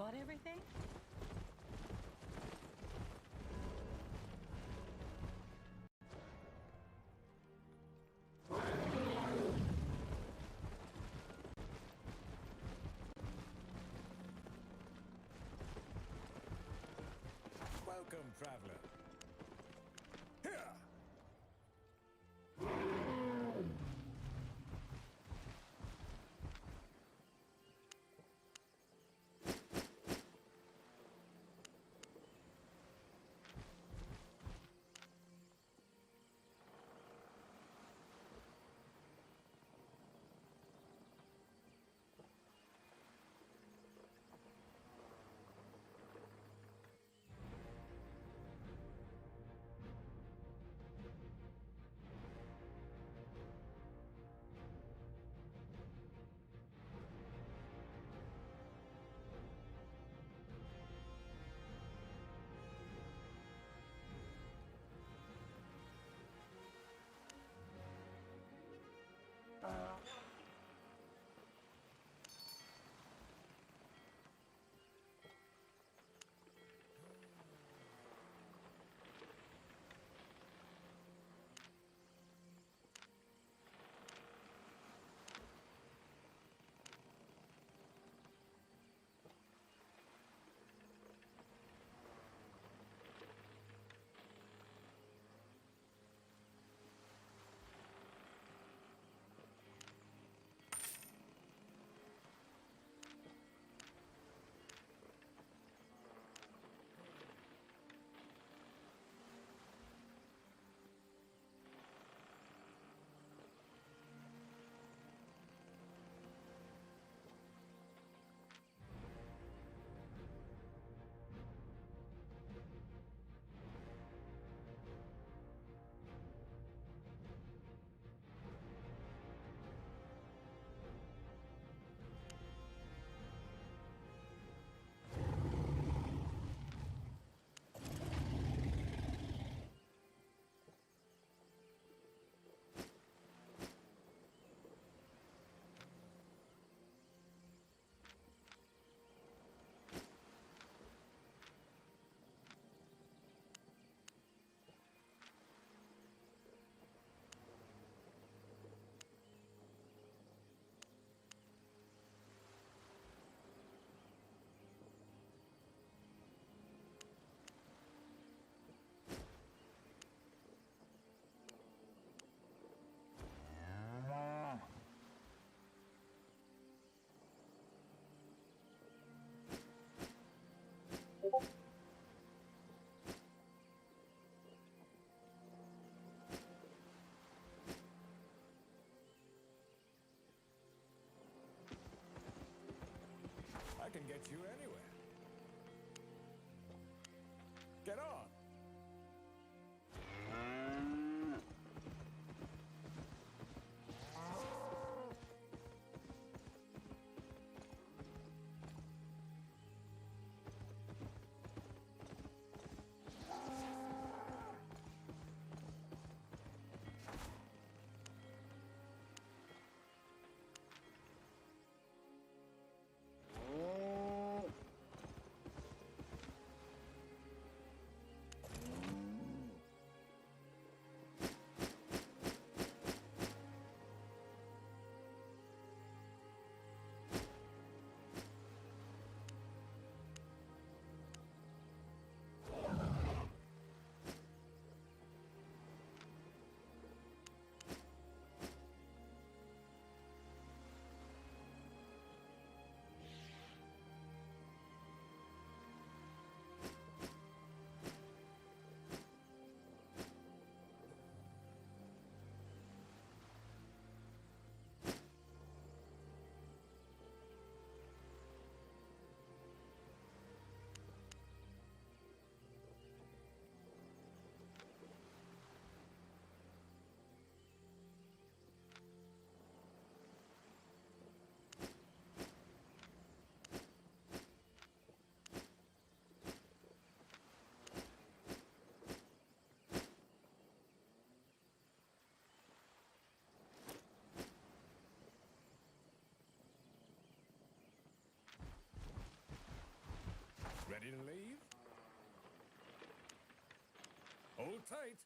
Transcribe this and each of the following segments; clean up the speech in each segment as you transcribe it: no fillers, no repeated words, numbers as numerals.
bought everything? Welcome, traveler. Here! I can get you anywhere. Get on! Ready to leave? Hold tight.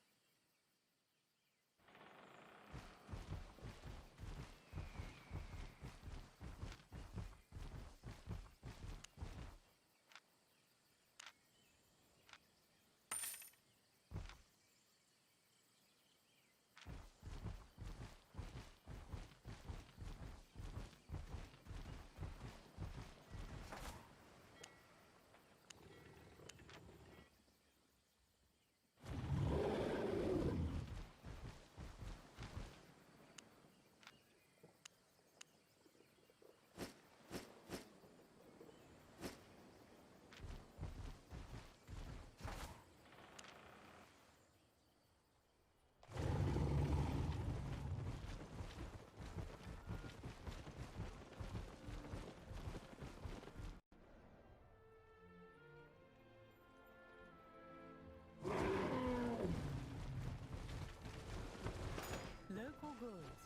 Local goods.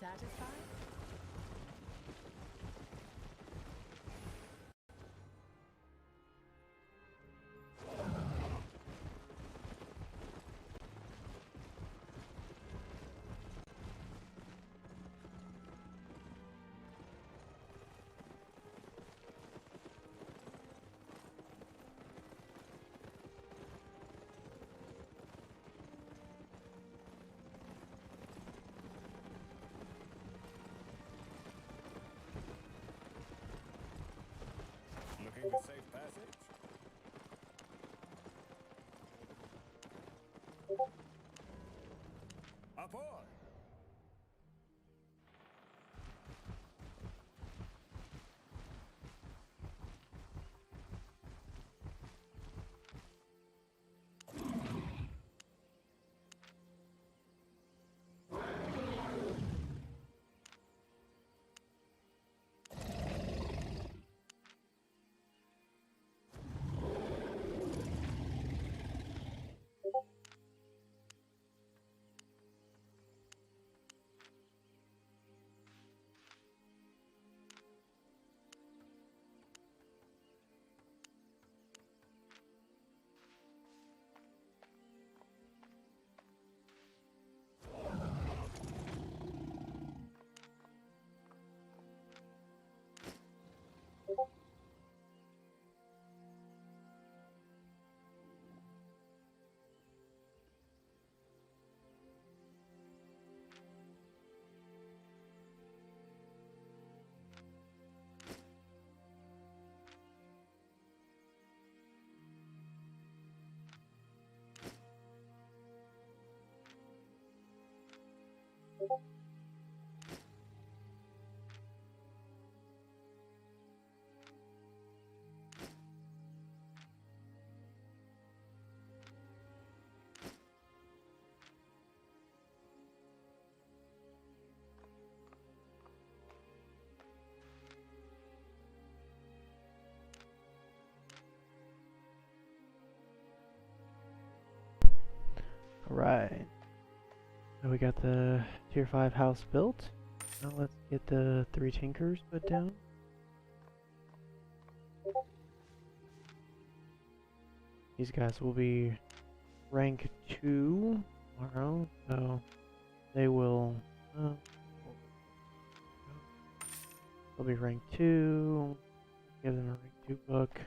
Satisfied? Looking for safe passage? Aboard! Alright. So we got the tier 5 house built. Now let's get the 3 tinkers put down. These guys will be rank 2 tomorrow, so they will they'll be rank 2, give them a rank 2 book,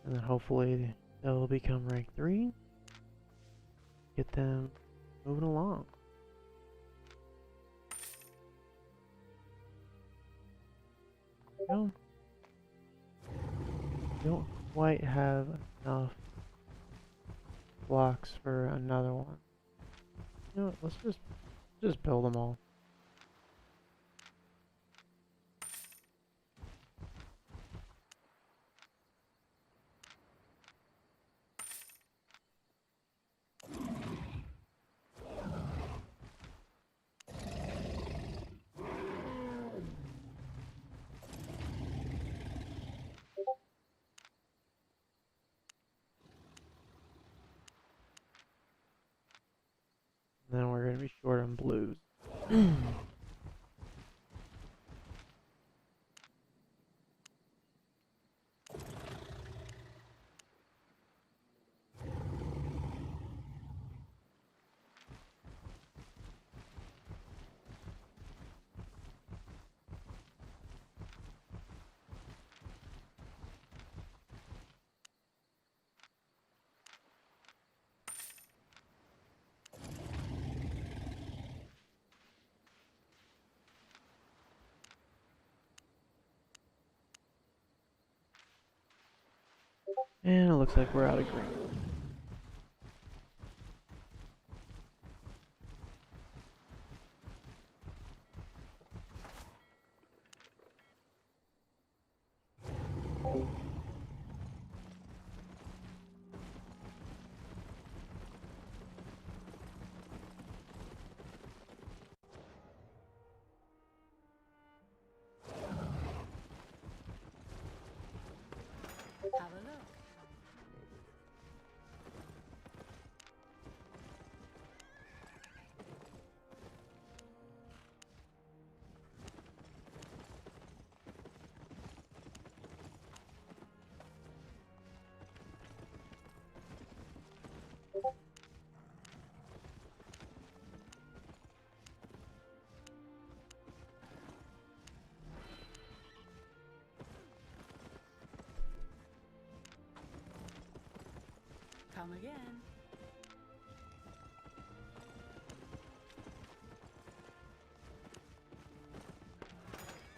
and then hopefully they'll become rank 3. Get them moving along. No, don't quite have enough blocks for another one. You know what, let's just build them all. gonna be short on blues. And it looks like we're out of green. Have a look. Come again.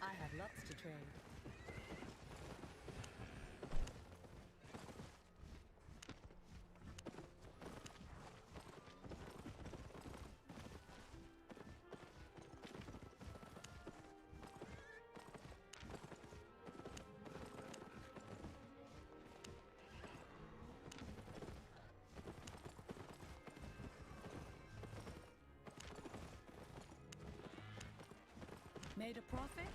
I have lots to trade. Made a profit?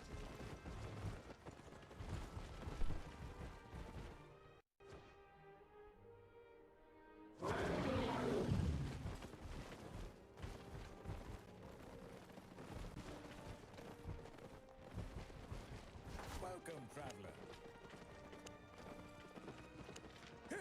Welcome, traveler. Here.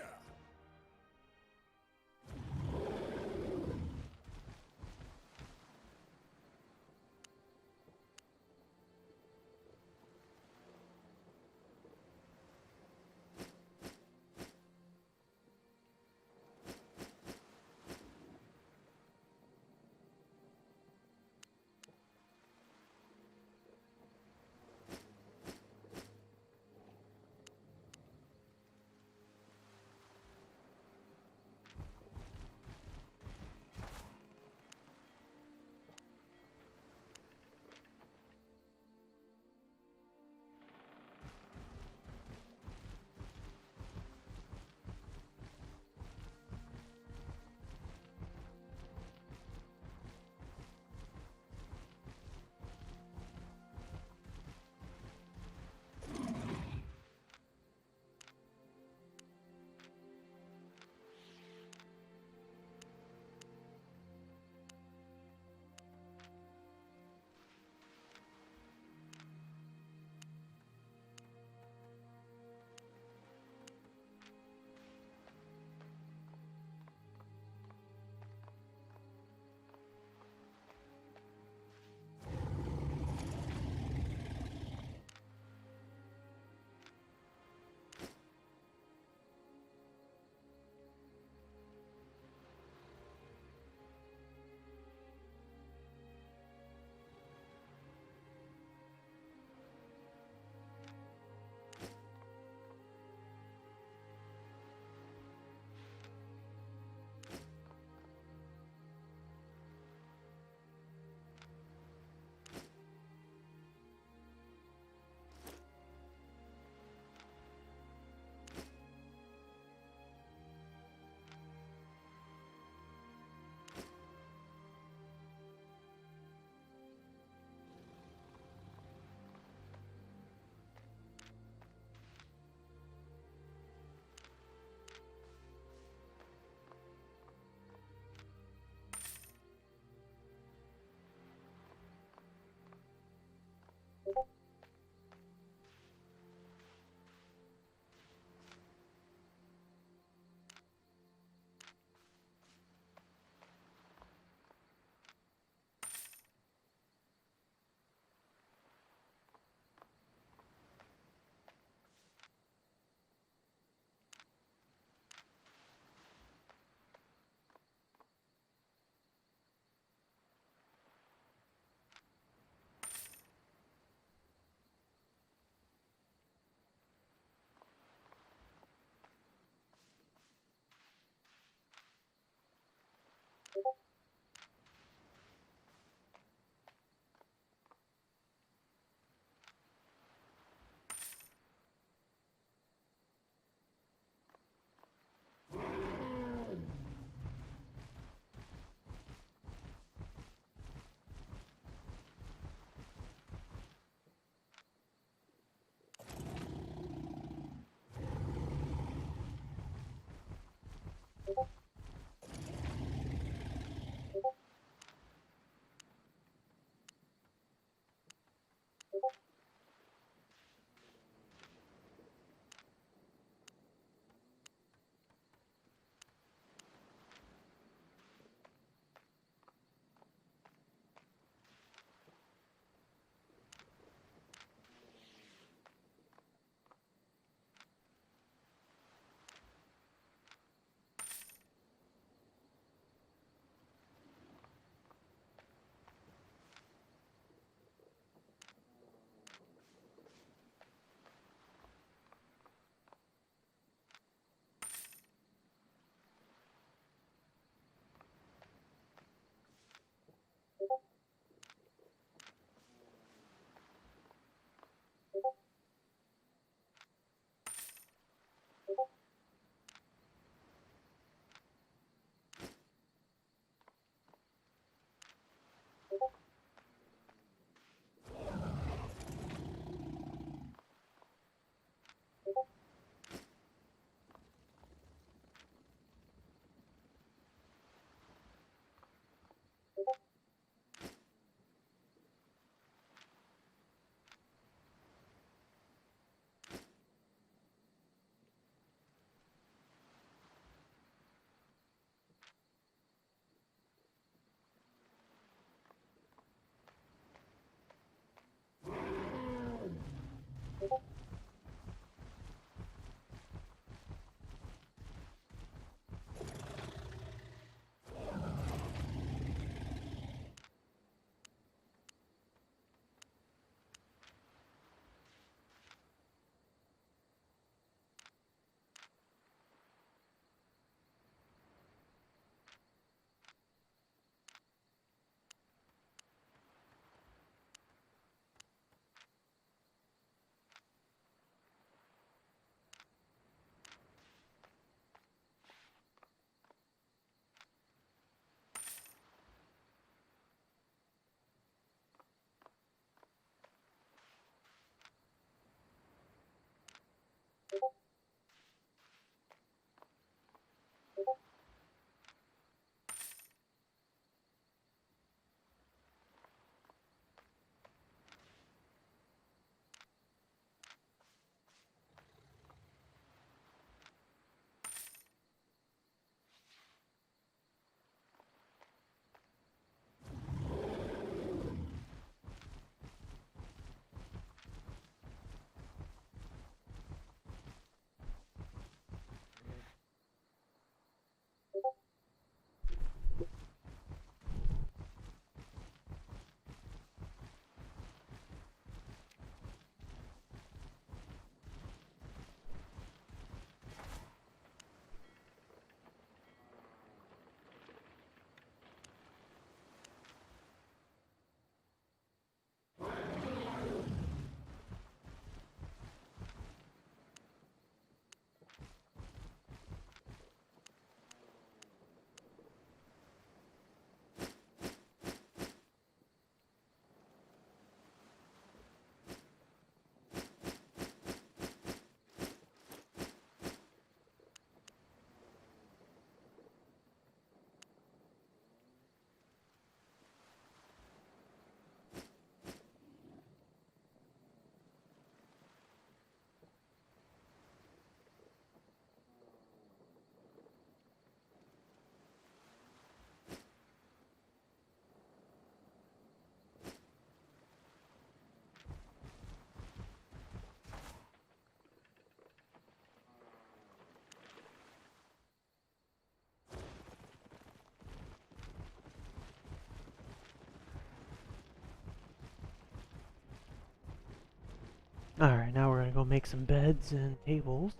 Alright, now we're gonna go make some beds and tables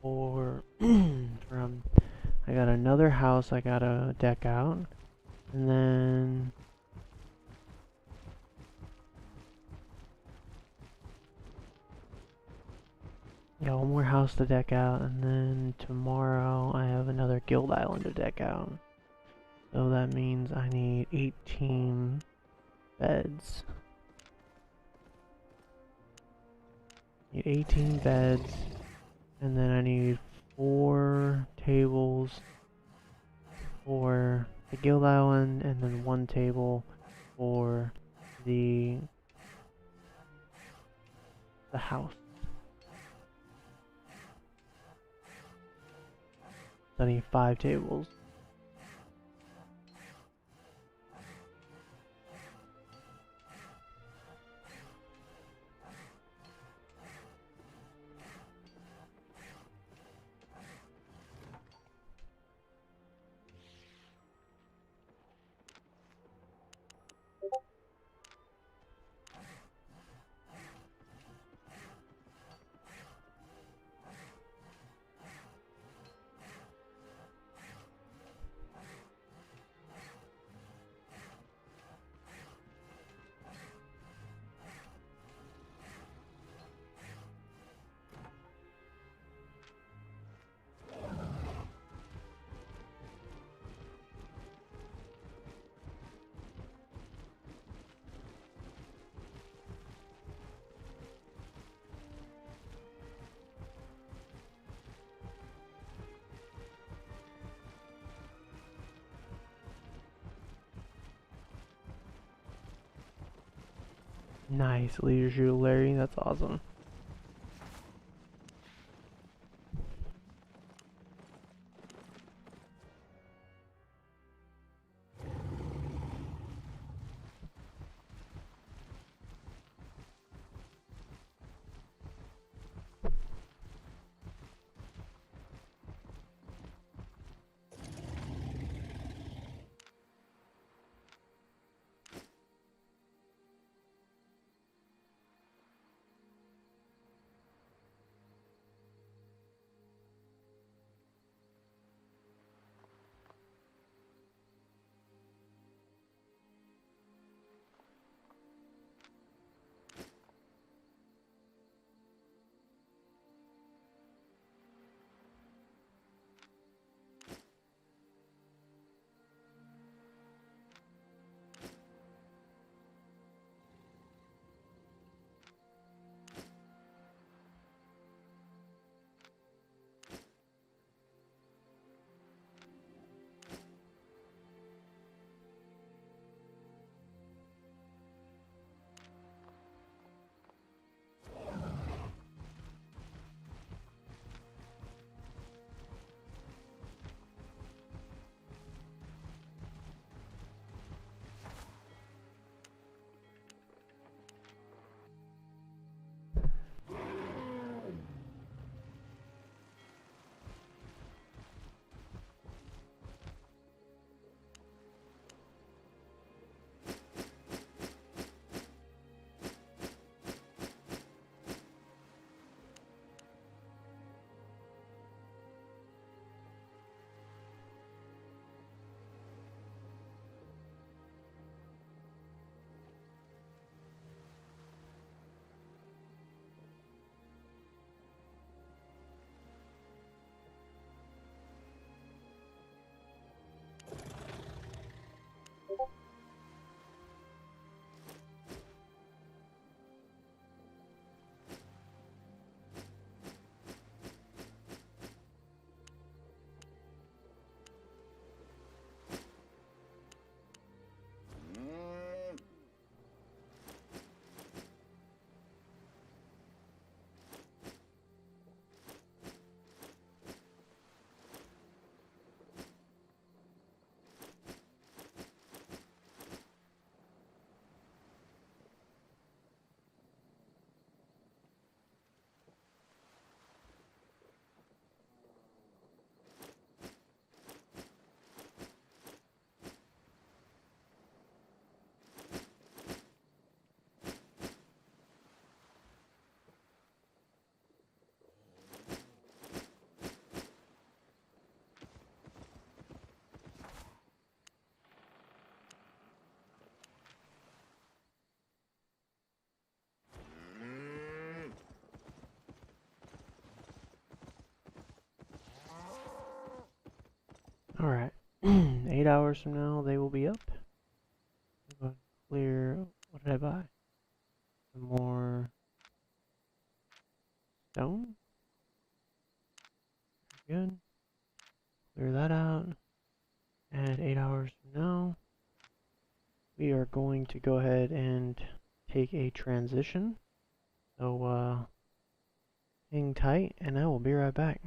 for from I got another house I gotta deck out. And then... yeah, one more house to deck out, and then tomorrow I have another guild island to deck out. So that means I need 18 beds. Need 18 beds, and then I need 4 tables for the guild island, and then 1 table for the house. So I need 5 tables. Nice, leisure Larry, that's awesome. 8 hours from now, they will be up. But clear. What did I buy? Some more stone. Good. Clear that out. And 8 hours from now, we are going to go ahead and take a transition. So, hang tight, and I will be right back.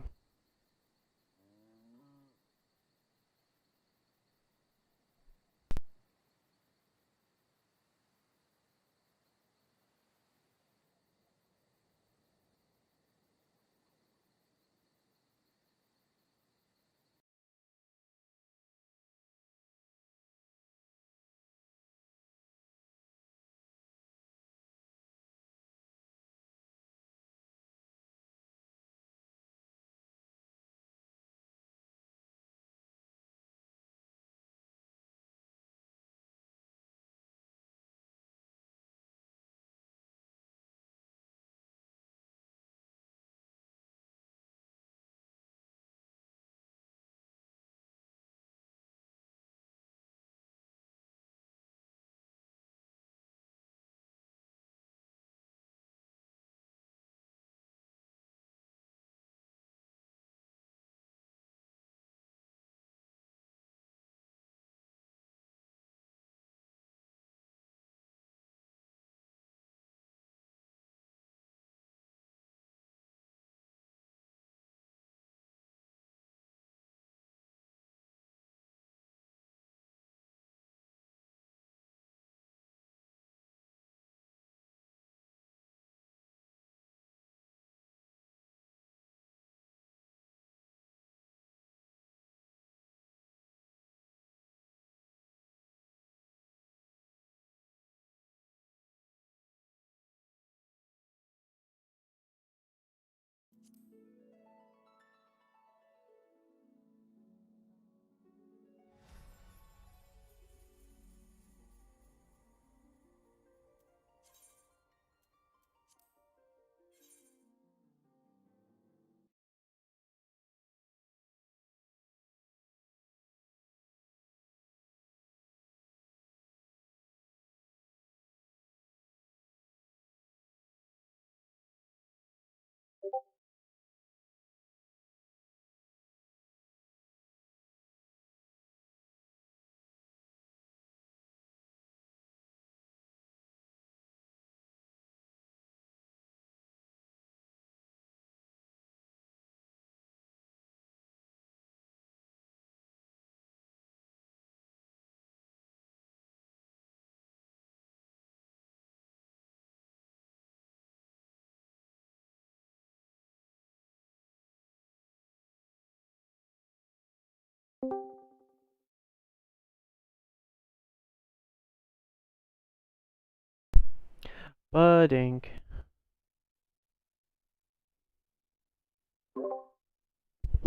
Budding.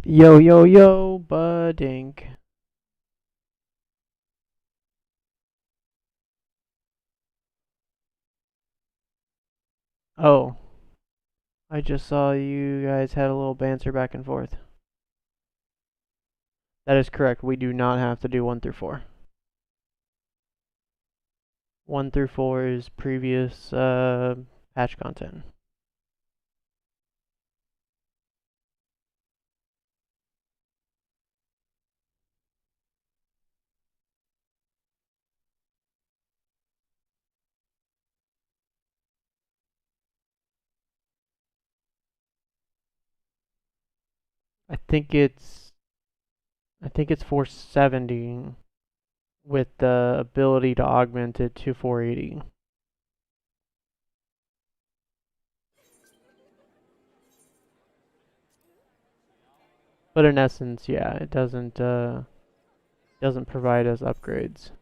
Yo, yo, yo, budding. Oh, I just saw you guys had a little banter back and forth. That is correct. We do not have to do 1 through 4. 1 through 4 is previous patch content. I think it's 470 with the ability to augment it to 480. But in essence, yeah, it doesn't provide us upgrades.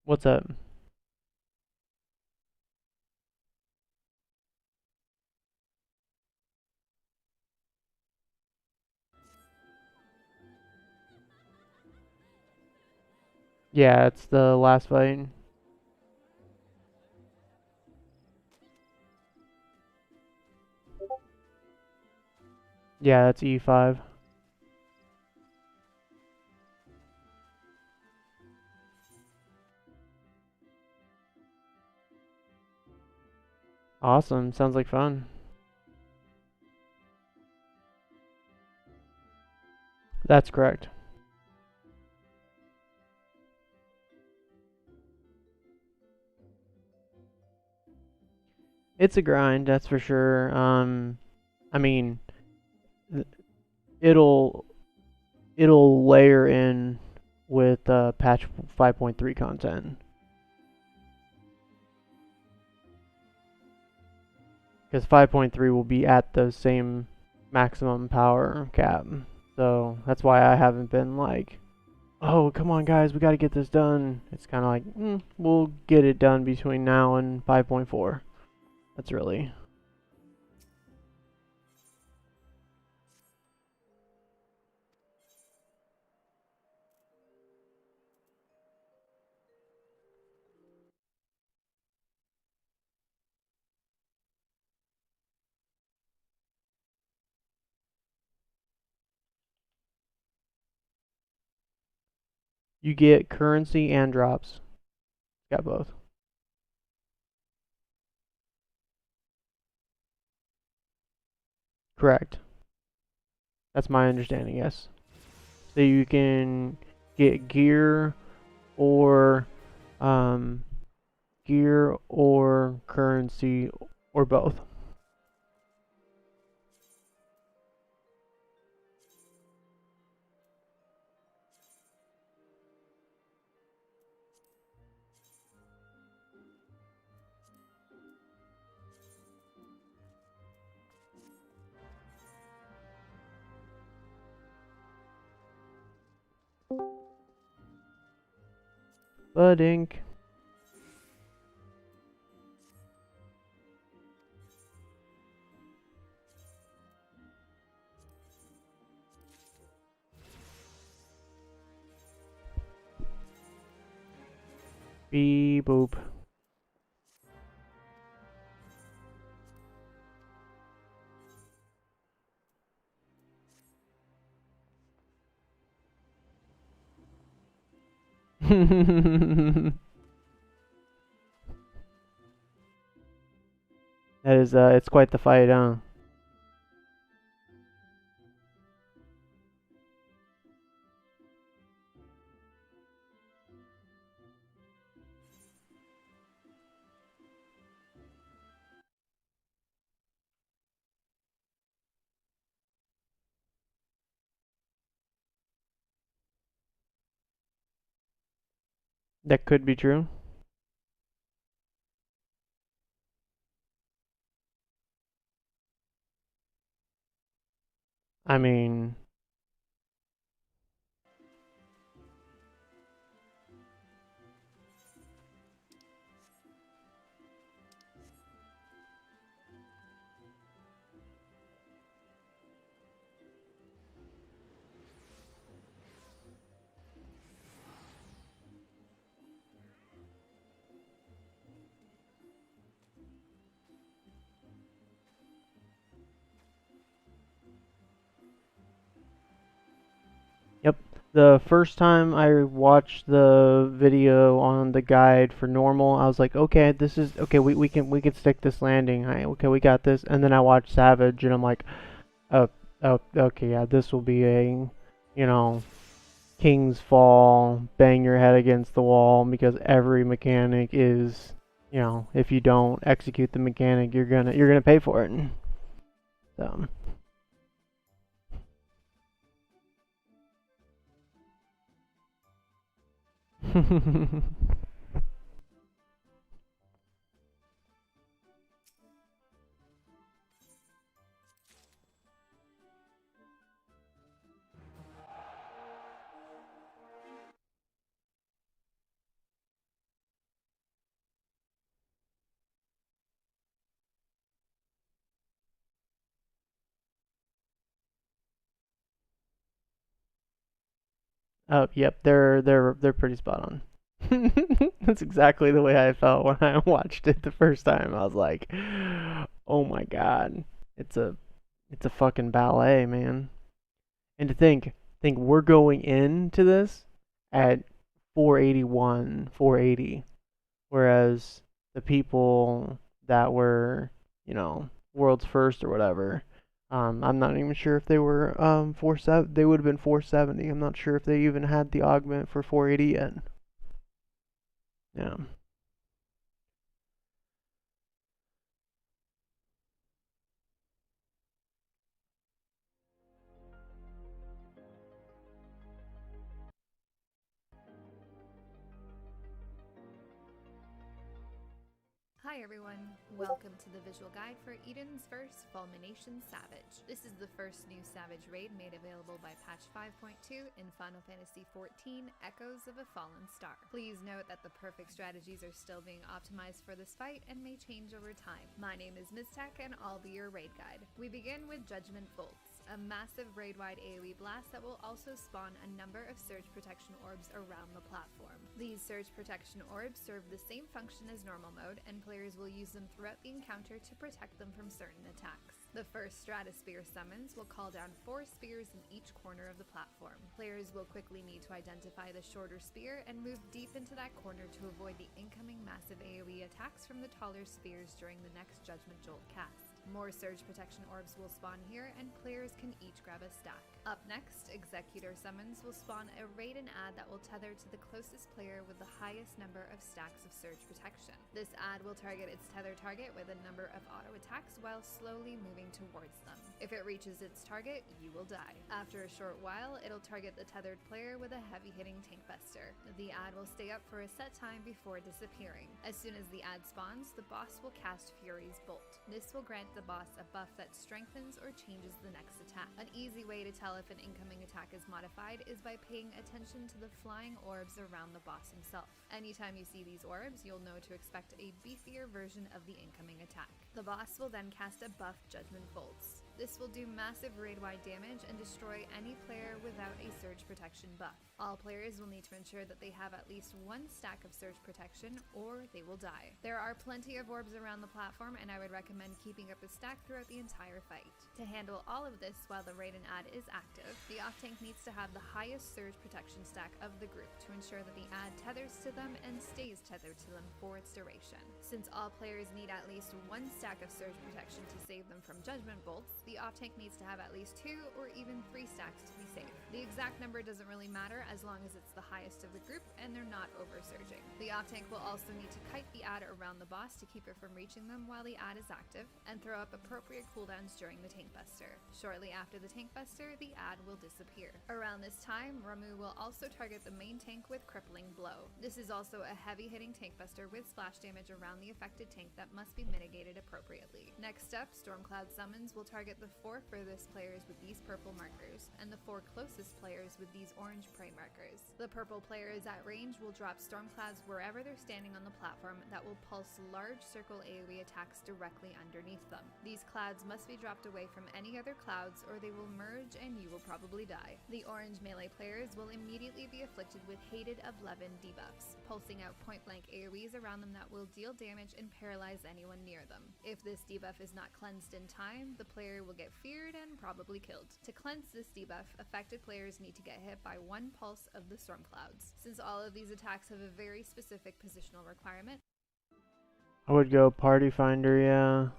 What's up? Yeah, it's the last fight. Yeah, that's E5. Awesome. Sounds like fun. That's correct. It's a grind, that's for sure. I mean, it'll it'll layer in with patch 5.3 content. Because 5.3 will be at the same maximum power cap. So that's why I haven't been like, oh, come on, guys, we got to get this done. It's kind of like, we'll get it done between now and 5.4. That's really. You get currency and drops. Got both. Correct. That's my understanding, yes. So you can get or um, gear or currency or both. But ink. Beep boop. That is, it's quite the fight, huh? That could be true. I mean, yep. The first time I watched the video on the guide for normal, I was like, okay, this is okay. We can stick this landing. Okay, we got this. And then I watched Savage, and I'm like, oh, oh, okay, yeah, this will be a, you know, King's Fall, bang your head against the wall because every mechanic is, if you don't execute the mechanic, you're gonna pay for it. So. Oh, yep, they're pretty spot on. That's exactly the way I felt when I watched it the first time. I was like, "Oh my God, it's a it's a fucking ballet, man." And to think we're going into this at 481, 480, whereas the people that were, world's first or whatever, I'm not even sure if they were 47. They would have been 470. I'm not sure if they even had the augment for 480 yet. Yeah. Hi everyone, welcome to the visual guide for Eden's first Fulmination Savage. This is the first new Savage raid made available by patch 5.2 in Final Fantasy XIV Echoes of a Fallen Star. Please note that the perfect strategies are still being optimized for this fight and may change over time. My name is Miztech and I'll be your raid guide. We begin with Judgment Bolts, a massive raid-wide AoE blast that will also spawn a number of surge protection orbs around the platform. These surge protection orbs serve the same function as normal mode, and players will use them throughout the encounter to protect them from certain attacks. The first Stratosphere summons will call down 4 spears in each corner of the platform. Players will quickly need to identify the shorter spear and move deep into that corner to avoid the incoming massive AoE attacks from the taller spears during the next Judgment Jolt cast. More surge protection orbs will spawn here, and players can each grab a stack. Up next, Executor summons will spawn a raid and add that will tether to the closest player with the highest number of stacks of surge protection. This add will target its tether target with a number of auto attacks while slowly moving towards them. If it reaches its target, you will die. After a short while, it'll target the tethered player with a heavy hitting tank buster. The add will stay up for a set time before disappearing. As soon as the add spawns, the boss will cast Fury's Bolt. This will grant the boss a buff that strengthens or changes the next attack. An easy way to tell if an incoming attack is modified is by paying attention to the flying orbs around the boss himself. Anytime you see these orbs, you'll know to expect a beefier version of the incoming attack. The boss will then cast a buff Judgment Bolts. This will do massive raid-wide damage and destroy any player without a surge protection buff. All players will need to ensure that they have at least 1 stack of surge protection or they will die. There are plenty of orbs around the platform, and I would recommend keeping up a stack throughout the entire fight. To handle all of this while the raid and add is active, the off-tank needs to have the highest surge protection stack of the group to ensure that the add tethers to them and stays tethered to them for its duration. Since all players need at least 1 stack of surge protection to save them from Judgment Bolts, the off-tank needs to have at least 2 or even 3 stacks to be safe. The exact number doesn't really matter as long as it's the highest of the group and they're not over-surging. The off-tank will also need to kite the add around the boss to keep it from reaching them while the add is active, and throw up appropriate cooldowns during the tank buster. Shortly after the tank buster, the add will disappear. Around this time, Ramuh will also target the main tank with Crippling Blow. This is also a heavy-hitting tank buster with splash damage around the affected tank that must be mitigated appropriately. Next up, Stormcloud summons will target the 4 furthest players with these purple markers, and the 4 closest players with these orange prey markers. The purple players at range will drop Stormclouds wherever they're standing on the platform that will pulse large circle AoE attacks directly underneath them. These clouds must be dropped away from any other clouds or they will merge and you will probably die. The orange melee players will immediately be afflicted with Hated of Levin debuffs, pulsing out point-blank AoEs around them that will deal damage and paralyze anyone near them. If this debuff is not cleansed in time, the player will get feared and probably killed. To cleanse this debuff, affected players need to get hit by 1 pulse of the Stormclouds. Since all of these attacks have a very specific positional requirement, I would go Party Finder, yeah.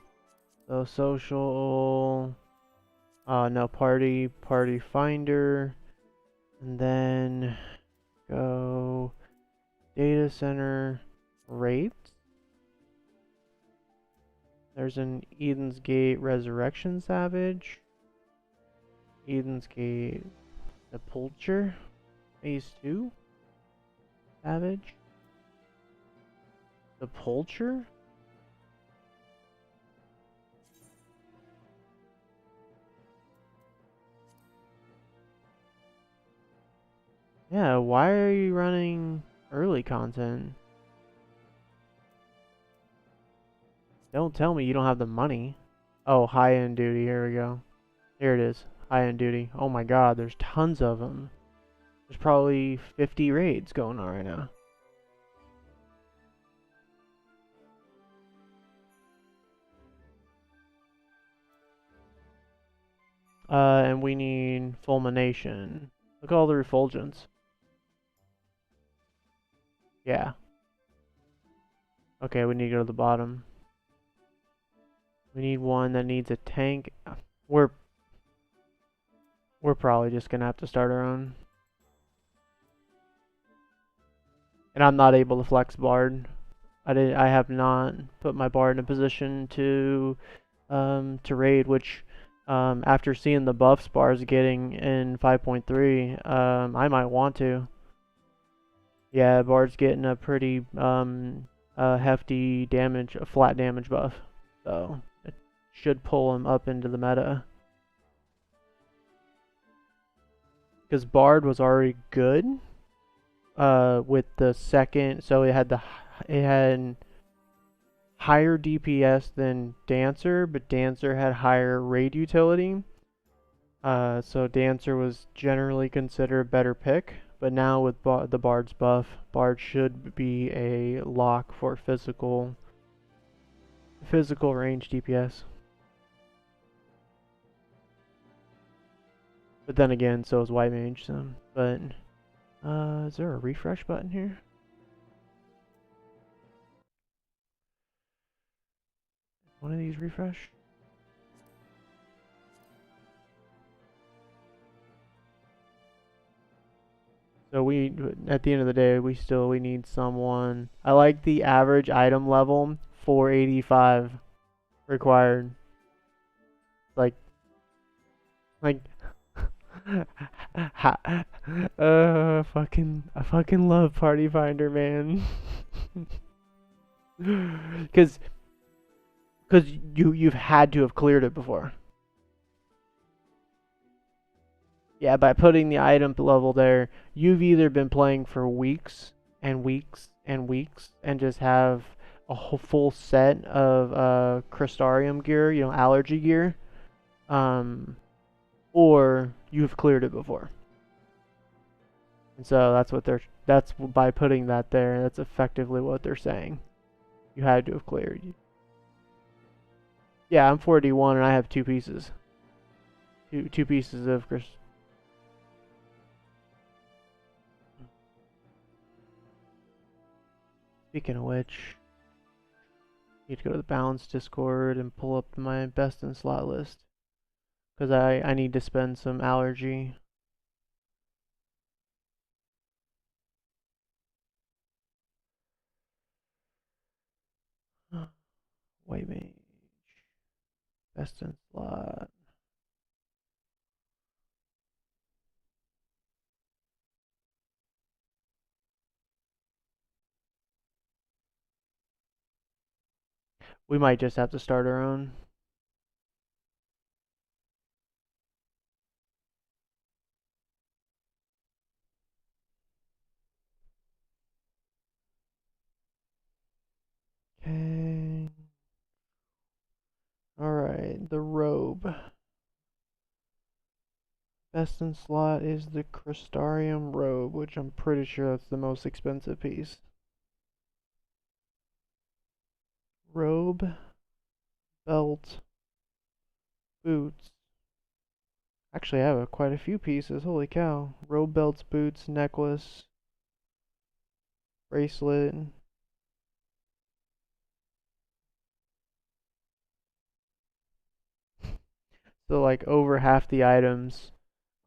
So social, no, Party Finder, and then go Data Center Raids. There's an Eden's Gate Resurrection Savage, Eden's Gate Sepulture, Phase 2 Savage, Sepulture. Yeah, why are you running early content? Don't tell me you don't have the money. Oh, high-end duty, here we go. Here it is, high-end duty. Oh my god, there's tons of them. There's probably 50 raids going on right now. And we need fulmination. Look at all the refulgence. Yeah. Okay, we need to go to the bottom. We need one that needs a tank. We're probably just gonna have to start our own. And I'm not able to flex Bard. I have not put my Bard in a position to raid, which after seeing the buffs Bard's getting in 5.3, I might want to. Yeah, Bard's getting a pretty hefty damage, a flat damage buff, so it should pull him up into the meta. Because Bard was already good with the second, so it had higher DPS than Dancer, but Dancer had higher raid utility. So Dancer was generally considered a better pick, but now with the Bard's buff, Bard should be a lock for physical range DPS. But then again, so is White Mage. So, but is there a refresh button here? One of these refresh? So we, at the end of the day, we need someone. I like the average item level, 485 required. Like, I fucking love Party Finder, man. Cause you've had to have cleared it before. Yeah, by putting the item level there, you've either been playing for weeks and weeks and weeks and just have a whole full set of Crystarium gear, you know, allergy gear, or you've cleared it before. And so that's by putting that there, that's effectively what they're saying. You had to have cleared. Yeah, I'm 41 and I have two pieces. Two pieces of Crystarium. Speaking of which, I need to go to the balance Discord and pull up my best in slot list. Because I need to spend some allergy. White Mage. Best in slot. We might just have to start our own. Okay. Alright, the robe. Best in slot is the Crystarium robe, which I'm pretty sure that's the most expensive piece. Robe, belt, boots. Actually, I have quite a few pieces. Holy cow. Robe, belts, boots, necklace, bracelet. So like over half the items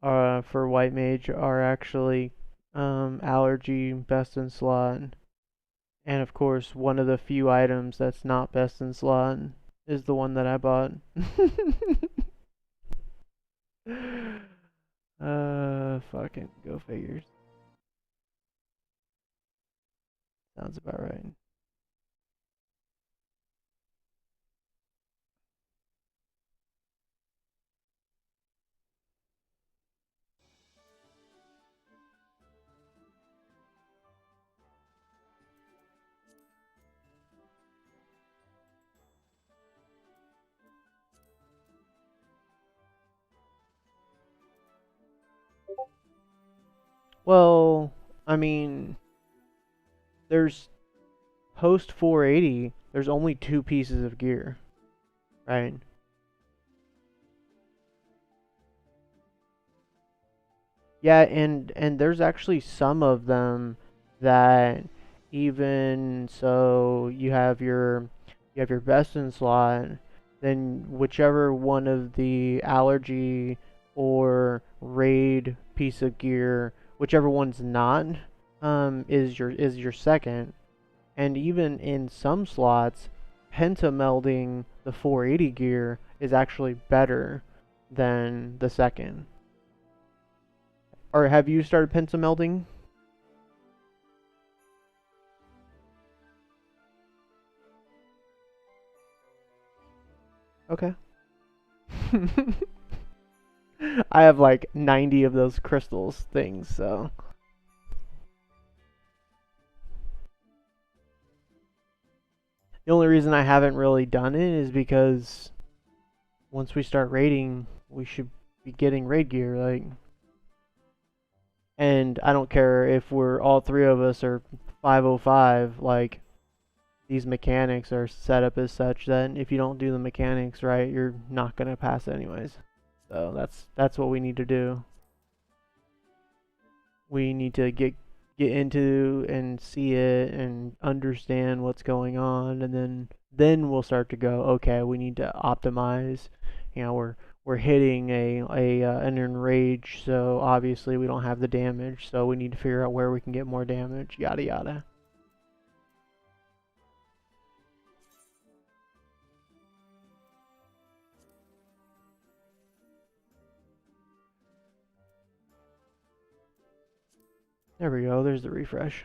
for White Mage are actually allergy, best in slot. And of course, one of the few items that's not best in slot is the one that I bought. Fucking go figures. Sounds about right. Well, I mean, there's post 480, there's only 2 pieces of gear, right? Yeah, and there's actually some of them that even so you have your best in slot, then whichever one of the allergy or raid piece of gear, whichever one's not, is your second. And even in some slots, pentamelding the 480 gear is actually better than the second. Or have you started pentamelding? Okay. I have like 90 of those crystals things, so. The only reason I haven't really done it is because once we start raiding, we should be getting raid gear, like. And I don't care if we're all 3 of us are 505, like, these mechanics are set up as such that if you don't do the mechanics right, you're not gonna pass anyways. So that's what we need to do. We need to get into and see it and understand what's going on, and then we'll start to go, okay, we need to optimize. We're hitting an enrage, so obviously we don't have the damage, so we need to figure out where we can get more damage, yada yada. There we go, there's the refresh.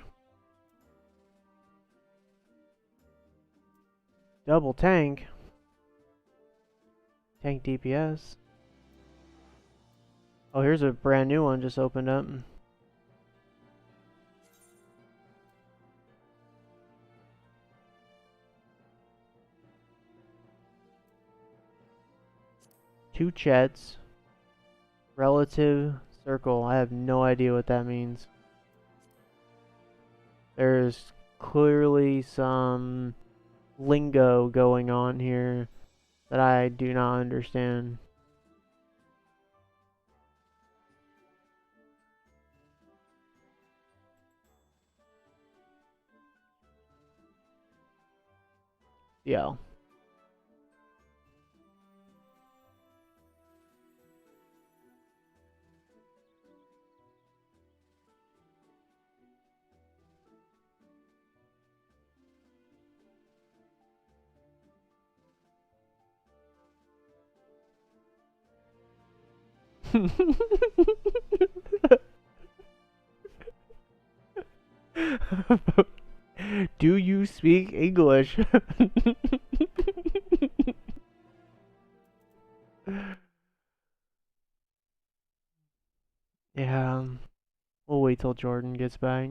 Double tank. Tank DPS. Oh, here's a brand new one just opened up. Two Chets. Relative circle. I have no idea what that means. There's clearly some lingo going on here that I do not understand. Yeah. Do you speak English? Yeah, we'll wait till Jordan gets back.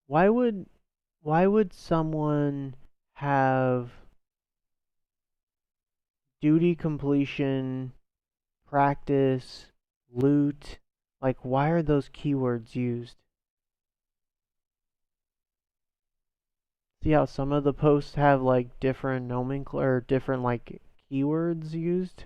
Why would someone have duty completion, practice, loot? Like, why are those keywords used? See how some of the posts have like different nomenclature, or different like keywords used?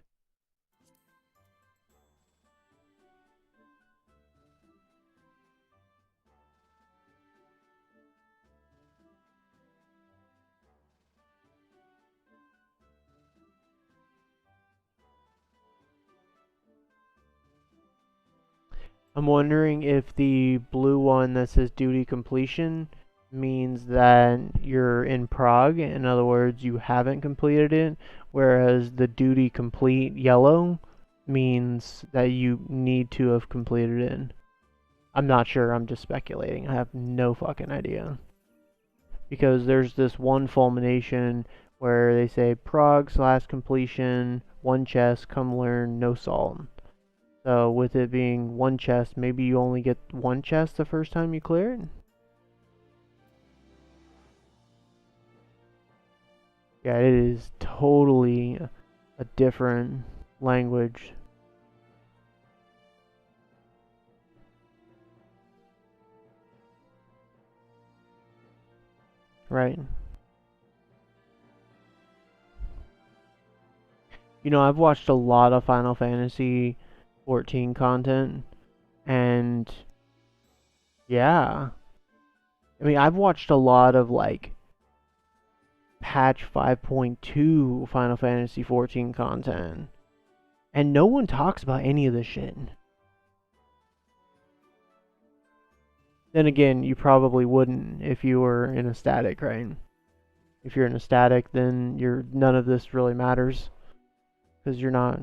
I'm wondering if the blue one that says duty completion means that you're in prog. In other words, you haven't completed it, whereas the duty complete yellow means that you need to have completed it. I'm not sure, I'm just speculating. I have no fucking idea. Because there's this one fulmination where they say prog / completion, 1 chest, come learn, no salt. So with it being one chest, maybe you only get one chest the first time you clear it? Yeah, it is totally a different language. Right. You know, I've watched a lot of Final Fantasy 14 content, and yeah. I mean, I've watched a lot of like patch 5.2 Final Fantasy 14 content, and no one talks about any of this shit. Then again, you probably wouldn't if you were in a static, right? If you're in a static, then none of this really matters because you're not.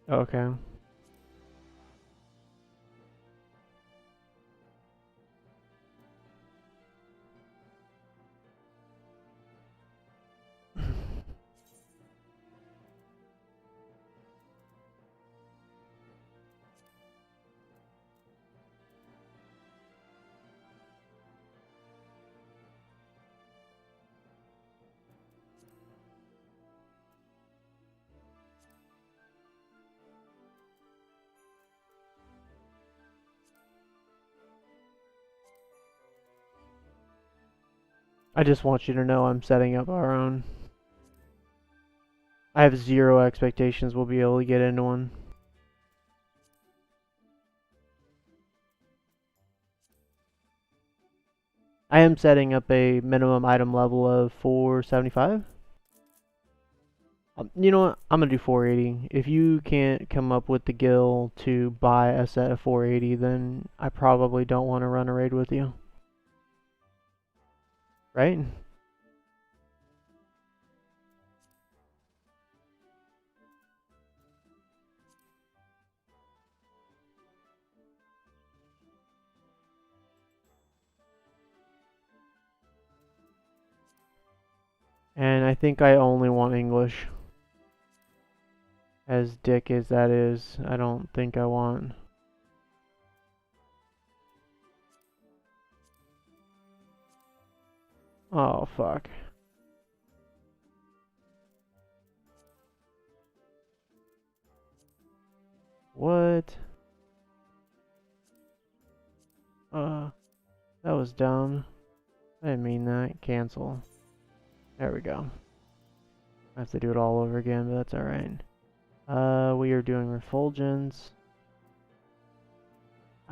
Okay. I just want you to know I'm setting up our own. I have zero expectations we'll be able to get into one. I am setting up a minimum item level of 475. You know what? I'm gonna do 480. If you can't come up with the gil to buy a set of 480, then I probably don't want to run a raid with you. Right? And I think I only want English. As dick as that is, I don't think I want. Oh, fuck. What? That was dumb. I didn't mean that. Cancel. There we go. I have to do it all over again, but that's alright. We are doing refulgence.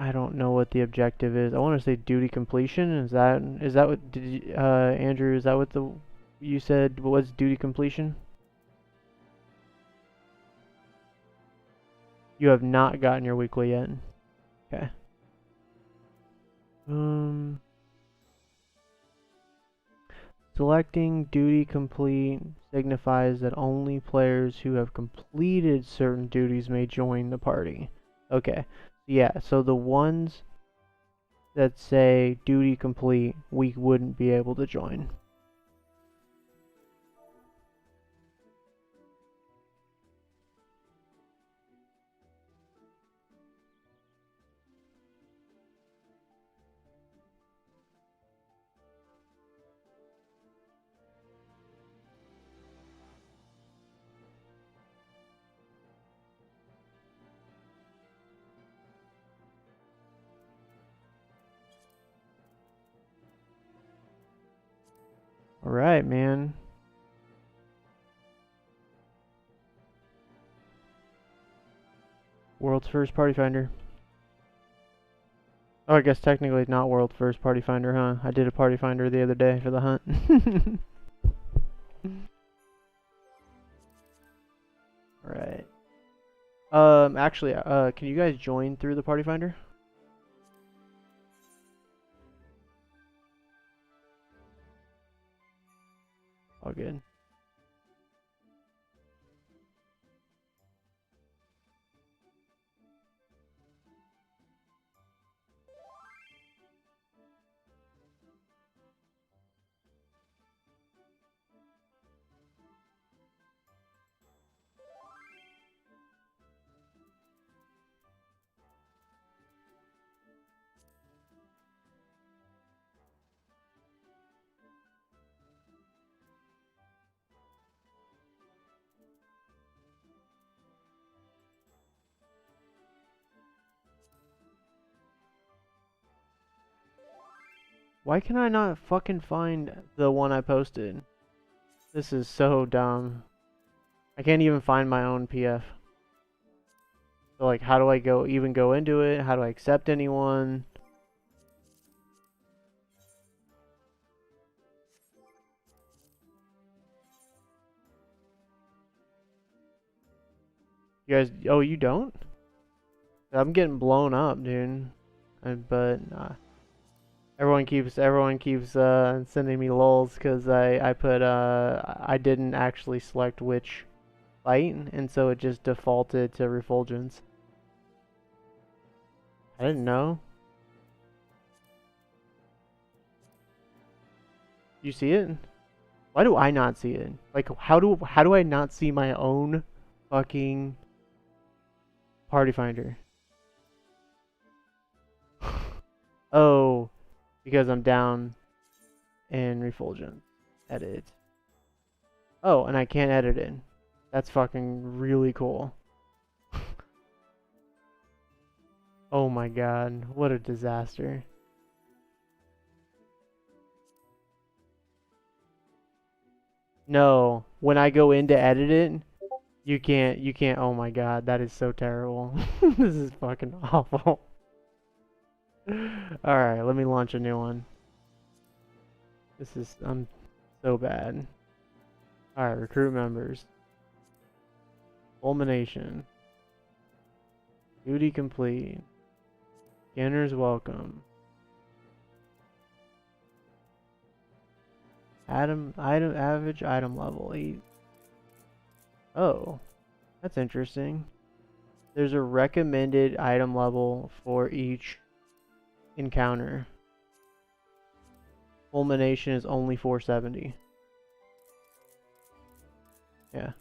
I don't know what the objective is. I want to say duty completion. Is that what did you, Andrew? Is that what you said was duty completion? You have not gotten your weekly yet. Okay. Selecting duty complete signifies that only players who have completed certain duties may join the party. Okay. Yeah, so the ones that say duty complete, we wouldn't be able to join. Alright, man. World's first party finder. Oh, I guess technically not world's first party finder, huh? I did a party finder the other day for the hunt. Alright. Actually, can you guys join through the party finder? All good. Why can I not fucking find the one I posted? This is so dumb. I can't even find my own PF. So like, how do I even go into it? How do I accept anyone? You guys, oh, you don't? I'm getting blown up, dude. But everyone keeps sending me lols because I put I didn't actually select which fight, and so it just defaulted to Refulgence. I didn't know. You see it? Why do I not see it? Like, how do I not see my own fucking party finder? Oh, because I'm down in Refulgence. Edit. Oh, and I can't edit it. That's fucking really cool. Oh my god, what a disaster. No, when I go in to edit it, you can't, oh my god, that is so terrible. This is fucking awful. Alright, let me launch a new one. I'm so bad. Alright, recruit members. Fulmination. Duty complete. Scanners welcome. Average item level 8. Oh, that's interesting. There's a recommended item level for each encounter. Fulmination is only 470. Yeah.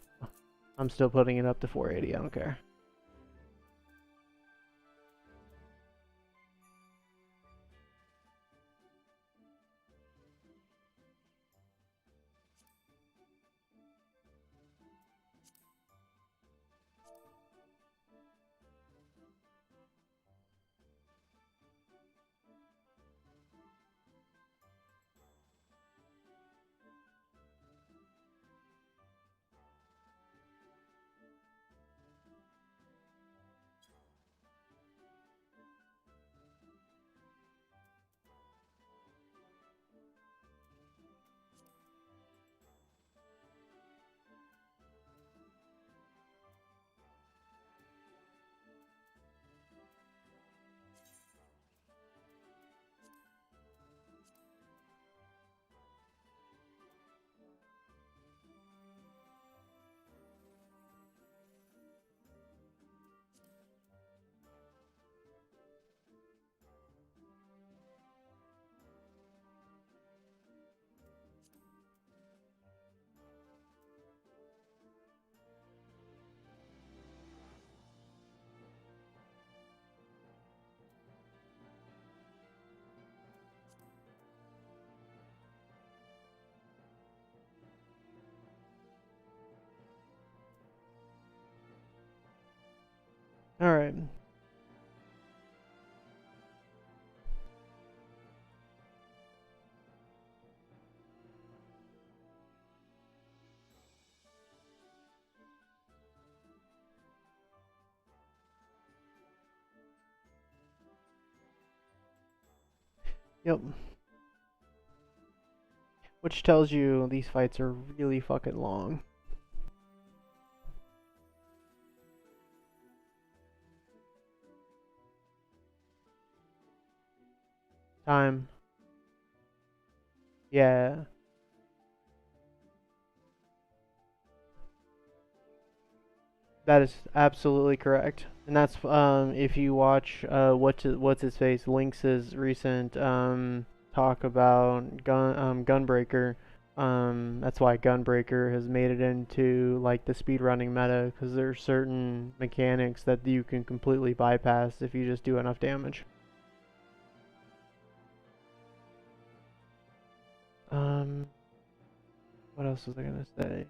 I'm still putting it up to 480, I don't care. Alright. Yep. Which tells you these fights are really fucking long. Time. Yeah. That is absolutely correct. And that's if you watch what's his face Lynx's recent talk about Gunbreaker. That's why Gunbreaker has made it into like the speedrunning meta, because there's certain mechanics that you can completely bypass if you just do enough damage. What else was I gonna say?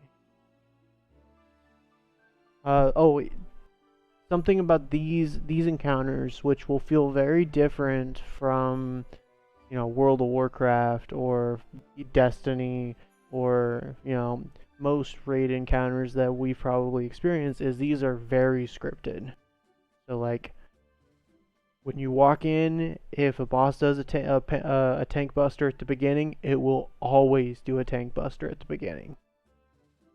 Oh, something about these encounters, which will feel very different from you know, World of Warcraft or Destiny or, you know, most raid encounters that we've probably experienced, is these are very scripted. So like when you walk in, if a boss does a tank buster at the beginning, it will always do a tank buster at the beginning.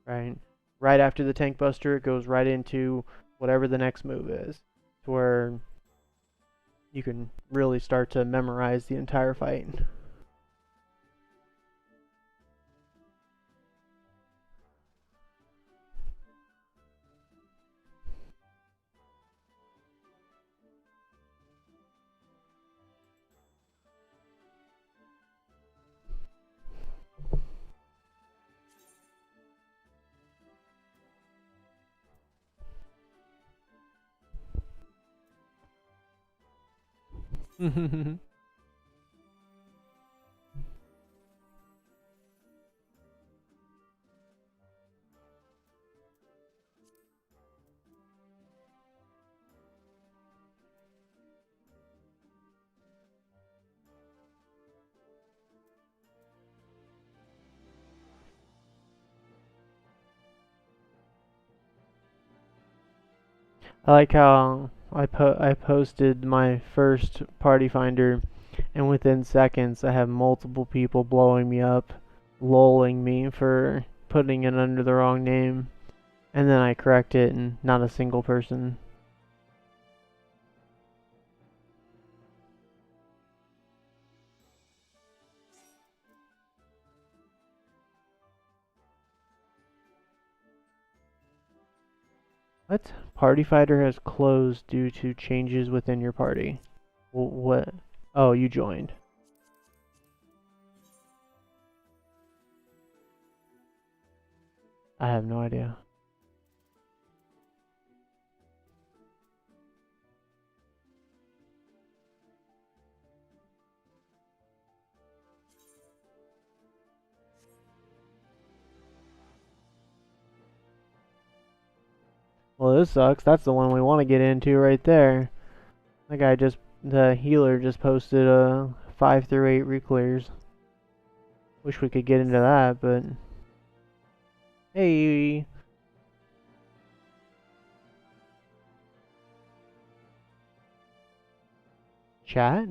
Right? Right after the tank buster, it goes right into whatever the next move is, to where you can really start to memorize the entire fight. I like how I posted my first party finder, and within seconds I have multiple people blowing me up, lolling me for putting it under the wrong name, and then I correct it and not a single person. What? Party fighter has closed due to changes within your party. What? Oh, you joined. I have no idea. Well, this sucks. That's the one we want to get into right there. That guy just, the healer just posted 5 through 8 reclears. Wish we could get into that, but hey. Chat?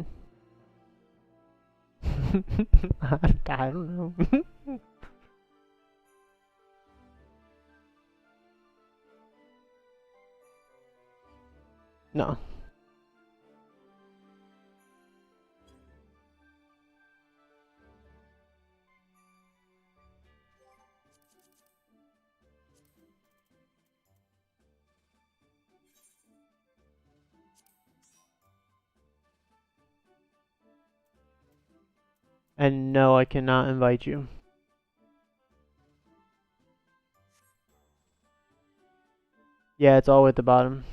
I don't know. No. And no, I cannot invite you. Yeah, it's all at the bottom.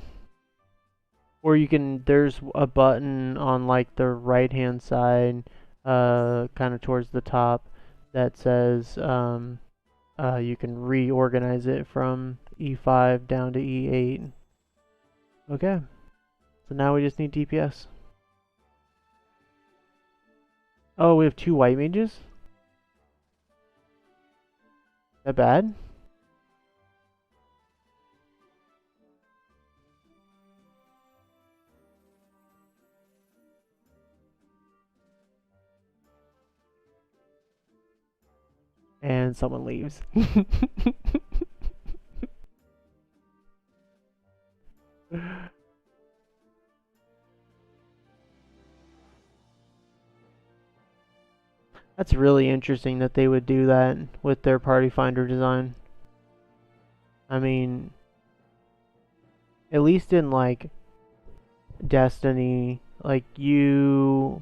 Or you can, there's a button on like the right hand side, kind of towards the top, that says you can reorganize it from E5 down to E8. Okay, so now we just need DPS. Oh, we have 2 white mages? That bad? And someone leaves. That's really interesting that they would do that with their party finder design. I mean, at least in like Destiny, like you're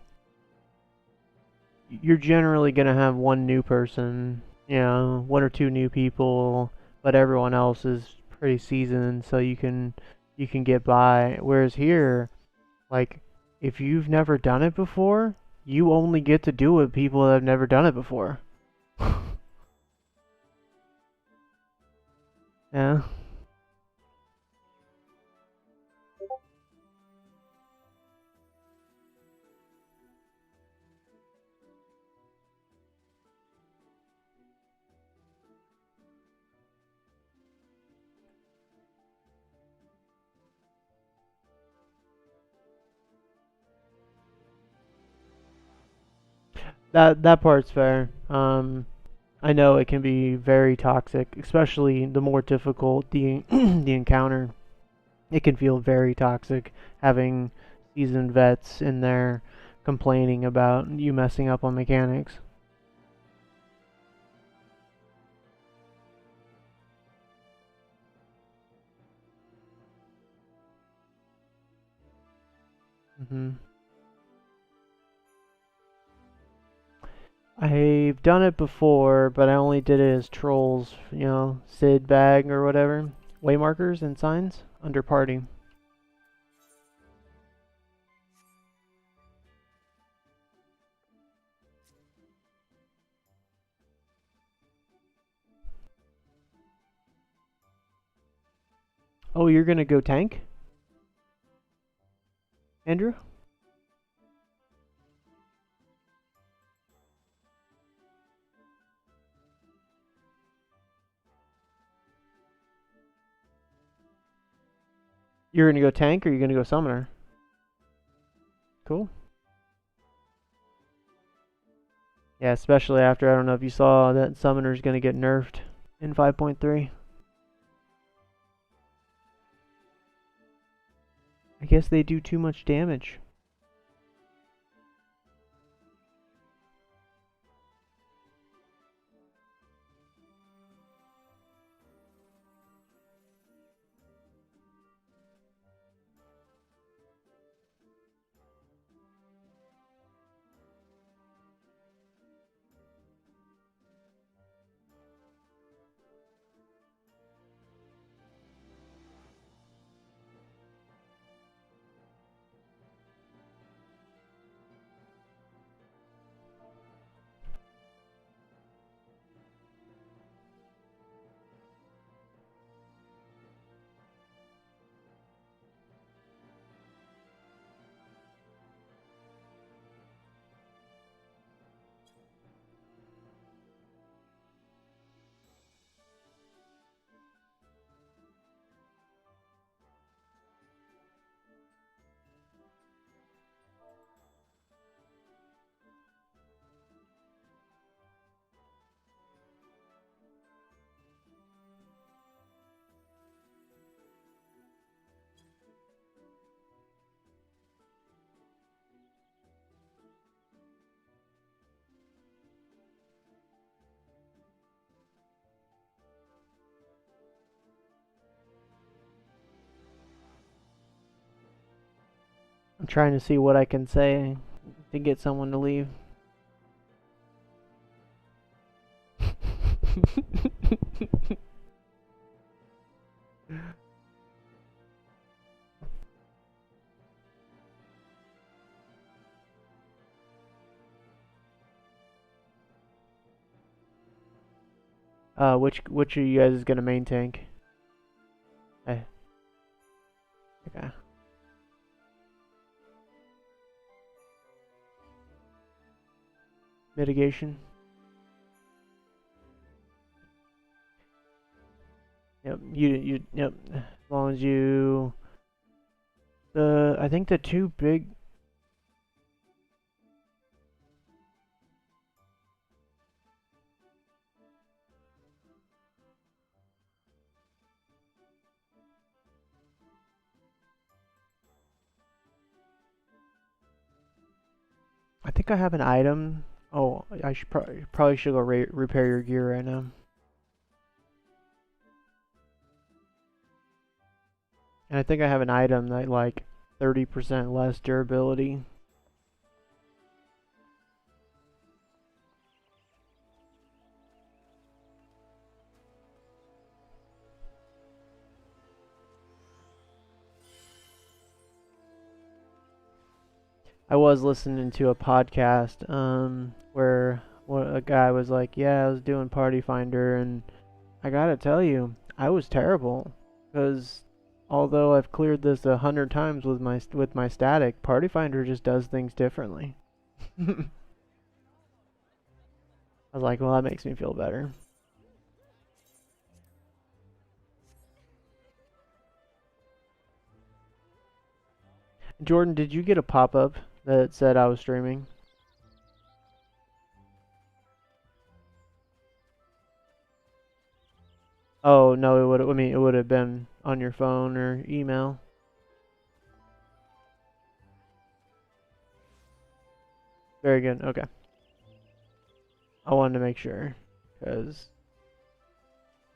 generally gonna have one new person, you know, 1 or 2 new people, but everyone else is pretty seasoned, so you can get by. Whereas here, like, if you've never done it before, you only get to do it with people that have never done it before. Yeah. That part's fair. I know it can be very toxic, especially the more difficult the the encounter. It can feel very toxic having seasoned vets in there complaining about you messing up on mechanics. hmm I've done it before, but I only did it as trolls, you know, Sid bag or whatever. Waymarkers and signs under party. Oh, you're gonna go tank, Andrew? You're gonna go tank or you're gonna go summoner? Cool. Yeah, especially after, I don't know if you saw that summoner's gonna get nerfed in 5.3. I guess they do too much damage. I'm trying to see what I can say to get someone to leave. Which of you guys is gonna main tank? Hey. Okay. Mitigation. Yep. Yep. As long as you. I think the two big. I think I have an item. Oh, I should probably should go repair your gear right now. And I think I have an item that like 30% less durability. I was listening to a podcast where a guy was like, "Yeah, I was doing Party Finder, and I gotta tell you, I was terrible because although I've cleared this 100 times with my static, Party Finder just does things differently." I was like, "Well, that makes me feel better." Jordan, did you get a pop-up that said I was streaming? Oh no, it would. I mean, it would have been on your phone or email. Very good. Okay. I wanted to make sure, because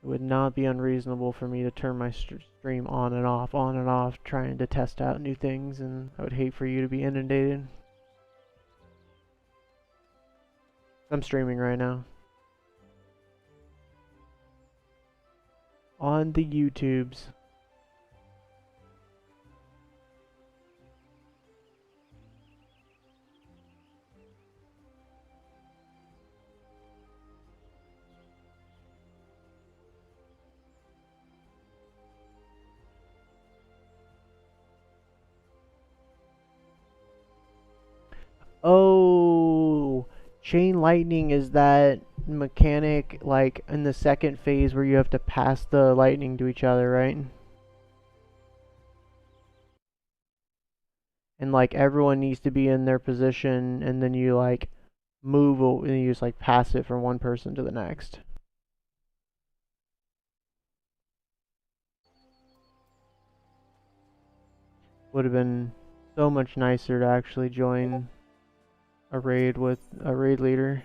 it would not be unreasonable for me to turn my stream on and off, trying to test out new things, and I would hate for you to be inundated. I'm streaming right now. On the YouTubes. Oh, chain lightning is that mechanic like in the second phase where you have to pass the lightning to each other, right? And like everyone needs to be in their position, and then you like move and you just like pass it from one person to the next. Would have been so much nicer to actually join a raid with a raid leader.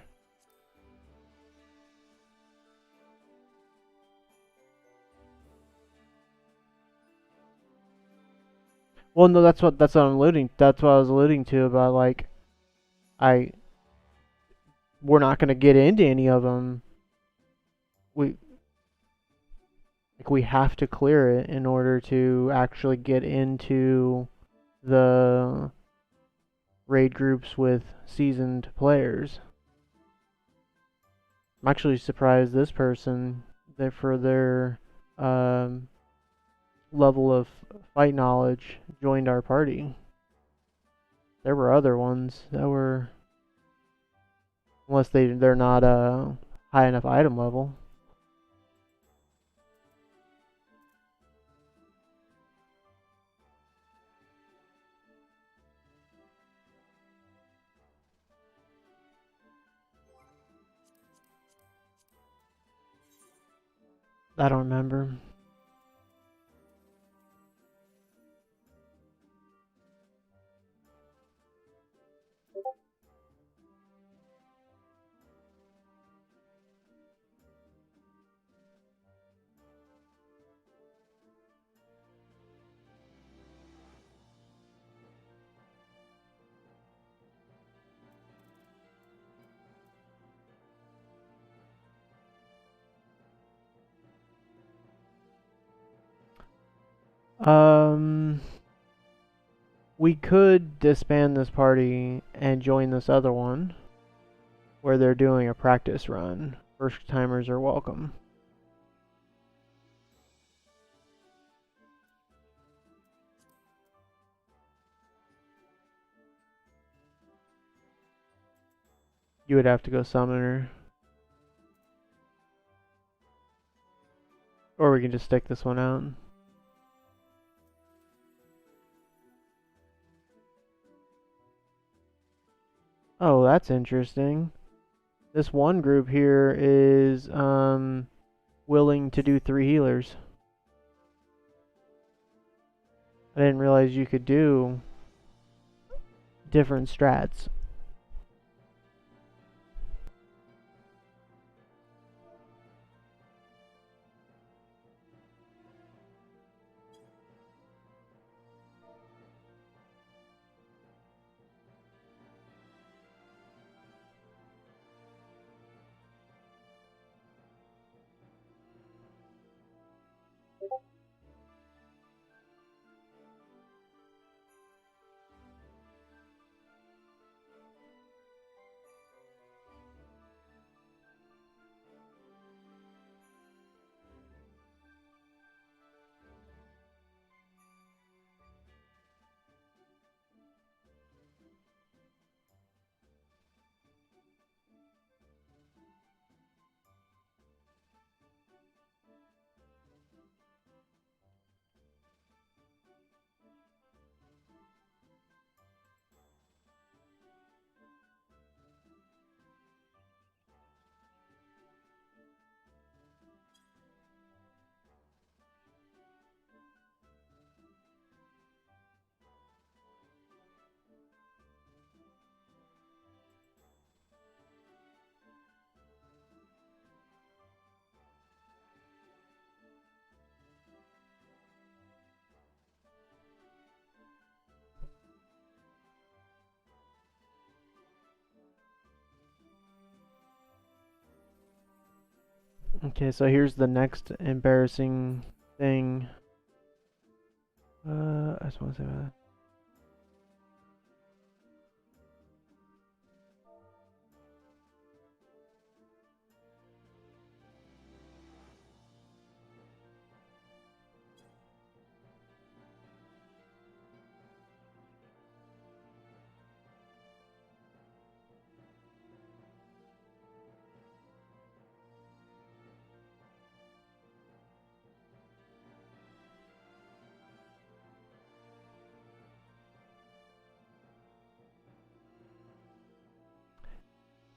Well, no, that's what I'm alluding. That's what I was alluding to about like I we're not gonna get into any of them. We we have to clear it in order to actually get into the raid groups with seasoned players. I'm actually surprised this person that for their level of fight knowledge joined our party. There were other ones that were, unless they're not high enough item level. I don't remember. We could disband this party and join this other one where they're doing a practice run. First timers are welcome. You would have to go summon her. Or we can just stick this one out. Oh, that's interesting. This one group here is willing to do 3 healers. I didn't realize you could do different strats. Okay, so here's the next embarrassing thing. I just want to say about that.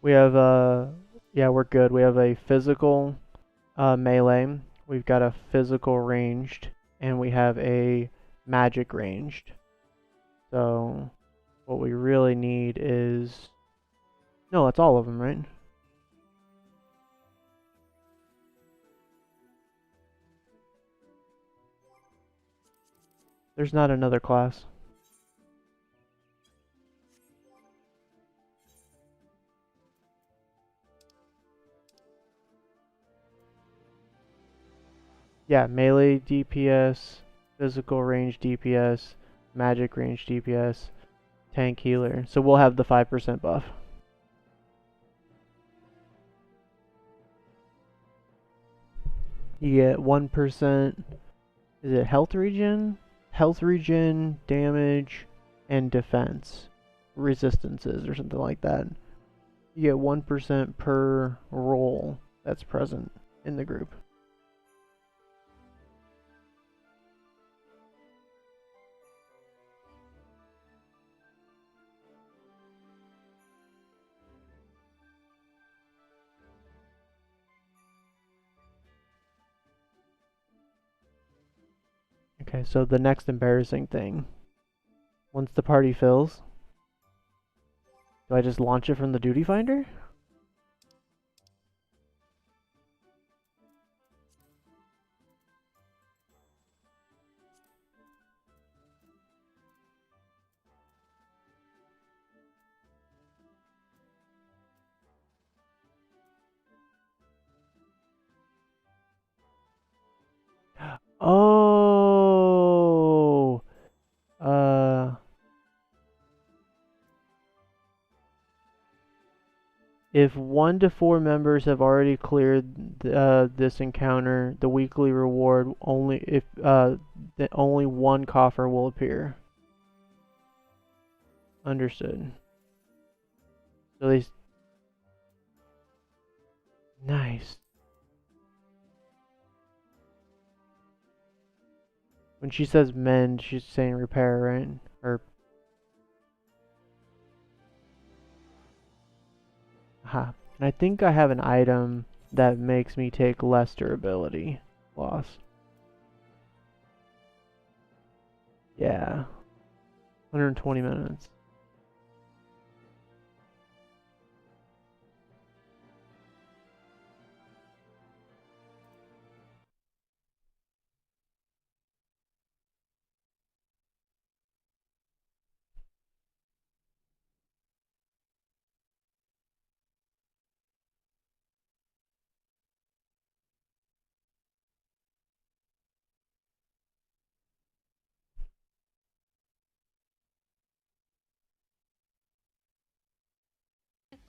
We have yeah, we're good. We have a physical melee. We've got a physical ranged, and we have a magic ranged. So what we really need is no, that's all of them, right? There's not another class. Yeah, melee DPS, physical range DPS, magic range DPS, tank healer. So we'll have the 5% buff. You get 1%, is it health regen? Health regen, damage, and defense. Resistances or something like that. You get 1% per roll that's present in the group. Okay, so the next embarrassing thing. Once the party fills, do I just launch it from the duty finder? Oh, if 1 to 4 members have already cleared this encounter, the weekly reward only only 1 coffer will appear. Understood. So they nice. When she says mend, she's saying repair, right? Or aha. And I think I have an item that makes me take less durability loss. Yeah. 120 minutes.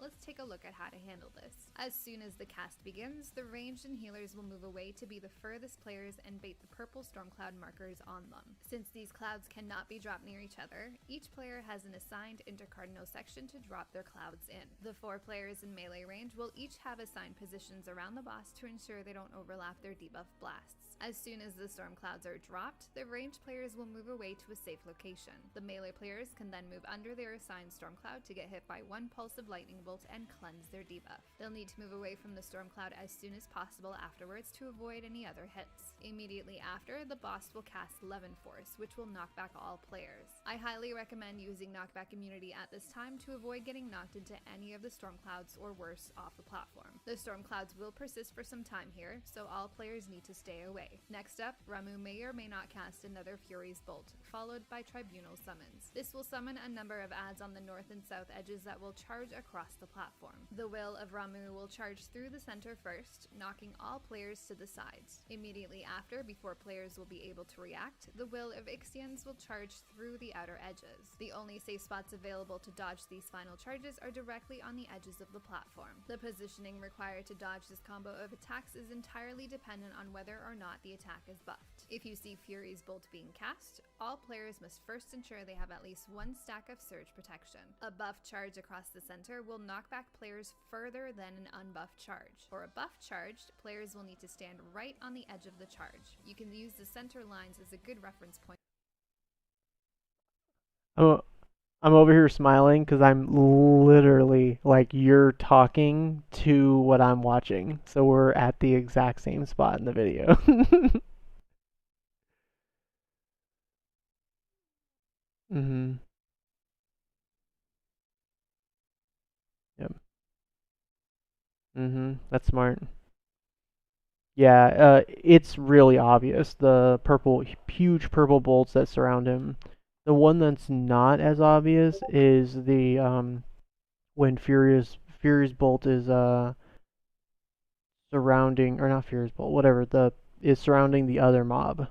Let's take a look at how to handle this. As soon as the cast begins, the ranged and healers will move away to be the furthest players and bait the purple storm cloud markers on them. Since these clouds cannot be dropped near each other, each player has an assigned intercardinal section to drop their clouds in. The 4 players in melee range will each have assigned positions around the boss to ensure they don't overlap their debuff blasts. As soon as the storm clouds are dropped, the ranged players will move away to a safe location. The melee players can then move under their assigned storm cloud to get hit by 1 pulse of lightning bolt and cleanse their debuff. They'll need to move away from the storm cloud as soon as possible afterwards to avoid any other hits. Immediately after, the boss will cast Levin Force, which will knock back all players. I highly recommend using knockback immunity at this time to avoid getting knocked into any of the storm clouds or worse, off the platform. The storm clouds will persist for some time here, so all players need to stay away. away. Next up, Ramuh may or may not cast another Fury's Bolt, followed by Tribunal summons. This will summon a number of adds on the north and south edges that will charge across the platform. The will of Ramuh will charge through the center first, knocking all players to the sides. Immediately after, before players will be able to react, the will of Ixians will charge through the outer edges. The only safe spots available to dodge these final charges are directly on the edges of the platform. The positioning required to dodge this combo of attacks is entirely dependent on whether or not the attack is buffed. If you see Fury's Bolt being cast, all players must first ensure they have at least one stack of surge protection. A buff charge across the center will knock back players further than an unbuffed charge. For a buff charge, players will need to stand right on the edge of the charge. You can use the center lines as a good reference point. Oh, I'm over here smiling because I'm literally like you're talking to what I'm watching. So we're at the exact same spot in the video. Mhm. Yep. That's smart. Yeah, it's really obvious. The purple, huge purple bolts that surround him. The one that's not as obvious is the when Furious Bolt is surrounding, or not Furious Bolt, whatever, is surrounding the other mob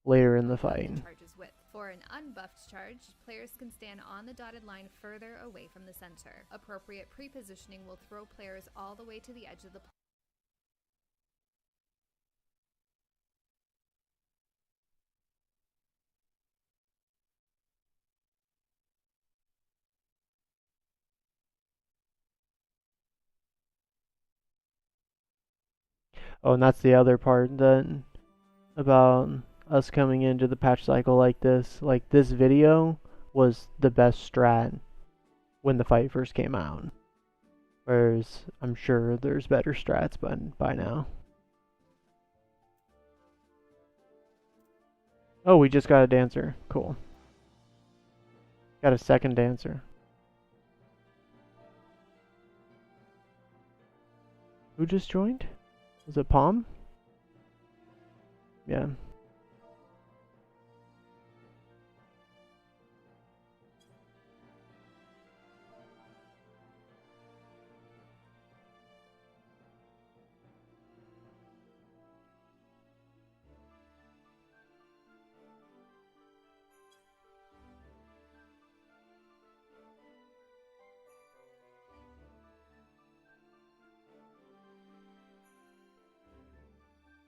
later in the fight. Charges with. For an unbuffed charge, players can stand on the dotted line further away from the center. Appropriate pre-positioning will throw players all the way to the edge of the Oh, and that's the other part that about us coming into the patch cycle like this. Like, this video was the best strat when the fight first came out. Whereas I'm sure there's better strats by now. Oh, we just got a dancer. Cool. Got a second dancer. Who just joined? Was it Palm? Yeah.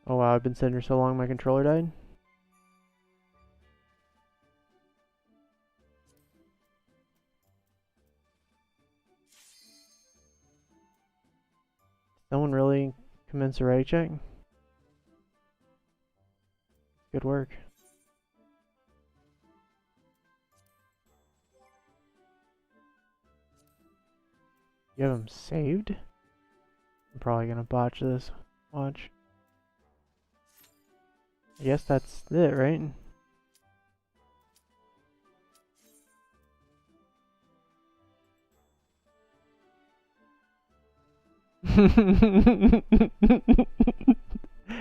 Oh wow, I've been sitting here so long my controller died. Someone really commence a ready check? Good work. You have him saved? I'm probably gonna botch this. Watch. I guess that's it, right?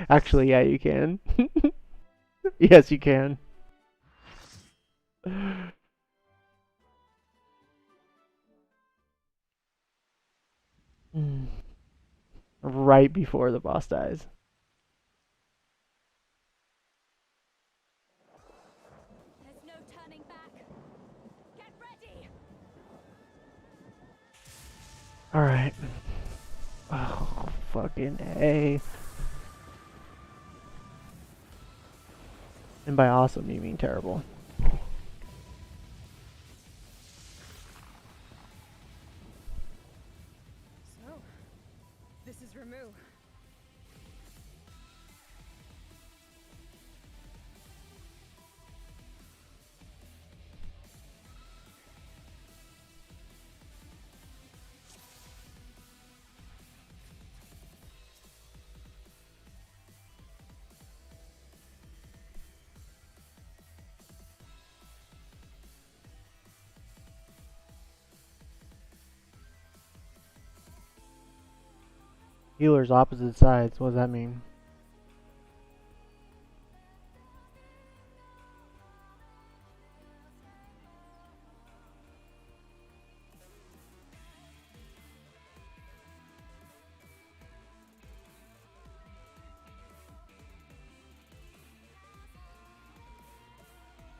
Actually, yeah, you can. Yes, you can. Right before the boss dies. There's no turning back. Get ready. Alright. Oh, fucking A. And by awesome, you mean terrible. So, this is Ramuh. Healers opposite sides, what does that mean?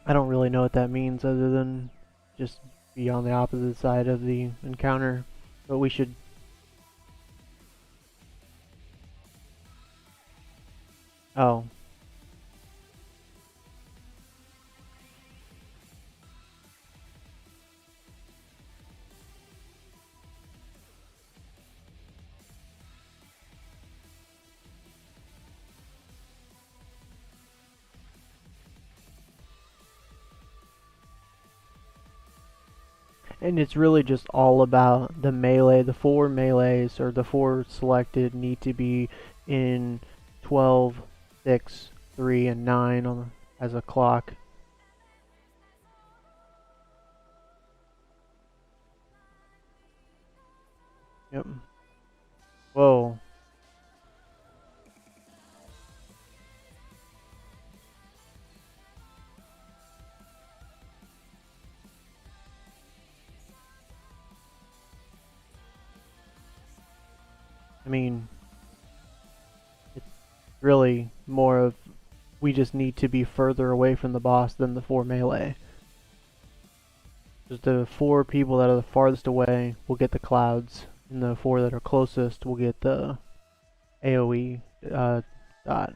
I don't really know what that means other than just be on the opposite side of the encounter. But we should... Oh. And it's really just all about the melee. The 4 melees, or the 4 selected, need to be in 12, 6, 3, and 9 on as a clock. Yep. Whoa. I mean, it's really more of we just need to be further away from the boss than the 4 melee. Just the 4 people that are the farthest away will get the clouds, and the 4 that are closest will get the AoE dot.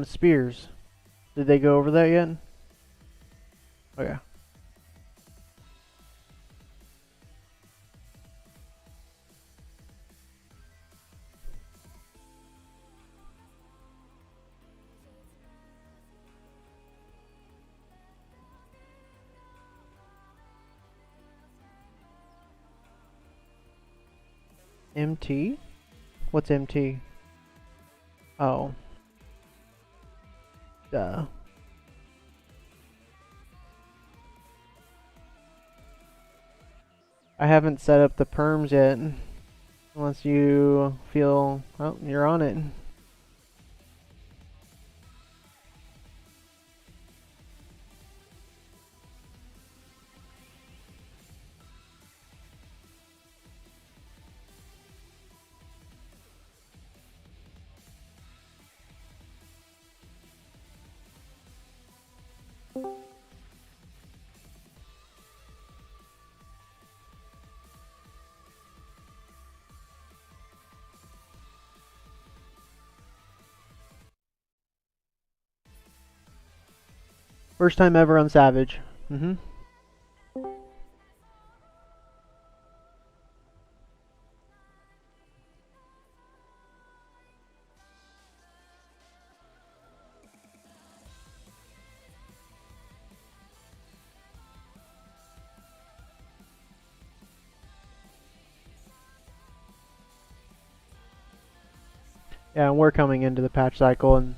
Spears. Did they go over that yet? Oh yeah. MT? What's MT? Oh. Duh. I haven't set up the perms yet. Unless you feel... Oh, you're on it. First time ever on Savage. Mm-hmm. Yeah, and we're coming into the patch cycle, and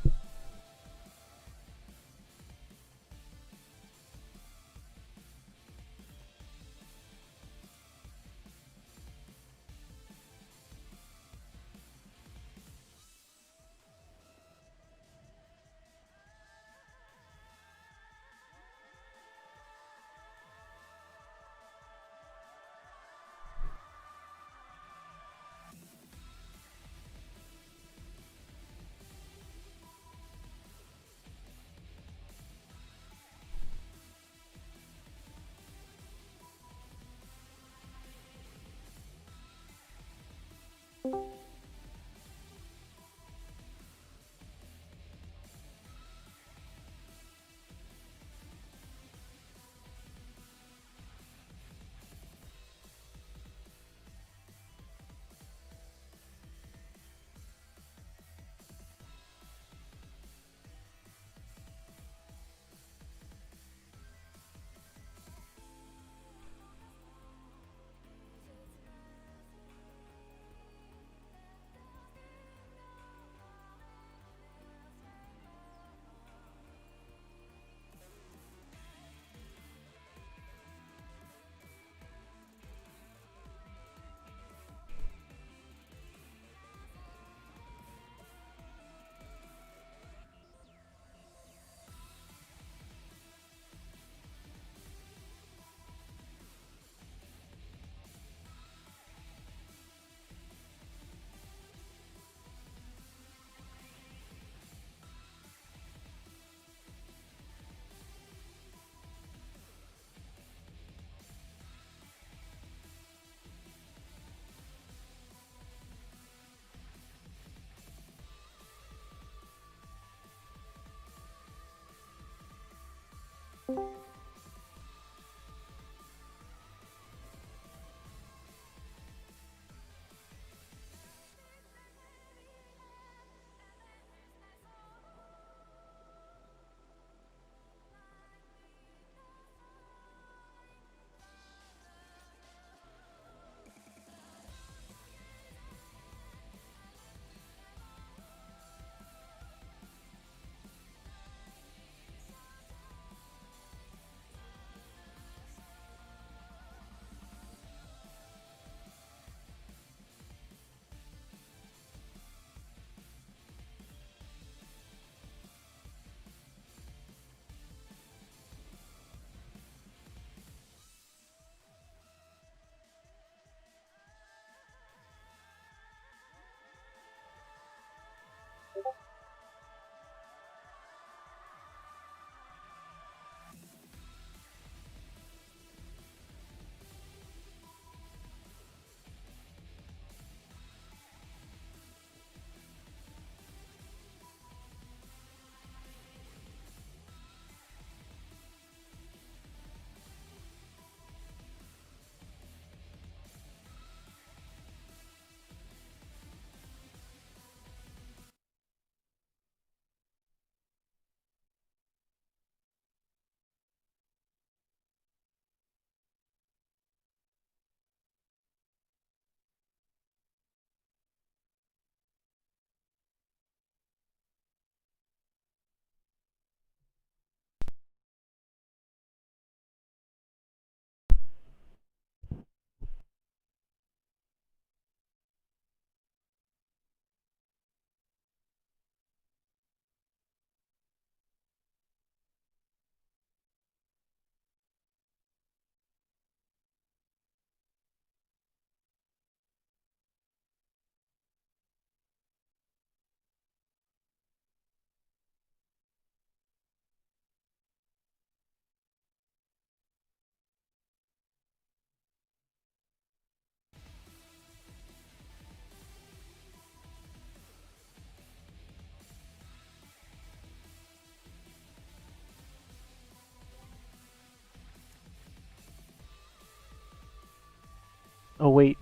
Oh wait.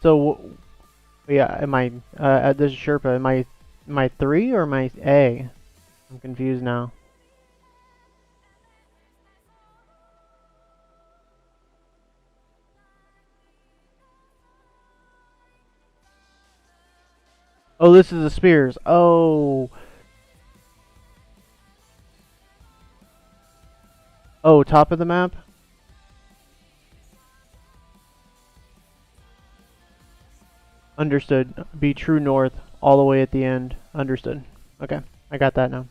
So yeah, am I this is Sherpa? Am I 3 or am I A? I'm confused now. Oh, this is the spears. Oh. Oh, top of the map? Understood. Be true north all the way at the end. Understood. Okay, I got that now.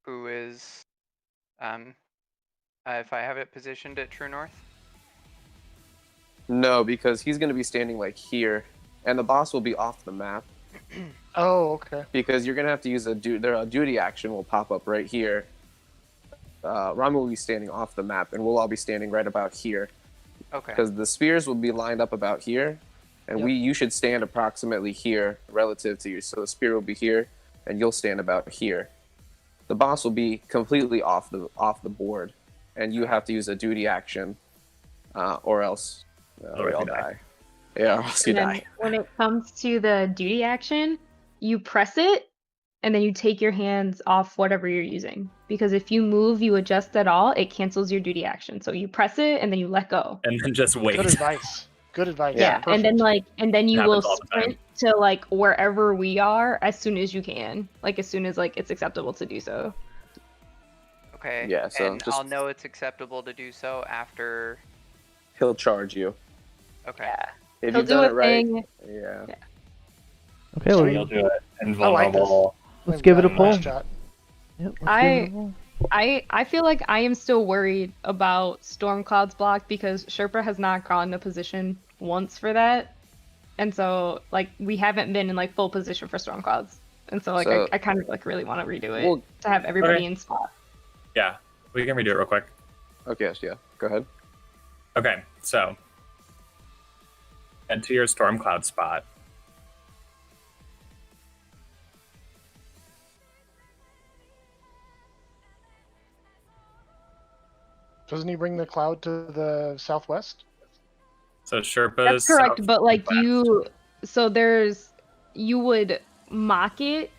Who is, if I have it positioned at true north? No, because he's going to be standing like here, and the boss will be off the map. Oh, okay. Because you're going to have to use a duty action will pop up right here. Ramu will be standing off the map, and we'll all be standing right about here. Okay. Because the spears will be lined up about here, and you should stand approximately here relative to you. So the spear will be here, and you'll stand about here. The boss will be completely off the board, and you have to use a duty action, or else we all die. Yeah, or else you die. When it comes to the duty action, you press it, and then you take your hands off whatever you're using. Because if you move, you adjust at all, it cancels your duty action. So you press it, and then you let go. And then just wait. Good advice. Good advice. Yeah, and then you will Happens all the time. sprint to like wherever we are as soon as you can. Like as soon as like it's acceptable to do so. Okay. Yeah, so and I'll know it's acceptable to do so after. He'll charge you. Okay. Yeah. If He'll you've do done a it right, thing. yeah. Okay, So well, you'll do it I like this. invulnerable. let's give it a Nice pull. shot. Yep, let's give it a pull. I feel like I am still worried about Stormcloud's block because Sherpa has not gotten a position once for that. And so like we haven't been in like full position for Stormclouds. And so like I kind of like really want to redo it to have everybody in spot. Yeah, we can redo it real quick. Okay, yes, yeah. Go ahead. Okay, so head to your Stormcloud spot. Doesn't he bring the cloud to the southwest? So Sherpa's That's correct, but like southwest. you would mock it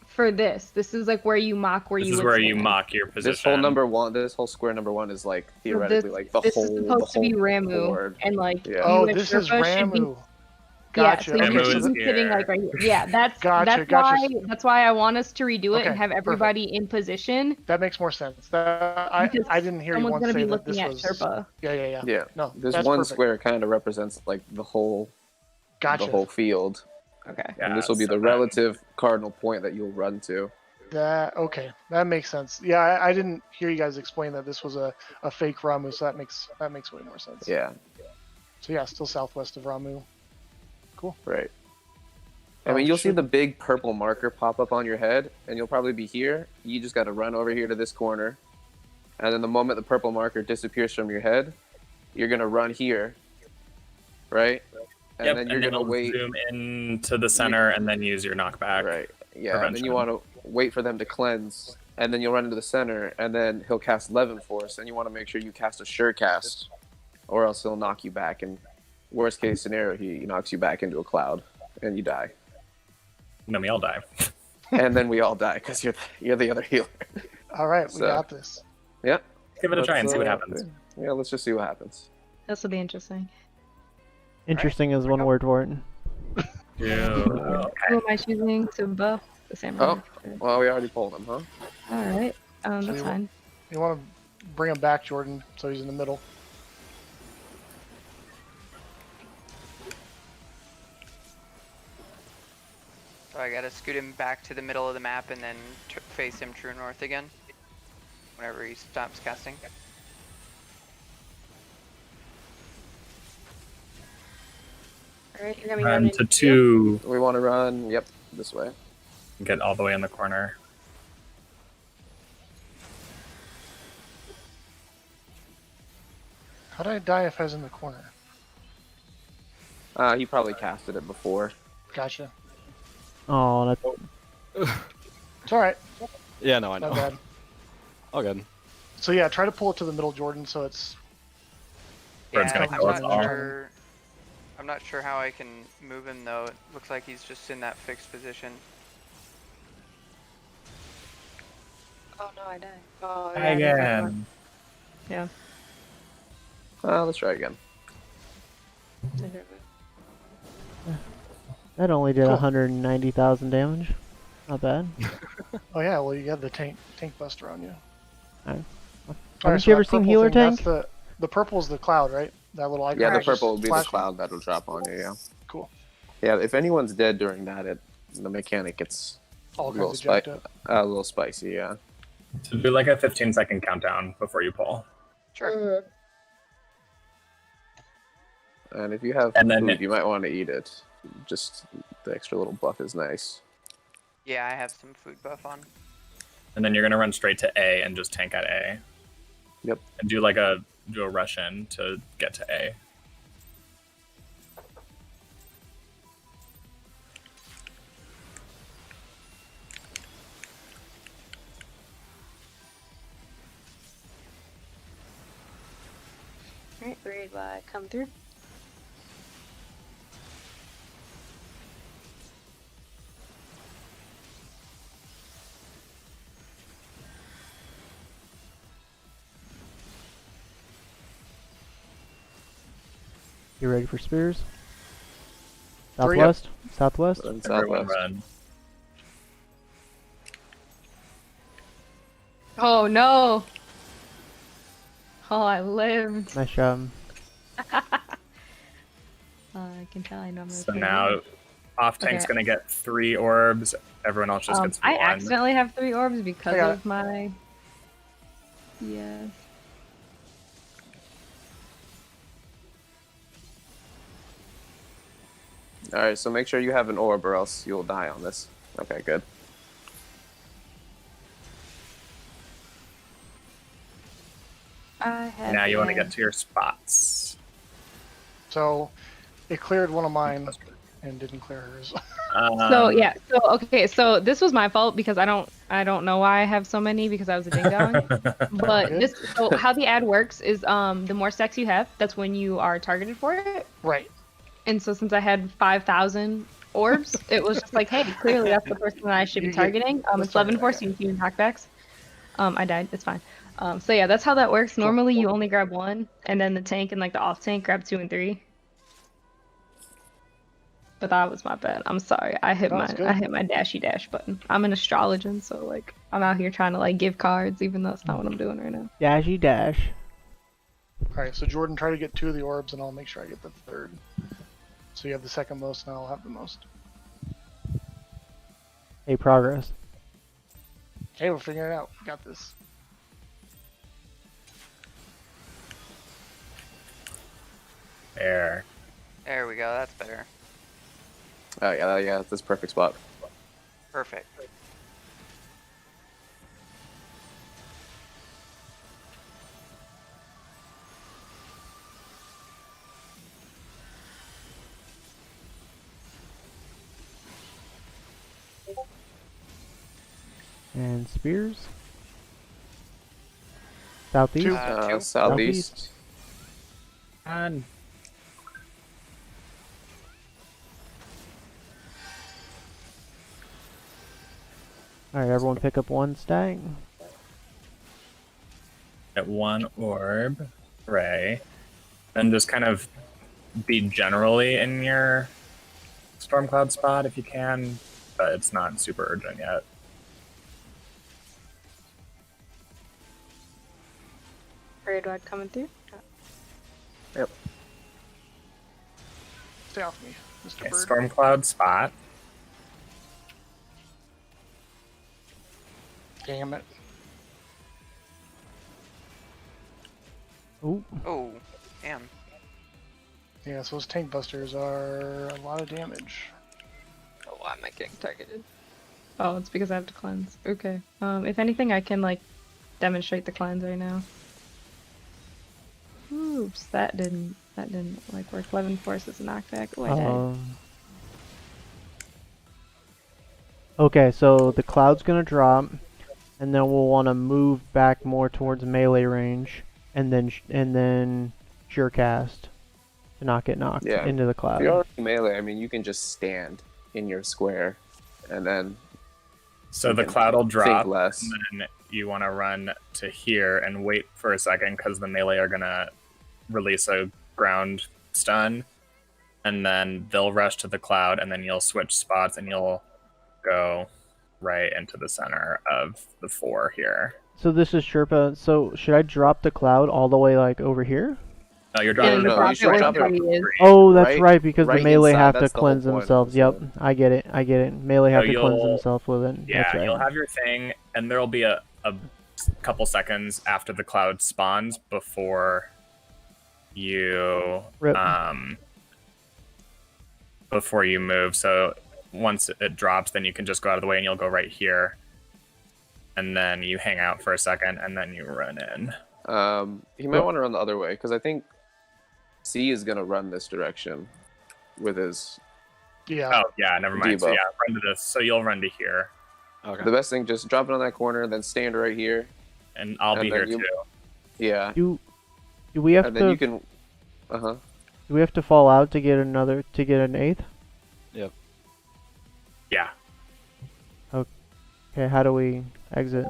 for this. This is like where you mock where This you is would where you stand. mock your position. This whole square number one is like theoretically like the this whole. is supposed to be Ramu, board. and like Yeah. Oh, you and this is Sherpa should be- Ramu. Yeah, Gotcha. so Ramu you is should be sitting here. like right here. Yeah, that's Gotcha. that's why I want us to redo it Okay, and have everybody in position. That makes more sense. I Because didn't hear you someone's once gonna say be that looking this at was. Sherpa. Yeah. Yeah. No, This that's one perfect. square kind of represents like the whole Gotcha. the whole field. Okay. Yeah, And this will be so the then- relative cardinal point that you'll run to. Okay, that makes sense. Yeah, I didn't hear you guys explain that this was a fake Ramu, so that makes way more sense. Yeah, So yeah, still southwest of Ramu. Cool. right. I mean, you'll see shoot. the big purple marker pop up on your head, and you'll probably be here. You just got to run over here to this corner. And then the moment the purple marker disappears from your head, you're going to run here, right? And Yep, then you're going to you'll wait. zoom into the center and then use your knockback. Right. Yeah, and then you want to wait for them to cleanse, and then you'll run into the center, and then he'll cast Levin Force, and you want to make sure you cast a sure cast, or else he'll knock you back, and worst case scenario, he knocks you back into a cloud, and you die. And then we all die. And then we all die, because you're the other healer. All right, we So- got this. Yep. Give it a try and see what Let's, happens. Yeah, let's just see what happens. This will be interesting. Interesting is one word for it. Yeah. Who am I choosing to buff the samurai? Well, we already pulled him, huh? All right. So That's fine. You want to bring him back, Jordan, so he's in the middle. So I gotta scoot him back to the middle of the map and then face him true north again. Whenever he stops casting. Alright, you're gonna be Run running to 2. We want to run. Yep, this way. Get all the way in the corner. How did I die if I was in the corner? He probably casted it before. Gotcha. Oh, that's It's alright. Yeah, no, I know. Not bad. All good. So yeah, try to pull it to the middle, Jordan, so it's... Bird's Yeah, gonna kill us all. I'm not sure how I can move him though. It looks like he's just in that fixed position. Oh no, I died. Oh, Try again. Yeah. Let's try again. that only did Cool. 190,000 damage. Not bad. Oh yeah, well you have the tank buster on you. Alright. Alright, Haven't you that ever seen purple Healer thing, Tank? That's the purple's the cloud, right? That little icon. Yeah, the that's just purple will be the flashing? cloud that'll drop on you. Yeah. Cool. Yeah, if anyone's dead during that, the mechanic gets All a little, kinds of jacked up. a little spicy. Yeah. So do like a 15-second countdown before you pull. Sure. And if you have And then food, you might want to eat it. Just the extra little buff is nice. Yeah, I have some food buff on. And then you're gonna run straight to A and just tank at A. Yep. And do a rush in to get to A. Alright, ready to come through. You ready for spears? Hurry up. Southwest? Southwest? And Everyone southwest. run. Oh no! Oh, I lived. Nice job. I can tell I know I'm So okay. now off tank's Okay. gonna get 3 orbs. Everyone else just gets 1. I accidentally have 3 orbs because I got of my. Yes. Alright, so make sure you have an orb or else you'll die on this. Okay, good. I have. Now you want to yeah. get to your spots. So it cleared one of mine and didn't clear hers. So yeah, so okay, so this was my fault because I don't know why I have so many because I was a ding dong. But Good. this, so how the ad works is the more stacks you have, that's when you are targeted for it. Right. And so since I had 5,000 orbs, it was just like, hey, clearly that's the person that I should be You get- targeting. let's It's 11 target force, that you can use knockbacks. I died, it's fine. So yeah, that's how that works. Normally you only grab 1, and then the tank and like the off tank grab 2 and 3. But that was my bad. I'm sorry. I hit No, my it's good. I hit my dashy dash button. I'm an astrologian, so like I'm out here trying to like give cards, even though it's not what I'm doing right now. Dashy dash. Alright, so Jordan, try to get 2 of the orbs and I'll make sure I get the 3rd. So you have the second most and I'll have the most. Hey, progress. Hey, we're figuring it out. We got this. There. There we go, that's better. Oh yeah, that's a perfect spot. Perfect. And spears. Southeast. 2. Two. Southeast. And Alright, everyone pick up 1 stack. get 1 orb, Ray. Then just kind of be generally in your Stormcloud spot if you can, but it's not super urgent yet. Raid coming through. Yep. Stay off me, Mr. Okay, Bird. Stormcloud spot. Damn it. Ooh. Oh, damn. Yeah, so those tank busters are a lot of damage. Oh, why am I getting targeted? Oh, it's because I have to cleanse. Okay. If anything, I can like demonstrate the cleanse right now. Oops, that didn't like work. 11 forces knockback. Oh, I died. Okay, so the cloud's gonna drop, and then we'll want to move back more towards melee range, and then sure cast to not get knocked into the cloud. If you're already melee, I mean, you can just stand in your square, and then. So the cloud will drop, less. and then you want to run to here and wait for a second because the melee are gonna release a ground stun, and then they'll rush to the cloud, and then you'll switch spots and you'll go right into the center of the 4 here. So this is Sherpa. So should I drop the cloud all the way like over here? No, you're dropping the the cloud. Oh, that's right, because the melee inside, have to that's the whole cleanse point, themselves. Yep, I get it. Melee have to cleanse you'll- themselves with it. Yeah, That's right. you'll have your thing, and there'll be a couple seconds after the cloud spawns before you Rip. before you move. So once it drops, then you can just go out of the way, and you'll go right here, and then you hang out for a second, and then you run in. He might want to run the other way because I think C is gonna run this direction with his. Yeah. Oh yeah, never mind. So Debuff. yeah, run to this. So you'll run to here, Okay. The best thing, just drop it on that corner, then stand right here. and I'll be And here then too. Yeah, Do we have and to? then you can. Do we have to fall out to get an 8th? Yep. Yeah. Okay, how do we exit?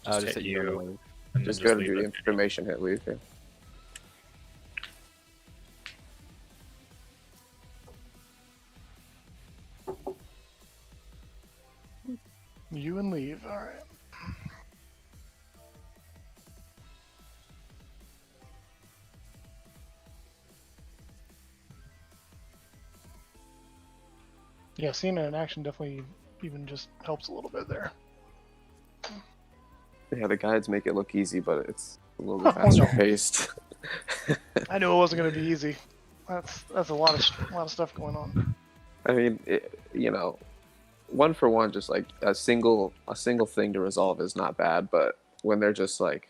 Just Just hit hit you. you. And Just then go to leave do the it. information hit leave. Yeah. You and leave. All right. Yeah, seeing it in action definitely even just helps a little bit there. Yeah, the guides make it look easy, but it's a little bit Oh, faster no. paced. I knew it wasn't going to be easy. That's a lot of stuff going on. I mean, one for one, just like a single thing to resolve is not bad, but when they're just like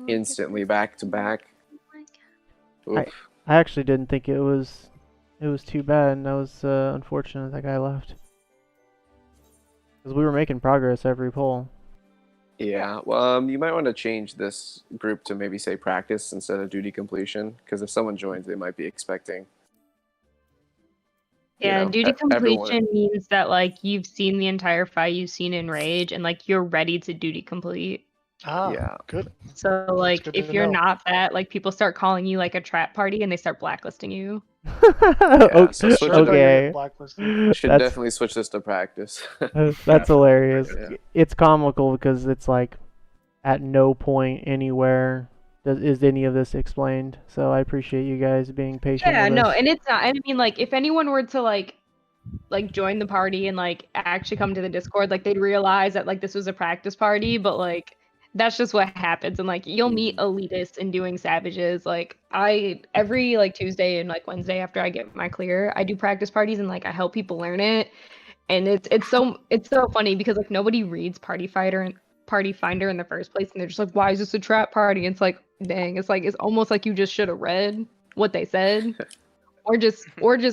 instantly back to back, oof. I actually didn't think it was too bad, and that was unfortunate that guy left. Because we were making progress every pull. Yeah, well, you might want to change this group to maybe say practice instead of duty completion, because if someone joins, they might be expecting. Yeah, duty everyone. completion means that like you've seen the entire fight, you've seen Enrage, and like you're ready to duty complete. Ah, Yeah. good. So like good if to you're know. not that, like people start calling you like a trap party and they start blacklisting you. Yeah, so switch it up. Okay. Blacklisted. Should That's- definitely switch this to practice. That's hilarious. Yeah. It's comical because it's like at no point anywhere is any of this explained. So I appreciate you guys being patient. Yeah, with no, us. and it's not. I mean, like if anyone were to like join the party and like actually come to the Discord, like they'd realize that like this was a practice party, but like that's just what happens. And like you'll meet elitists and doing savages. Like I every like Tuesday and like Wednesday after I get my clear, I do practice parties and like I help people learn it. And it's so funny because like nobody reads Party Finder in the first place, and they're just like, why is this a trap party? And it's like, dang, it's almost like you just should have read what they said. Or just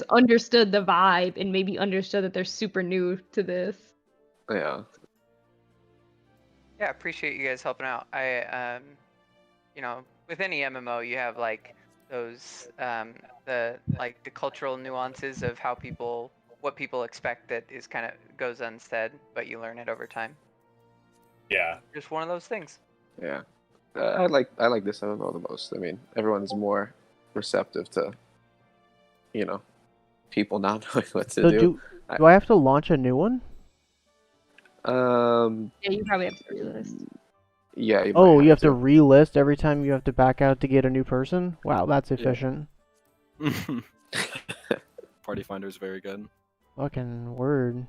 understood the vibe and maybe understood that they're super new to this. Yeah. Yeah, appreciate you guys helping out. I, with any MMO, you have like those, the cultural nuances of what people expect that is kind of goes unsaid, but you learn it over time. Yeah. Just one of those things. Yeah. I like this MMO the most. I mean, everyone's more receptive to, people not knowing what to So do. do I have to launch a new one? Yeah, you probably have to do this. Yeah. Oh, you have to relist every time you have to back out to get a new person? Wow, that's Yeah. efficient. Party Finder's very good. Fucking word.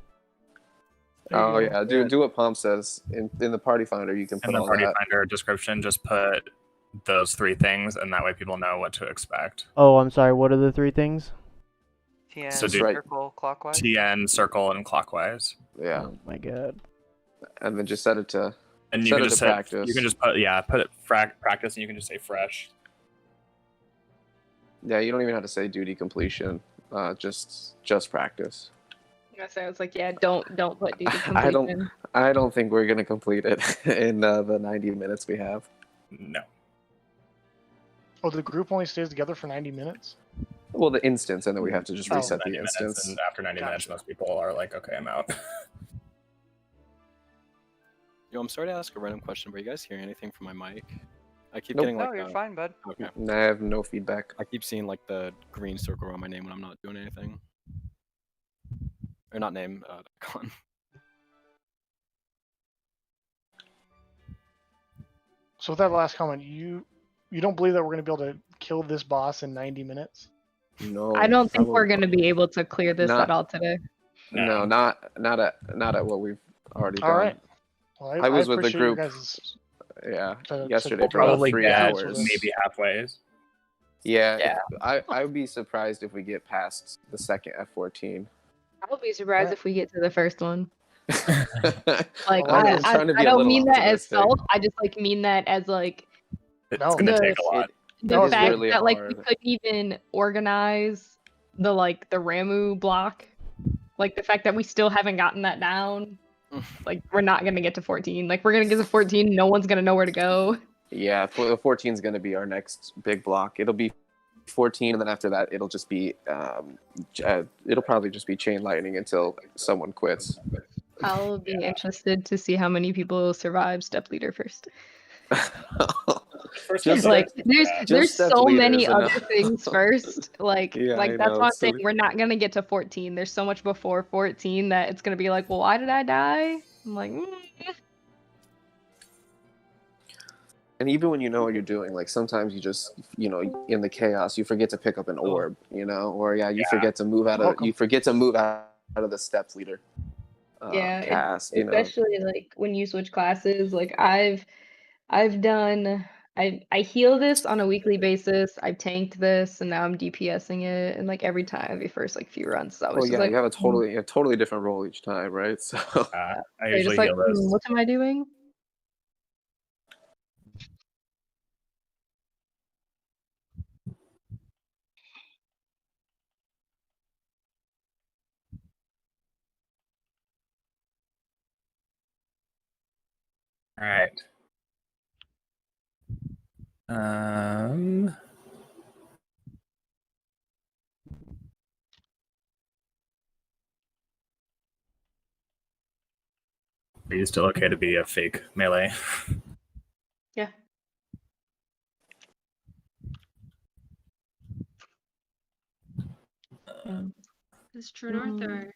Oh yeah, do what Palm says in the Party Finder. You can In put the all party that. finder description, just put those 3 things, and that way people know what to expect. Oh, I'm sorry. What are the 3 things? TN, So do- circle, clockwise. TN, circle, and clockwise. Yeah, Oh my god. and then just set it to And you set can it just to practice. You can just put it practice, and you can just say fresh. Yeah, you don't even have to say duty completion. Just practice. I was like, yeah, don't put duty completion. I don't think we're gonna complete it in the 90 minutes we have. No. Oh, the group only stays together for 90 minutes? Well, the instance, and then we have to just reset the 90 minutes, instance. and after 90 minutes, most people are like, okay, I'm out. Yo, I'm sorry to ask a random question, but are you guys hearing anything from my mic? I keep Nope. getting like No, you're fine, bud. Okay. I have no feedback. I keep seeing like the green circle around my name when I'm not doing anything. Or not name, icon. So with that last comment, you don't believe that we're going to be able to kill this boss in 90 minutes? No. I don't think will- we're going to be able to clear this Not- at all today. No, not at what we've already done. All right. Well, I was with the appreciate your group. guys' Yeah, to yesterday we'll for about Probably 3 get hours. maybe halfway. Yeah, Yeah. I would be surprised if we get past the second F-14. I would be surprised if we get to the first one. Like, Well, I'm I trying to be a don't little mean that as optimistic. salt. I just like mean that as like It's No. gonna The- take a lot. the It is fact really that like we hard. couldn't even organize the Ramu block. Like the fact that we still haven't gotten that down. Like we're not gonna get to 14. Like we're gonna get to 14, no one's gonna know where to go. Yeah, the 14 is going to be our next big block. It'll be 14, and then after that, it'll just be it'll probably just be chain lightning until someone quits. I'll be interested to see how many people survive step leader first. Just Like there's step so leader many is other enough. things first. Like Yeah, I that's know, why I'm it's saying silly. we're not gonna get to 14. There's so much before 14 that it's gonna be like, well, why did I die? I'm like, And even when you know what you're doing, like sometimes you just, in the chaos, you forget to pick up an orb, or you forget to move out of the steps leader. yeah, Cast, especially like when you switch classes. Like I've done. I heal this on a weekly basis. I've tanked this, and now I'm DPSing it. And like every first like few runs, I was Well, just yeah, like, you have a totally different role each time, right? So I you're usually just like, heal this. what am I doing? All right. Are you still okay to be a fake melee? Yeah. Is True North or?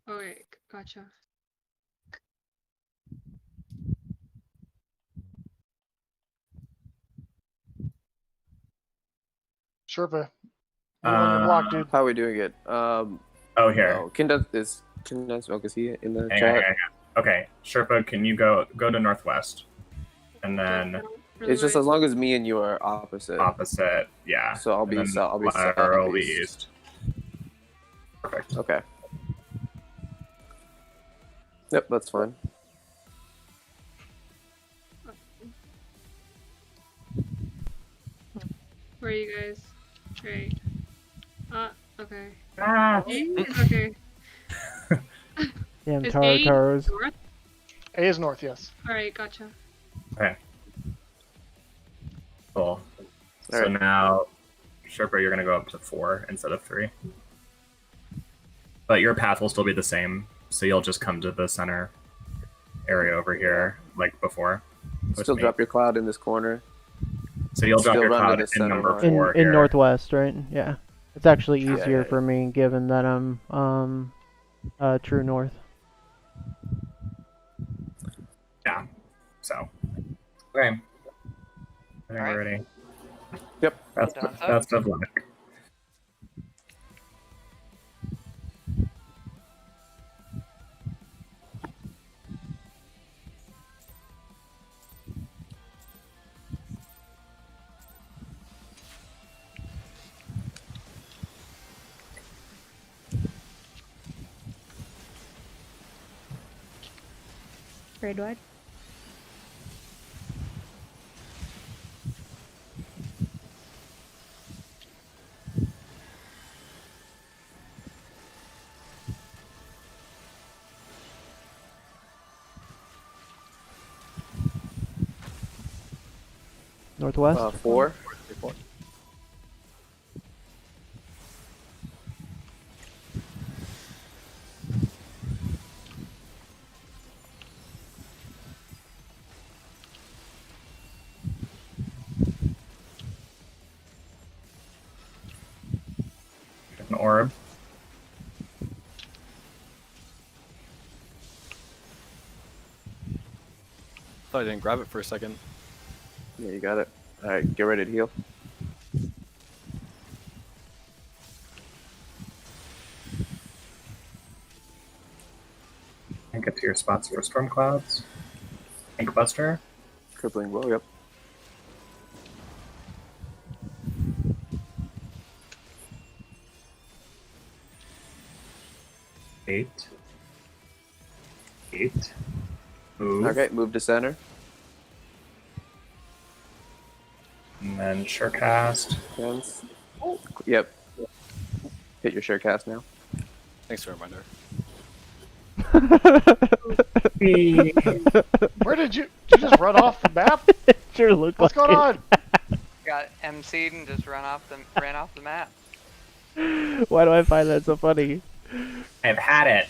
Oh wait, gotcha. Sherpa, you're on your block, dude. how are we doing it? Here. No, Condensed Milk, is he in the Hang chat? on. Okay, Sherpa, can you go to northwest, and then It's just as long as me and you are opposite. opposite, yeah. So I'll be And then I'll be lateral southeast. east. Perfect. Okay. Yep, that's fine. Where are you guys? Right. Okay. Ah. Okay. Damn Is Taros. North? A is north, yes. Alright, gotcha. Okay. Cool. So Alright. now, Sherpa, you're gonna go up to 4 instead of 3. But your path will still be the same, so you'll just come to the center area over here, like before. with Still me. drop your cloud in this corner. So you'll drop still your run to cloud the in center number line. 4 In here. northwest, right? Yeah. It's actually easier yeah. for me given that I'm true north. Yeah. So. Okay. I think we're Alright. ready. Yep. Best of luck. Raid wide. Northwest. 4. An orb. Thought I didn't grab it for a second. Yeah, you got it. All right, get ready to heal. And get to your spots for storm clouds. Ink Buster. Crippling blow. Yep. Eight. Move. Okay, move to center. And then Surecast. Hands. Yep. Hit your sure cast now. Thanks for the reminder. Where did you just run off the map? Sure looked What's like going on? Got MC'd and just ran off the map. Why do I find that so funny? I've had it.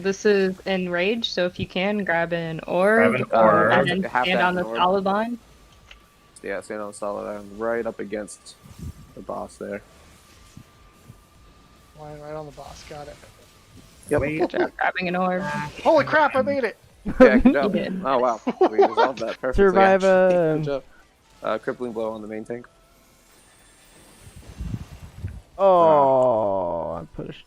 This is enraged, so if you can, grab an orb, Grab an orb. and then Half stand that on the orb. solid line. Yeah, stand on the solid line, right up against the boss there. Line right on the boss. Got it. Yep. Good job grabbing an orb. Holy crap! I made it. Yeah, good job. You did. Oh wow, we resolved that perfectly. Survive, actually. Good job. Crippling blow on the main tank. Oh, I pushed.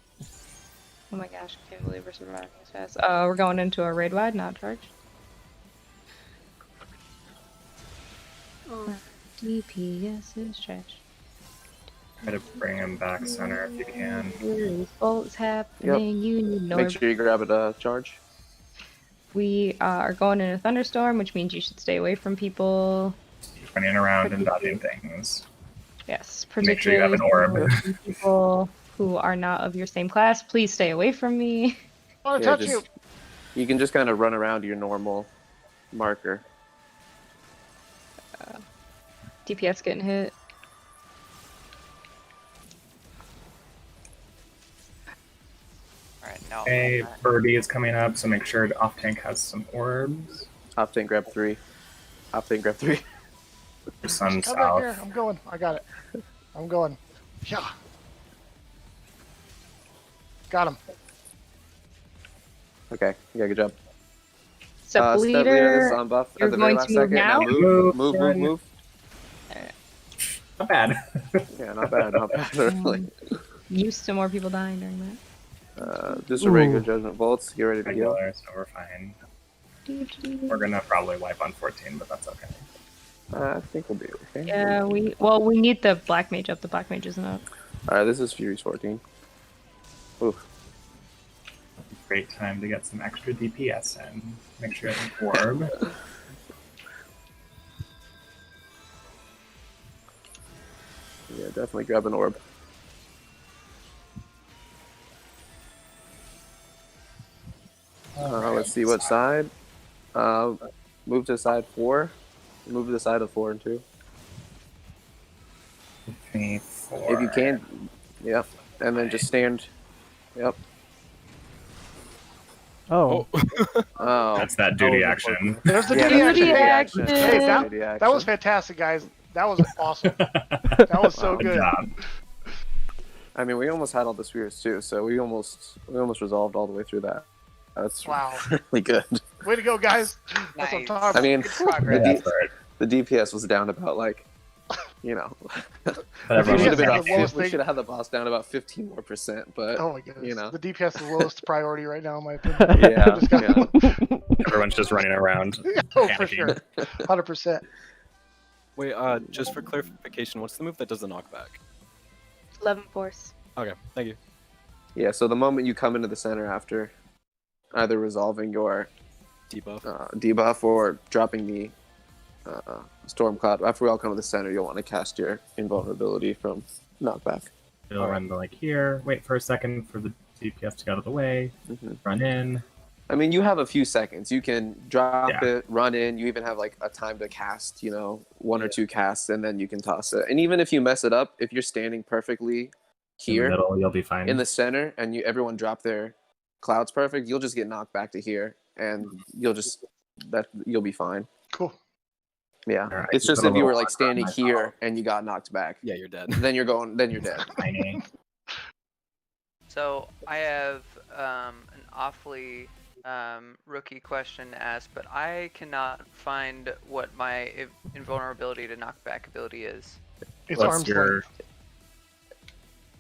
Oh my gosh, I can't believe we're surviving this fast. We're going into a raid wide, not charged. Oh, DPS is trash. Try to bring him back center if you can. Bolts happening, you need an orb. Make sure you grab it. Charge. We are going in a thunderstorm, which means you should stay away from people. Keep running around and dodging things. Yes, Make sure you have particularly an orb. people who are not of your same class. Please stay away from me. I want to Yeah, touch you. You can just kind of run around your normal marker. DPS getting hit. Alright, no. Okay, Birdie is coming up, so make sure the off tank has some orbs. Off tank grab 3. Off tank grab 3. Sun Come back south. here. I'm going. I got it. I'm going. Yeah. Got him. Okay, yeah, good job. Step Step leader is leader, on buff you're at the very going last to move second. now? Move. Not bad. Yeah, not bad, really. Used to more people dying during that. Just a regular judgment bolts. Get ready to heal. Regular, so we're fine. We're gonna probably wipe on 14, but that's okay. I think we'll be okay. Yeah, we need the black mage up. The black mage isn't up. Alright, this is Fury's 14. Oof. Great time to get some extra DPS in. Make sure you have an orb. Yeah, definitely grab an orb. Let's see what side. Move to side 4. Move to the side of 4 and 2. 3, 4. If you can. Yep. And then just stand. Yep. Oh. Oh. That's that duty action. There's the Yeah, duty that's action. the Hey, duty that was action. fantastic, guys. That was awesome. That was so Wow. good. job. I mean, we almost had all the spheres too, so we almost resolved all the way through that. That's Wow. really good. Way to go, guys. That's what I'm Nice. talking I mean, Good progress. Good effort. the DPS was down about like, you know, But we everyone DPS should have is been the about lowest we thing. should have had the boss down about 15 more %, but Oh my goodness. you know. The DPS is the lowest priority right now, in my opinion. Yeah, Just got- yeah. everyone's just running around. Oh, for panicking. sure. 100%. Wait, just for clarification, what's the move that does the knockback? 11 force. Okay, thank you. Yeah, so the moment you come into the center after either resolving your Debuff. debuff or dropping the storm cloud. After we all come to the center, you'll want to cast your invulnerability from knockback. You'll run to like here, wait for a second for the DPS to get out of the way, run in. I mean, you have a few seconds. You can drop Yeah. it, run in. You even have like a time to cast, you know, 1 or 2 casts, and then you can toss it. And even if you mess it up, if you're standing perfectly here In the middle, you'll be fine. in the center, and everyone drop their clouds perfect, you'll just get knocked back to here, and you'll be fine. Cool. Yeah, All right, it's just put a if you were little like standing marker on here myself. and you got knocked back, Yeah, you're dead. then you're dead. Tiny. So I have an awfully rookie question to ask, but I cannot find what my invulnerability to knockback ability is. It's What's arm's your length.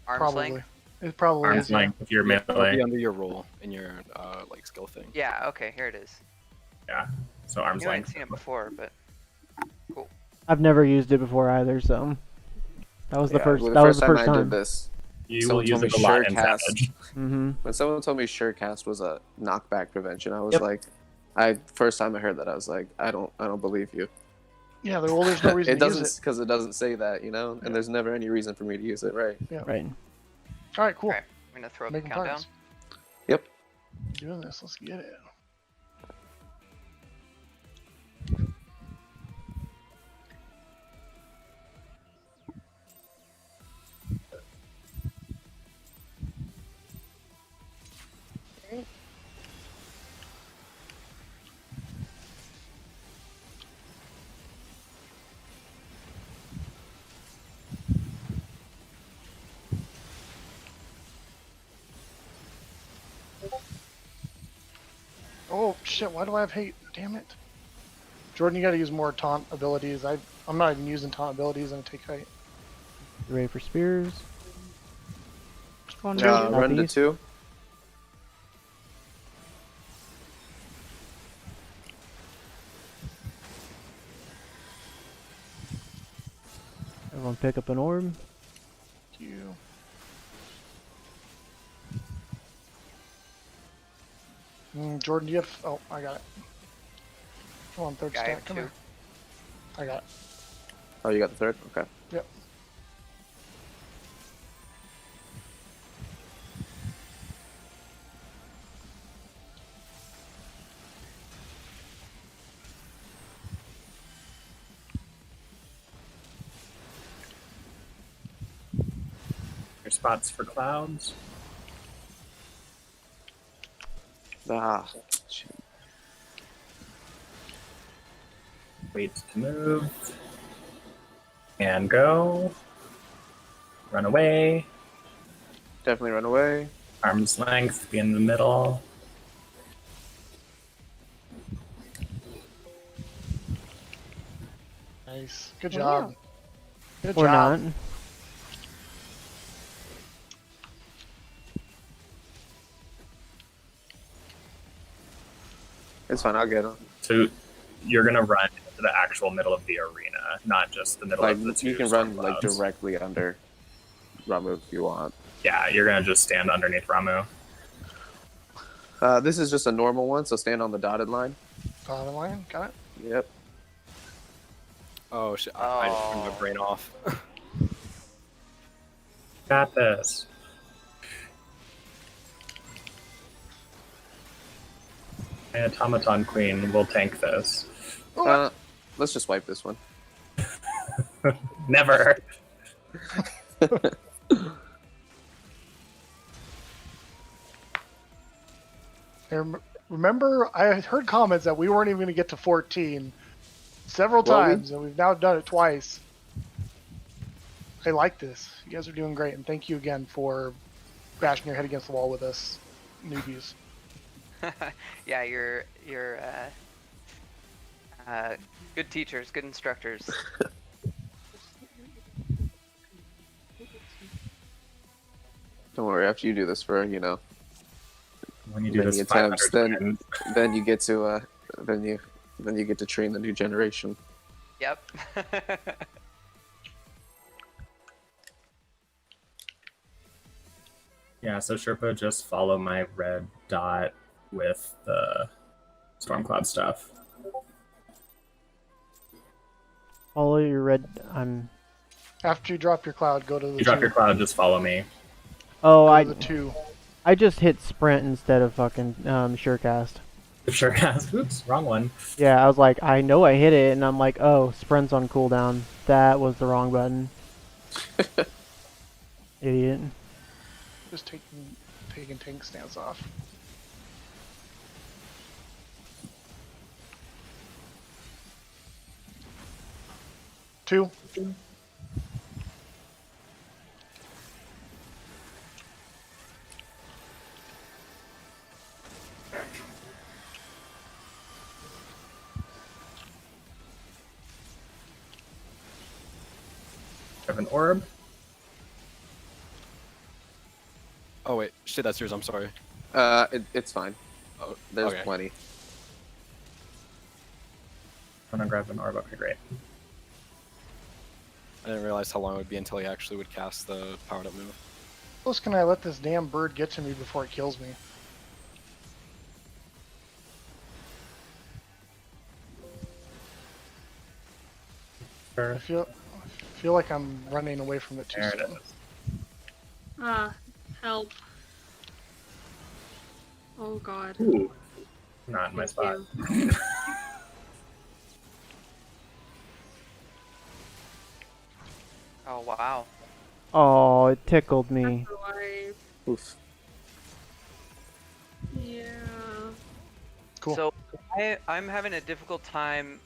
Arm's Probably. length? It probably arm's is. Yeah. length if you're It'll be melee? under your roll in your like skill thing. Yeah, okay, here it is. Yeah. So arm's You haven't length. seen it before, but I've never used it before either, so that was the Yeah, first. well, That was the first I time. did this. You Someone will use told it me a lot sure in cast. Savage. Mm-hmm. When someone told me surecast was a knockback prevention, I was Yep. like, first time I heard that, I was like, I don't believe you. Yeah, well, there's no reason It to use doesn't, it. because it doesn't say that, you know, Yeah. and there's never any reason for me to use it, right? Right. All right, cool. Alright, I'm gonna throw up the Making countdown. progress. Yep. Doing this. Let's get it. Oh shit! Why do I have hate? Damn it. Jordan, you got to use more taunt abilities. I'm not even using taunt abilities and take height. You ready for spears? Going to Run to Southeast. 2. Everyone pick up an orb. You. Jordan, do you have? Oh, I got it. Come on, third Guy stack. of Come 2. here. I got it. Oh, you got the third? Okay. Yep. Your spots for clouds. Ah, shit. Wait to move. And go. Run away. Definitely run away. Arm's length, be in the middle. Nice. Good Wow. job. Good Or job. not. It's fine, I'll get him. So you're gonna run into the actual middle of the arena, not just the middle Like, of the two you can storm run like clouds. directly under Ramu if you want. Yeah, you're gonna just stand underneath Ramu. This is just a normal one, so stand on the dotted line. Bottom line. Got it. Yep. Oh shit! I just turned my Oh. brain off. Got this. And Automaton Queen will tank this. Let's just wipe this one. Never. Remember, I heard comments that we weren't even going to get to 14 several Well, times, and we've now done it twice. I like this. You guys are doing great, and thank you again for bashing your head against the wall with us, newbies. Yeah, you're good teachers, good instructors. Don't worry, after you do this for, you know, When you do many this attempts, 500 then times, then you get to then you get to train the new generation. Yep. yeah, so Sherpa, just follow my red dot with the Stormcloud stuff. Follow your red. After you drop your cloud, go to the You drop 2. your cloud, just follow me. Oh, Go to the 2. I just hit sprint instead of fucking surecast. Sure has. Oops, wrong one. Yeah, I was like, I know I hit it, and I'm like, oh, sprint's on cooldown. That was the wrong button. Idiot. Just taking tank stance off. Two. Have an orb. Oh wait, shit, that's yours. I'm sorry. It's fine. Oh, There's okay. plenty. I'm gonna grab an orb. Okay, great. I didn't realize how long it would be until he actually would cast the powered up move. How close can I let this damn bird get to me before it kills me? Sure. I feel like I'm running away from it too There it soon. is. Help. Oh god. Ooh. Not in my spot. you. Oh wow. Oh, it tickled me. Alive. Oof. Yeah. Cool. So I'm having a difficult time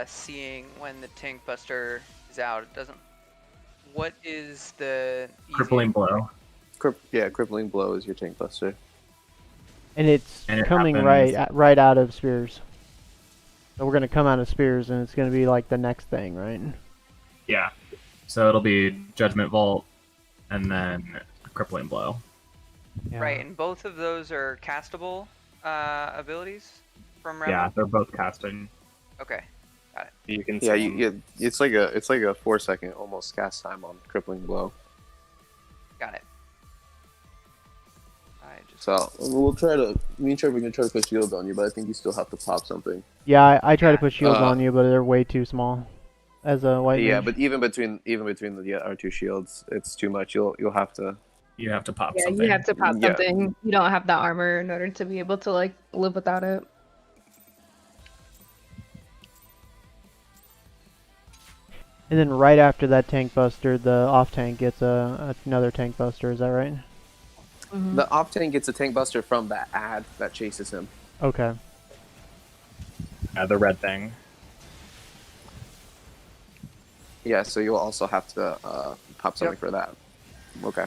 seeing when the tank buster is out. It doesn't. What is the Crippling blow. Crippling blow is your tank buster. And it's And it coming happens- right out of spears. So we're gonna come out of spears, and it's gonna be like the next thing, right? Yeah. So it'll be Judgment Vault, and then Crippling Blow. Yeah. Right, and both of those are castable abilities from Rebel. Yeah, they're both casting. Okay, got it. You can. Yeah, summon- it's like a 4-second almost cast time on crippling blow. Got it. I just. So me and Trevor can try to put shields on you, but I think you still have to pop something. Yeah, I try to put shields Uh, on you, but they're way too small. As a white Yeah, mage. but even between our two shields, it's too much. You'll have to. You have to pop Yeah, something. you have to pop Yeah. something. You don't have the armor in order to be able to like live without it. And then right after that tank buster, the off tank gets another tank buster. Is that right? The off tank gets a tank buster from that ad that chases him. Okay. The red thing. Yeah, so you'll also have to pop something for that. Okay.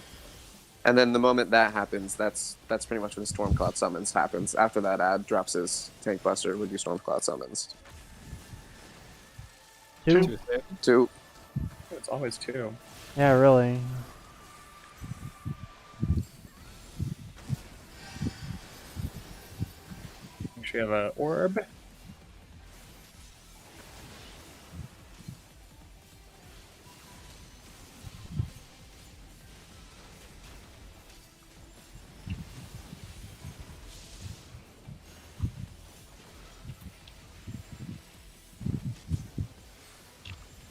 And then the moment that happens, that's pretty much when Stormcloud Summons happens. After that ad drops his tank buster with your Stormcloud Summons. Two? Two. It's always two. Yeah, really. Make sure you have an orb.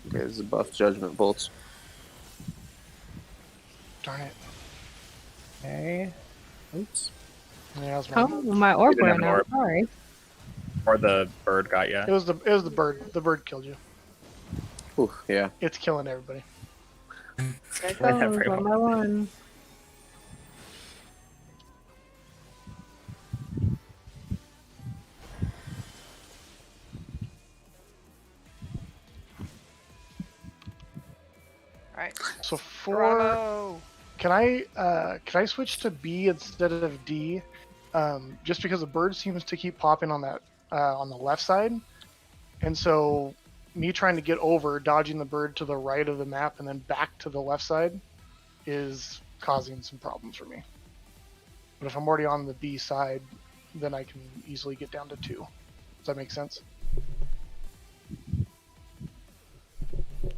Okay, this is buff Judgment Bolts. Darn it. Okay. Oops. Yeah, that's Oh, mine. my orb didn't have ran an out. orb. Sorry. Or the bird got you. It was the bird. The bird killed you. Ooh, yeah. It's killing everybody. There it goes, one by one. All right. So for Bravo! can I switch to B instead of D? Just because the bird seems to keep popping on that on the left side, and so me trying to get over, dodging the bird to the right of the map and then back to the left side, is causing some problems for me. But if I'm already on the B side, then I can easily get down to 2. Does that make sense?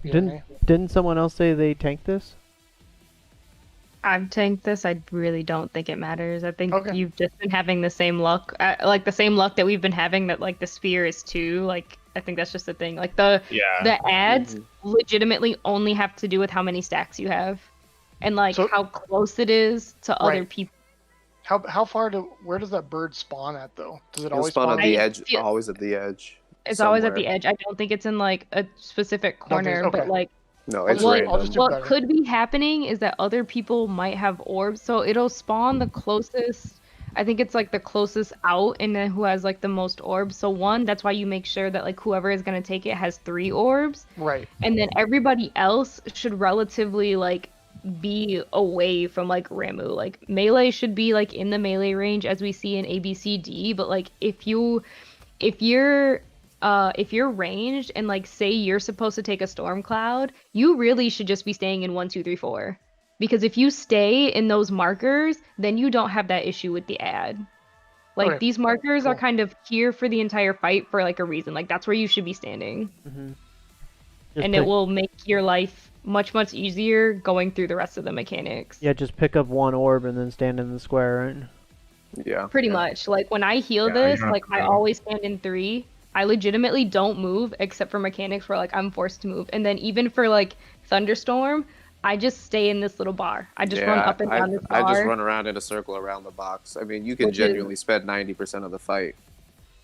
Yeah, Didn't someone else say they tanked this? I've tanked this. I really don't think it matters. I think Okay. you've just been having the same luck, like the same luck that we've been having. That like the spear is too. Like I think that's just the thing. Like the ads legitimately only have to do with how many stacks you have, and like So- how close it is to other Right. people. How far where does that bird spawn at though? Does it It'll always spawn on the I edge, feel- always at the edge. It's always at the somewhere. edge. I don't think it's in like a specific Don't think corner, so. but Okay. like No, I'll it's just- random. I'll just do what better. could be happening is that other people might have orbs, so it'll spawn the closest. I think it's like the closest out, and then who has like the most orbs. So one, that's why you make sure that like whoever is gonna take it has 3 orbs, Right. and then everybody else should relatively like be away from like Ramu. Like melee should be like in the melee range as we see in ABCD, but like if you're ranged and like say you're supposed to take a storm cloud, you really should just be staying in 1, 2, 3, 4. Because if you stay in those markers, then you don't have that issue with the ad. Like Okay, these markers are cool. kind of here for the entire fight for like a reason. Like that's where you should be standing. Mm-hmm. And it will make your life much easier going through the rest of the mechanics. Yeah, just pick up 1 orb and then stand in the square, right? Yeah. Pretty much. Like when I heal Yeah, you this, don't have like to I move. always stand in 3. I legitimately don't move except for mechanics where like I'm forced to move. And then even for like thunderstorm, I just stay in this little bar. I just run up and down this bar. I just run around in a circle around the box. I mean, you can Which is- genuinely spend 90% of the fight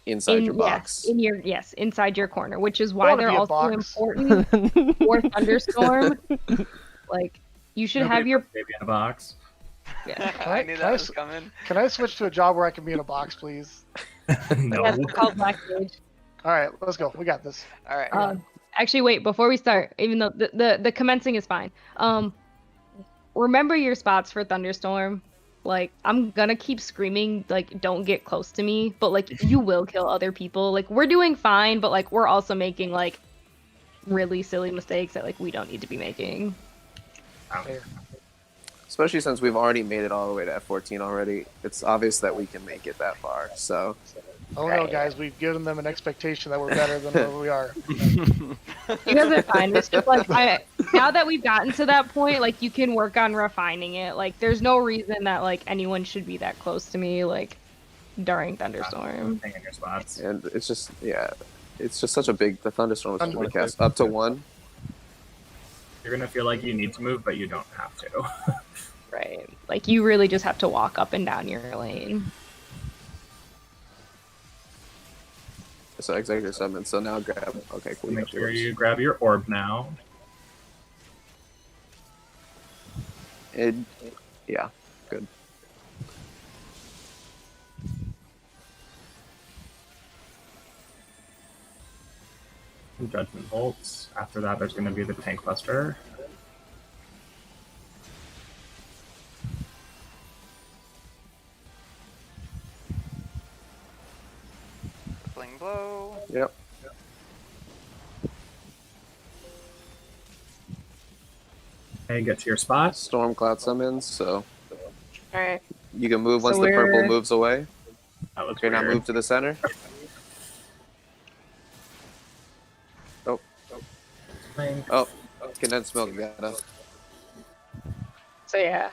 inside your box. Inside your corner, which is why wanna they're be a also box. important for thunderstorm. Like you should Nobody have your puts baby in a box. yeah. I knew can that I was s- coming. Can I switch to a job where I can be in a box, please? No. That's called Black Mage. All right, let's go. We got this. All right. Actually, wait, before we start, even though the commencing is fine, remember your spots for Thunderstorm. Like, I'm gonna keep screaming, like, don't get close to me, but, like, you will kill other people. Like, we're doing fine, but, like, we're also making, like, really silly mistakes that, like, we don't need to be making. Especially since we've already made it all the way to F14 already. It's obvious that we can make it that far. So, Oh no, guys, we've given them an expectation that we're better than where we are. You guys are fine. It's just, like, now that we've gotten to that point, like, you can work on refining it. Like, there's no reason that, like, anyone should be that close to me, like, during Thunderstorm. Hang in your spots. and it's just, yeah, it's just such a big, the thunderstorm is such a big Thunder- cast. Up to 1. You're gonna feel like you need to move, but you don't have to. Right. Like, you really just have to walk up and down your lane. So executive summon. So now grab. Okay, cool. Make got sure yours. you grab your orb now. Yeah, good. Judgment bolts. After that, there's gonna be the tank buster. Fling blow. Yep. Okay, get to your spot. Storm cloud summons. So Alright. you can move once So the purple we're- moves away. That looks Okay, now weird. move to the center. Oh, Tank. oh, condensed milk. Got us. So yeah,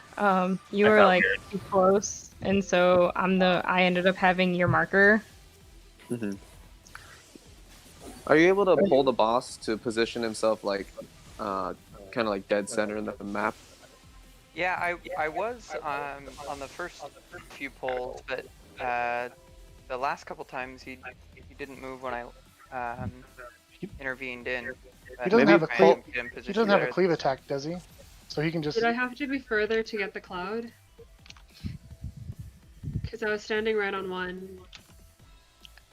you I were felt like weird. too close, and so I ended up having your marker. Are you able to pull the boss to position himself like, kind of like dead center in the map? Yeah, I was on the first few polls, but the last couple times he didn't move when I intervened in. He doesn't Maybe have a I cleave. am in He position doesn't have a there. cleave attack, does he? So he can just. Did I have to be further to get the cloud? Because I was standing right on one.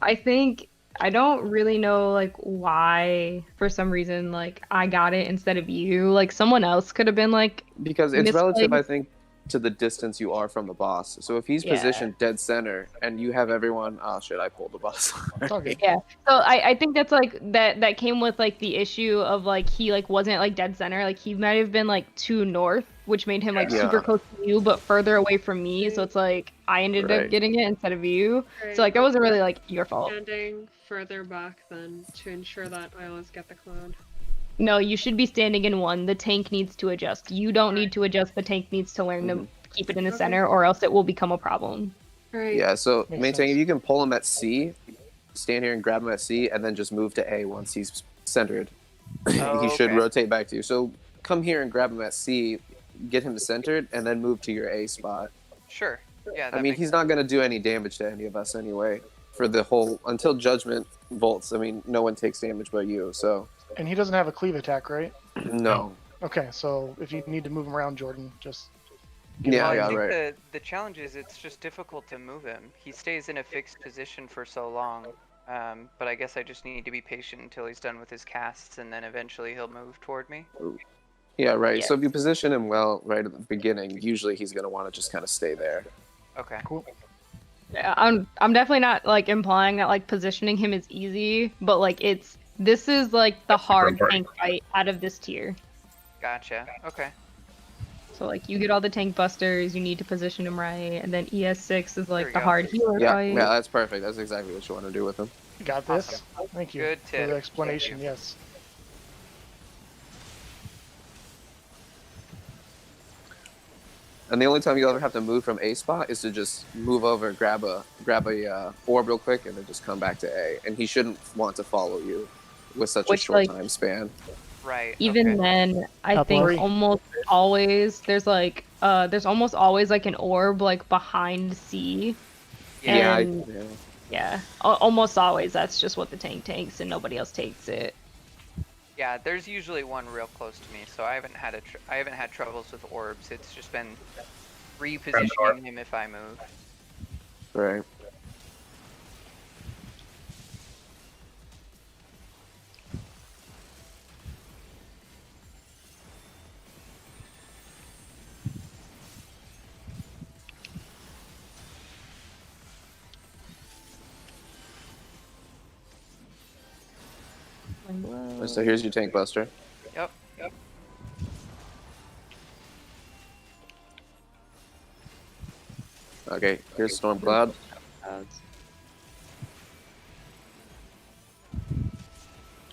I don't really know like why for some reason like I got it instead of you. Like someone else could have been like Because it's relative, I misplaced. think, to the distance you are from the boss. So if he's Yeah. positioned dead center and you have everyone, oh shit, I pulled the boss. It's all good. Yeah. So I think that's like that came with like the issue of like he like wasn't like dead center. Like he might have been like too north, which made him like Yeah. super close to you but further away from me. So it's like I ended Right. up getting it instead of you. Right. So like that wasn't really like your fault. Standing further back then to ensure that I always get the cloud. No, you should be standing in one. The tank needs to adjust. You don't need to adjust. The tank needs to learn to keep it in the center, or else it will become a problem. Right. Yeah, so Makes main tank, sense. if you can pull him at C, stand here and grab him at C, and then just move to A once he's centered. Oh, He should okay. rotate back to you. So come here and grab him at C, get him centered, and then move to your A spot. Sure. Yeah. I that mean, makes he's not going to do any damage to any of us anyway. For the whole until Judgment bolts, I mean, no one takes damage but you. So And he doesn't have a cleave attack, right? no. Okay, so if you need to move him around, Jordan, just Yeah, I yeah, think right. the challenge is it's just difficult to move him. He stays in a fixed position for so long. But I guess I just need to be patient until he's done with his casts, and then eventually he'll move toward me. Yeah, right. Yeah. So if you position him well right at the beginning, usually he's going to want to just kind of stay there. Okay. cool. Yeah, I'm definitely not like implying that like positioning him is easy, but like this is like the hard important. tank fight out of this tier. Gotcha. Okay. So like you get all the tank busters, you need to position him right, and then ES6 is There like we the go. hard healer Yeah, fight. yeah, that's perfect. That's exactly what you want to do with him. You got this. Thank you Good for tip. the explanation. Thank you. Yes. And the only time you'll ever have to move from A spot is to just move over, grab a orb real quick, and then just come back to A. And he shouldn't want to follow you with such a Which, short like- time span. Right. Even okay. then, I Top think three. almost always there's almost always like an orb like behind C. Yeah. And- Yeah, almost always that's just what the tank takes, and nobody else takes it. Yeah. There's usually one real close to me, so I haven't had troubles with orbs. It's just been repositioning him if I move. Right. So here's your tank buster. Yep. Yep. Okay, here's Storm Cloud.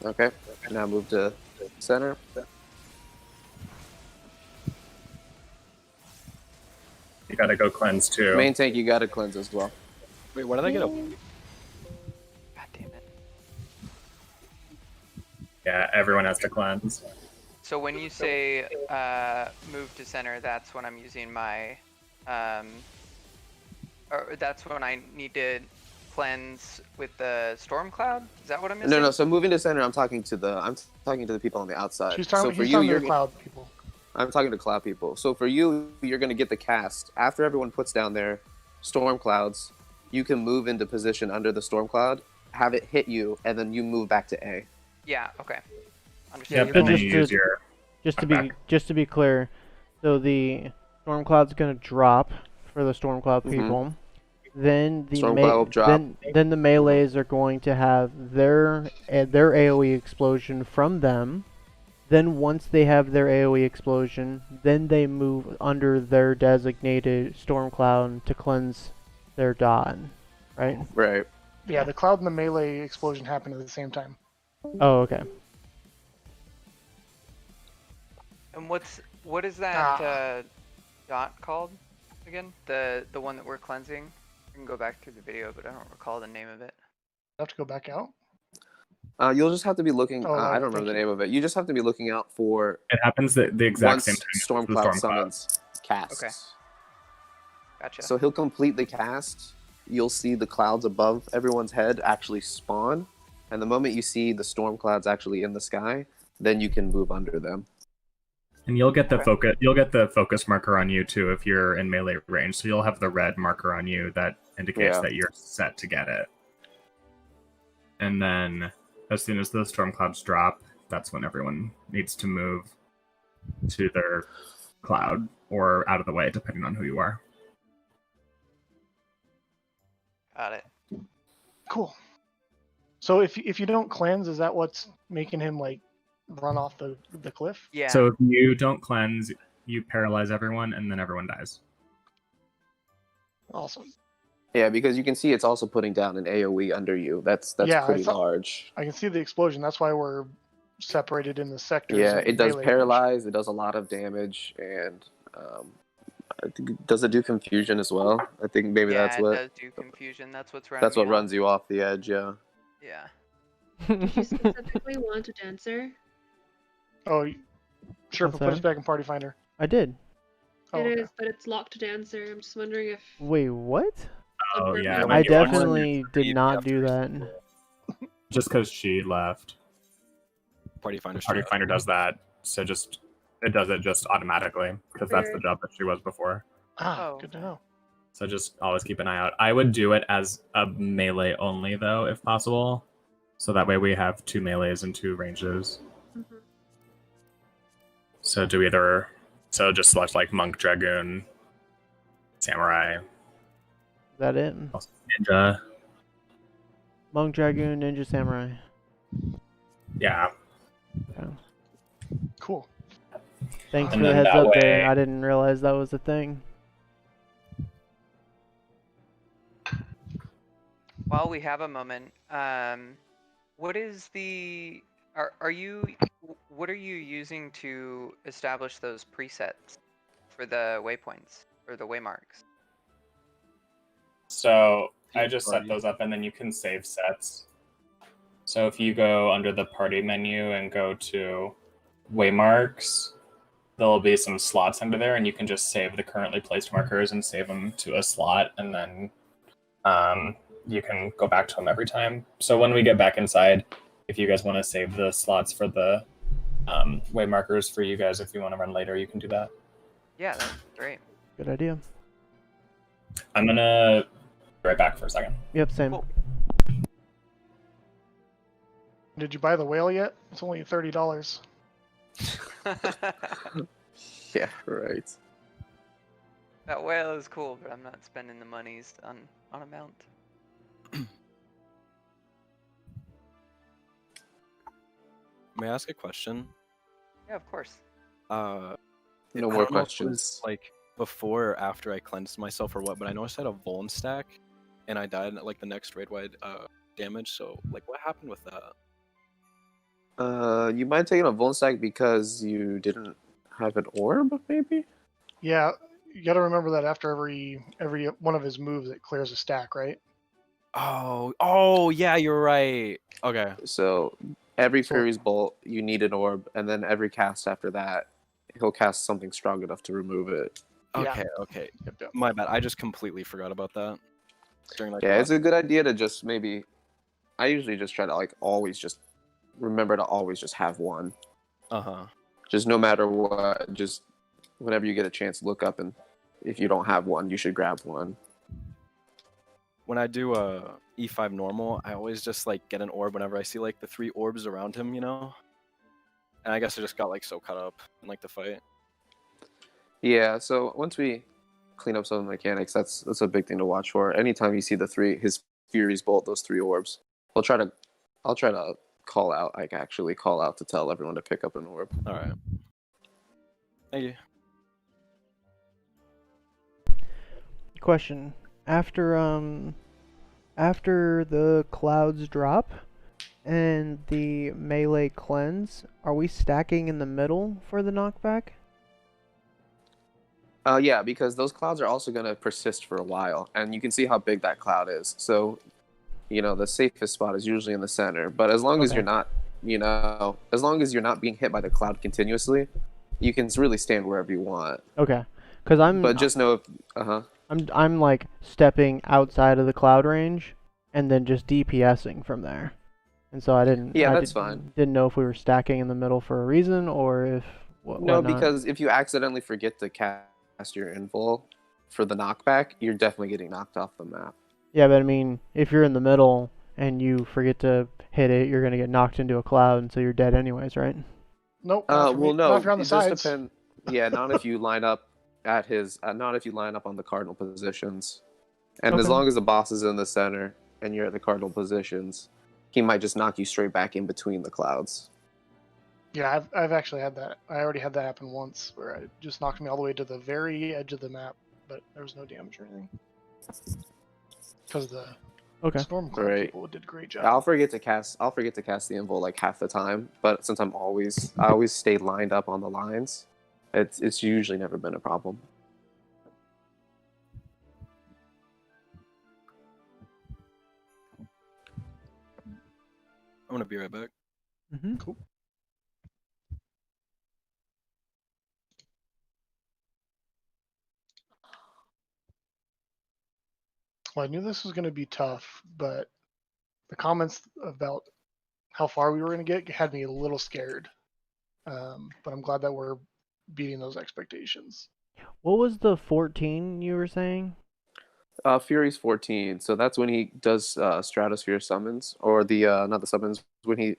Okay, now move to center. You gotta go cleanse too. Main tank, you got to cleanse as well. Wait, why did I get a? God damn it. Yeah, everyone has to cleanse. So when you say move to center, that's when I'm using my, or that's when I need to cleanse with the storm cloud. Is that what I'm missing? No. So moving to center, I'm talking to the people on the outside. She's talking, so for he's you, talking to you're the cloud people. I'm talking to cloud people. So for you, you're gonna get the cast after everyone puts down their storm clouds. You can move into position under the storm cloud, have it hit you, and then you move back to A. Yeah. Okay. Yeah, Understand. but then just you to- use your Just to be clear, so the storm cloud's gonna drop for the storm cloud Mhm. people. Then the Storm cloud will drop. then the melees are going to have their AoE explosion from them. Then once they have their AoE explosion, then they move under their designated storm cloud to cleanse their dot, right? Right. Yeah, the cloud and the melee explosion happen at the same time. Oh, okay. And what is that dot called again? The one that we're cleansing. I can go back through the video, but I don't recall the name of it. I have to go back out. You'll just have to be looking. Oh, I right, don't remember thank the you. name of it. You just have to be looking out for it happens the exact once same time as storm the cloud storm cloud. summons casts. Okay. Gotcha. So he'll complete the cast. You'll see the clouds above everyone's head actually spawn, and the moment you see the storm clouds actually in the sky, then you can move under them. And you'll get the focus. You'll get the focus marker on you too if you're in melee range. So you'll have the red marker on you that indicates Yeah. that you're set to get it. And then, as soon as the storm clouds drop, that's when everyone needs to move to their cloud or out of the way, depending on who you are. Got it. Cool. So if you don't cleanse, is that what's making him like run off the cliff? Yeah. So if you don't cleanse, you paralyze everyone, and then everyone dies. Awesome. Yeah, because you can see it's also putting down an AoE under you. That's Yeah, I pretty thought- large. I can see the explosion. That's why we're separated in the sectors. Yeah, of it does melee range. paralyze. It does a lot of damage, and I think does it do confusion as well? I think maybe Yeah, that's it what does do confusion. That's what's running me off. runs you off the edge. Yeah. Yeah. Did you specifically want a dancer? Oh, sure. What's Put us that? back in Party Finder. I did. Oh, It okay. is, but it's locked to dancer. I'm just wondering if. Wait, what? Oh yeah, When when I you want to definitely did you not have to do reset that. just because she left. Party Finder. Party Finder does that, so just it does it just automatically because that's the Fair. job that she was before. Ah, Oh, good to okay. know. So just always keep an eye out. I would do it as a melee only though, if possible, so that way we have 2 melees and 2 ranges. Mhm. So just select like monk, dragoon, samurai, Is that it? ninja. Monk, Dragoon, Ninja, Samurai. Yeah. Okay. Cool. Thanks And for the then heads that up there. way- I didn't realize that was a thing. While we have a moment, what is the are you what are you using to establish those presets for the waypoints or the waymarks? So I just set Party. those up, and then you can save sets. So if you go under the party menu and go to waymarks, there'll be some slots under there, and you can just save the currently placed markers and save them to a slot, and then you can go back to them every time. So when we get back inside, if you guys want to save the slots for the way markers for you guys, if you want to run later, you can do that. Yeah, that's great. Good idea. I'm gonna be right back for a second. Yep, same. Cool. Did you buy the whale yet? It's only $30. Yeah. Right. That whale is cool, but I'm not spending the monies on a mount. May I ask a question? Yeah, of course. No I more don't know if it questions. was, like before or after I cleansed myself or what, but I noticed I had a Vuln stack, and I died at like the next raid wide damage. So like, what happened with that? You might take a Vuln stack because you didn't have an orb, maybe? Yeah, you got to remember that after every one of his moves, it clears a stack, right? Oh yeah, you're right. Okay. So every Fury's Bolt, you need an orb, and then every cast after that, he'll cast something strong enough to remove it. Okay, okay. Yep. My bad. I just completely forgot about that. During like Yeah, it's a good idea to just maybe. I usually just try to like always just remember to always just have one. Uh-huh. Just no matter what, just whenever you get a chance, look up, and if you don't have one, you should grab one. When I do E5 normal, I always just like get an orb whenever I see like the 3 orbs around him, you know? And I guess I just got like so caught up in like the fight. Yeah, so once we clean up some of the mechanics, that's a big thing to watch for. Anytime you see his Fury's Bolt, those 3 orbs, I'll try to call out, like actually call out to tell everyone to pick up an orb. All right. Thank you. Question. After the clouds drop and the melee cleanse, are we stacking in the middle for the knockback? Yeah, because those clouds are also going to persist for a while, and you can see how big that cloud is. So, the safest spot is usually in the center. But as long as you're not, as long as you're not being hit by the cloud continuously, you can really stand wherever you want. Okay, because But just know, I'm like stepping outside of the cloud range and then just DPSing from there, and so that's fine. Didn't know if we were stacking in the middle for a reason or if No, whatnot. because if you accidentally forget to cast your invul for the knockback, you're definitely getting knocked off the map. Yeah, but I mean, if you're in the middle and you forget to hit it, you're gonna get knocked into a cloud, and so you're dead anyways, right? Nope. Well, no, not if you're on the it does sides. depend. Yeah, not if you line up at his, not if you line up on the cardinal positions, and as Okay. long as the boss is in the center and you're at the cardinal positions, he might just knock you straight back in between the clouds. Yeah, I've actually had that. I already had that happen once, where it just knocked me all the way to the very edge of the map, but there was no damage or anything because of the Okay. Stormcloud Right. people did a great job. I'll forget to cast the invo like half the time, but since I always stay lined up on the lines, it's usually never been a problem. I'm gonna be right back. Mm-hmm. Cool. Well, I knew this was going to be tough, but the comments about how far we were going to get had me a little scared. But I'm glad that we're beating those expectations. What was the 14 you were saying? Fury's 14, so that's when he does Stratosphere summons, or the not the summons, when he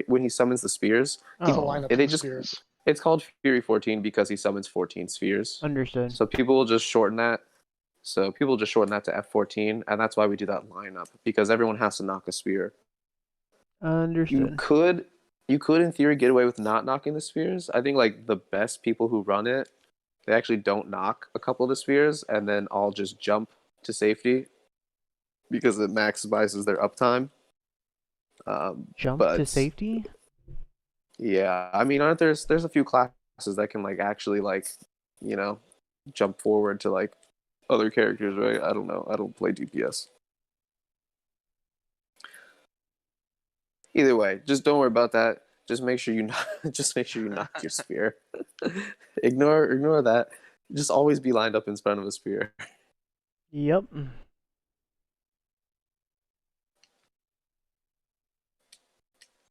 when he summons the spheres. It's a Oh, lineup they of just spheres. It's called Fury 14 because he summons 14 spheres. understood. So people will just shorten that. So people just shorten that to F14, and that's why we do that lineup, because everyone has to knock a sphere. You Understood. could in theory get away with not knocking the spheres. I think like the best people who run it, they actually don't knock a couple of the spheres and then all just jump to safety because it maximizes their uptime. Jump but to safety? Yeah, I mean, aren't there's a few classes that can like actually like, you know, jump forward to like other characters, right? I don't know. I don't play DPS. Either way, just don't worry about that. Just make sure you knock your spear. ignore that. Just always be lined up in front of a spear. Yep.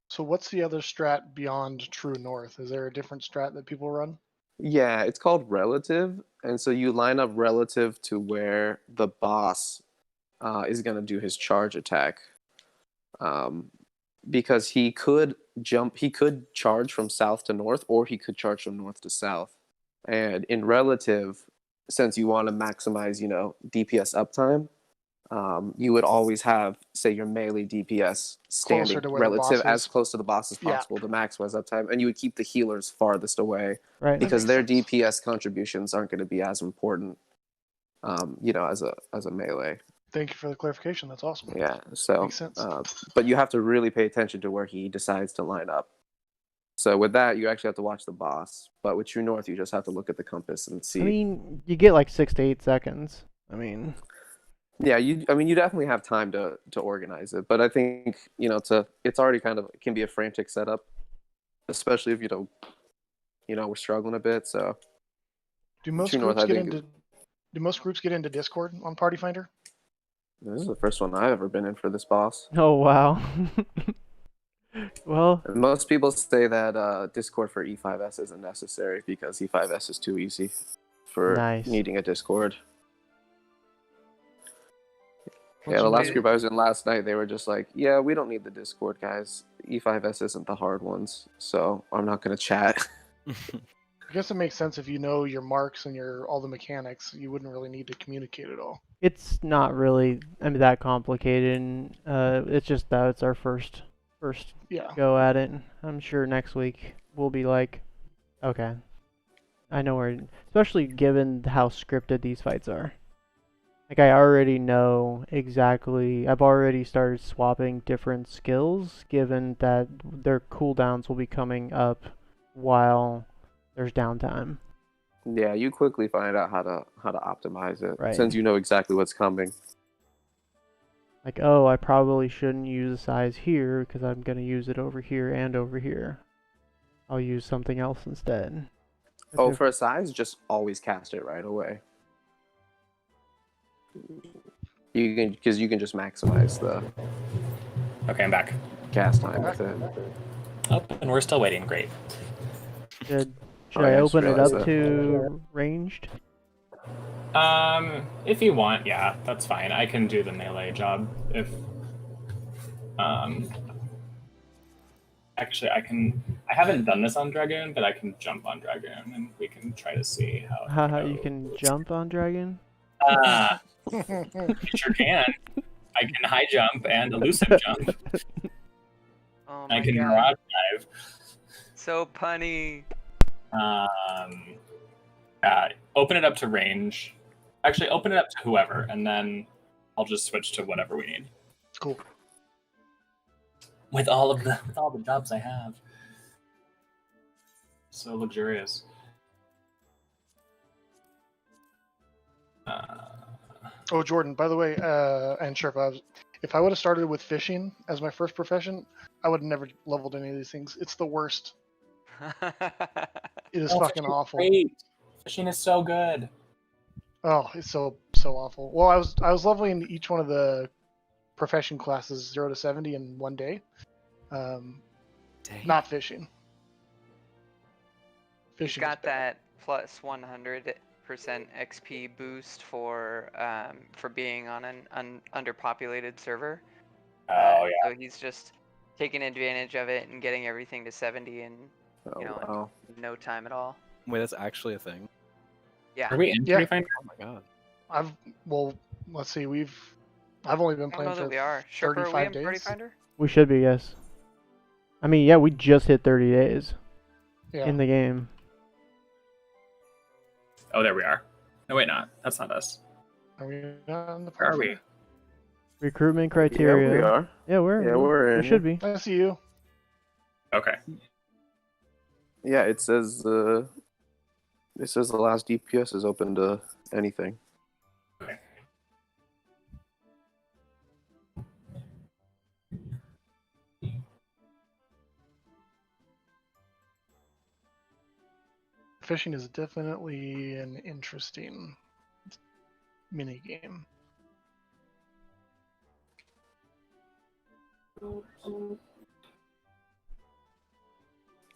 So what's the other strat beyond True North? Is there a different strat that people run? Yeah, it's called relative, and so you line up relative to where the boss is gonna do his charge attack. Because he could charge from south to north, or he could charge from north to south. And in relative, since you want to maximize, DPS uptime, you would always have, say, your melee DPS standing Closer to where the relative boss as is. close to the boss as Yeah. possible to maximize uptime, and you would keep the healers farthest away Right. because makes their sense. DPS contributions aren't going to be as important, as a melee. Thank you for the clarification. That's awesome. Yeah, so Makes sense. but you have to really pay attention to where he decides to line up. So with that, you actually have to watch the boss. But with True North, you just have to look at the compass and see. I mean, you get like 6 to 8 seconds. I mean, yeah, you definitely have time to organize it. But I think it's already it can be a frantic setup, especially if we're struggling a bit. So Do most True North, groups I get think, into Do most groups get into Discord on Party Finder? this is the first one I've ever been in for this boss. oh wow. Well, And most people say that Discord for E5S isn't necessary because E5S is too easy for Nice. needing a Discord. What's Yeah, the your last name? group I was in last night, they were just like, yeah, we don't need the Discord, guys. E5S isn't the hard ones, so I'm not going to chat. I guess it makes sense if you know your marks and all the mechanics. You wouldn't really need to communicate at all. it's not really that complicated. It's just that it's our first Yeah. go at it. I'm sure next week we'll be like, okay, I know where. Especially given how scripted these fights are. Like I already know exactly. I've already started swapping different skills, given that their cooldowns will be coming up while there's downtime. Yeah, you quickly find out how to optimize it, Right. since you know exactly what's coming. Like, oh, I probably shouldn't use a size here because I'm gonna use it over here and over here. I'll use something else instead. Oh, for a size, just always cast it right away. Because you can just maximize the Okay, I'm back. cast time with it. Oh, and we're still waiting. Great. Should Oh, I yeah, I just open it up realized that. to ranged? If you want, yeah, that's fine. I can do the melee job if. Actually, I haven't done this on Dragoon, but I can jump on Dragoon and we can try to see how. it Haha, you goes. can jump on dragon? You sure can. I can high jump and elusive jump. Oh I my can god. mirage dive. So punny. Open it up to range. Actually, open it up to whoever, and then I'll just switch to whatever we need. Cool. With all the jobs I have. So luxurious. Oh, Jordan, by the way, and Sherpa, if I would have started with fishing as my first profession, I would have never leveled any of these things. It's the worst. It is fucking awful. Great. Fishing is so good. Oh, it's so awful. Well, I was leveling each one of the profession classes 0 to 70 in one day. Not fishing. He's got that plus 100% XP boost for being on an underpopulated server. Oh yeah. So he's just taking advantage of it and getting everything to 70 in in no time at all. Wait, that's actually a thing. Yeah. Are we in Party Finder? Oh my god. Let's see. I've only been I don't playing know that for we are. Sherpa, are we 35 in Party days. Finder? We should be, yes. I mean, yeah, we just hit 30 days Yeah. in the game. Oh, there we are. No, wait, not. That's not us. Are we on the Where are we? Recruitment criteria. Yeah, we are. Yeah, we're in we should be. I see you. Okay. Yeah, it says the last DPS is open to anything. Okay. Fishing is definitely an interesting mini game.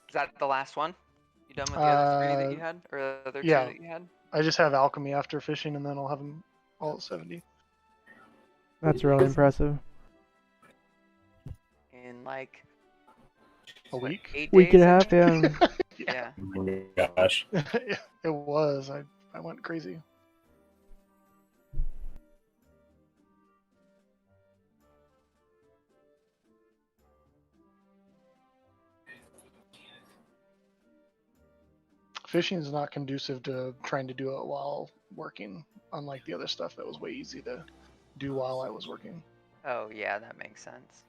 Is that the last one? You done with the other 3 that you had? Or the other 2 yeah. that you had? I just have alchemy after fishing, and then I'll have them all at 70. That's really impressive. In like A week? 8 Week and a days? half, yeah. Yeah. Oh my gosh. It was. I went crazy. Fishing is not conducive to trying to do it while working, unlike the other stuff that was way easy to do while I was working. Oh yeah, that makes sense.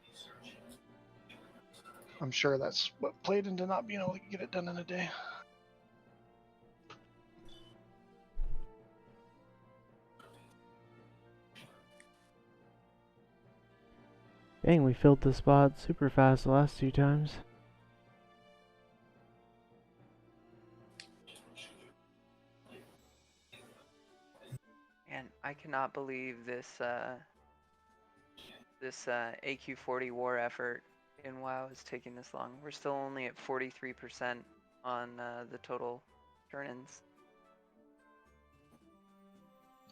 I'm sure that's what played into not being able to get it done in a day. Dang, we filled the spot super fast the last 2 times. And I cannot believe this AQ40 war effort in WoW is taking this long. We're still only at 43% on the total turn-ins.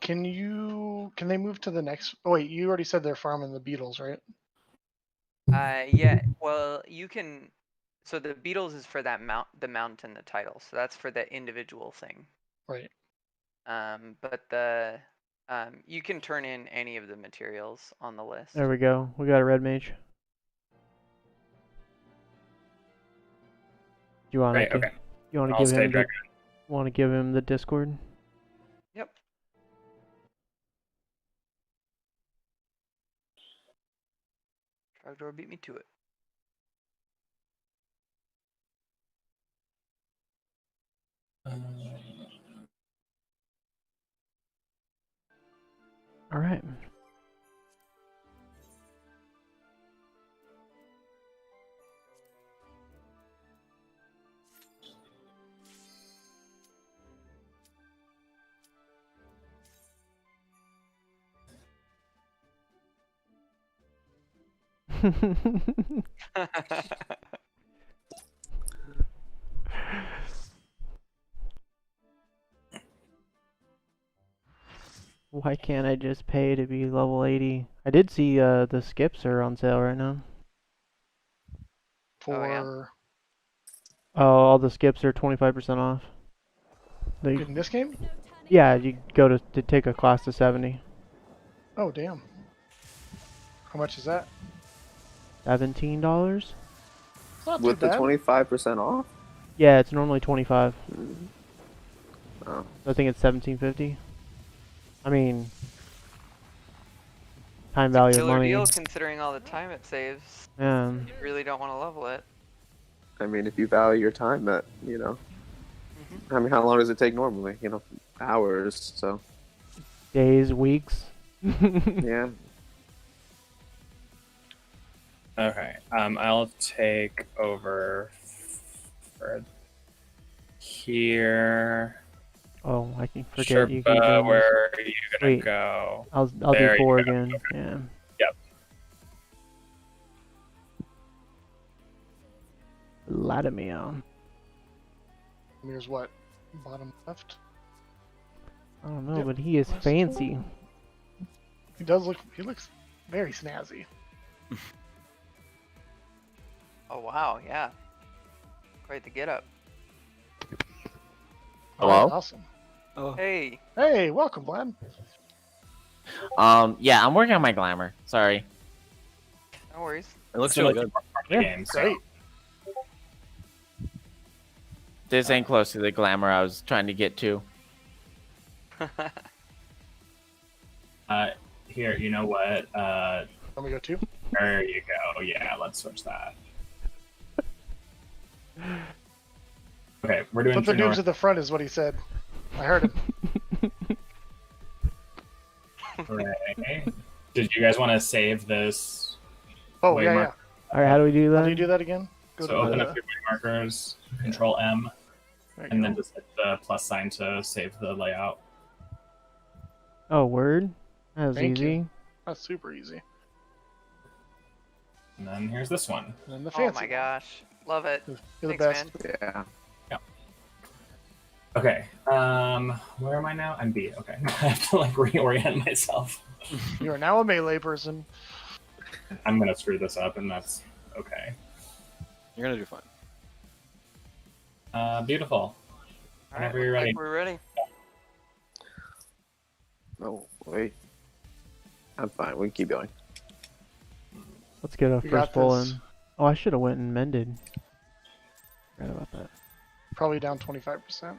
Can they move to the next? Oh wait, you already said they're farming the beetles, right? Yeah. Well, you can. So the beetles is for that the mount and the title. So that's for the individual thing. Right. But you can turn in any of the materials on the list. There we go. We got a red mage. Do you want Right, to? okay. You want to I'll give stay him? back. Want to give him the Discord? Yep. Trogdor beat me to it. All right. Why can't I just pay to be level 80? I did see the skips are on sale right now. For Oh, all the skips are 25% off. in this game? Yeah, you go to take a class to 70. Oh damn. How much is that? $17? It's not With too the bad. 25% off? Yeah, it's normally 25. Oh. I think it's 17.50. I mean, time value of Killer money. deal considering all the time it saves. Yeah. You really don't want to level it. I mean, if you value your time, that I mean, how long does it take normally? Hours. So. Days, weeks. Yeah. Okay. I'll take over for here. Oh, I can forget you can Sherpa, do where are you gonna Wait, go? I'll There do 4 you go. again. Okay. Yeah. Yep. Vladimir. Here's what? Bottom left? I don't know, Yep, but he is west. fancy. He looks very snazzy. Oh wow, yeah. Quite the get up. Hello? Awesome. Oh. Hey. Hey, welcome, Vlad. Yeah, I'm working on my glamour. Sorry. No worries. It looks Still really a good. part of the Yeah, game, so- Great. This ain't close to the glamour I was trying to get to. Here, you know what? Let me go too. There you go. Yeah, let's switch that. Okay, we're doing Put the True noobs at the front is what he said. I heard him. Hooray. Did you guys want to save this? Oh, Way yeah, mark- yeah. Alright, how do we do How that? do you do that again? Go So to open the, up your way markers, Control M, there you and go. then just hit the plus sign to save the layout. Oh, word? That was Thank you. easy. That's super easy. And then here's this one. And then the Oh fancy my one. gosh. Love it. You're the Thanks, best. man. Yeah. Okay. Where am I now? I'm B. Okay. I have to like reorient myself. You are now a melee person. I'm gonna screw this up, and that's okay. You're gonna do fine. Beautiful. All right, Whenever you're looks ready. like we're ready. Oh, wait. I'm fine. We can keep going. Let's get a You got first pull this. in. Oh, I should have went and mended. Forgot about that. Probably down 25%.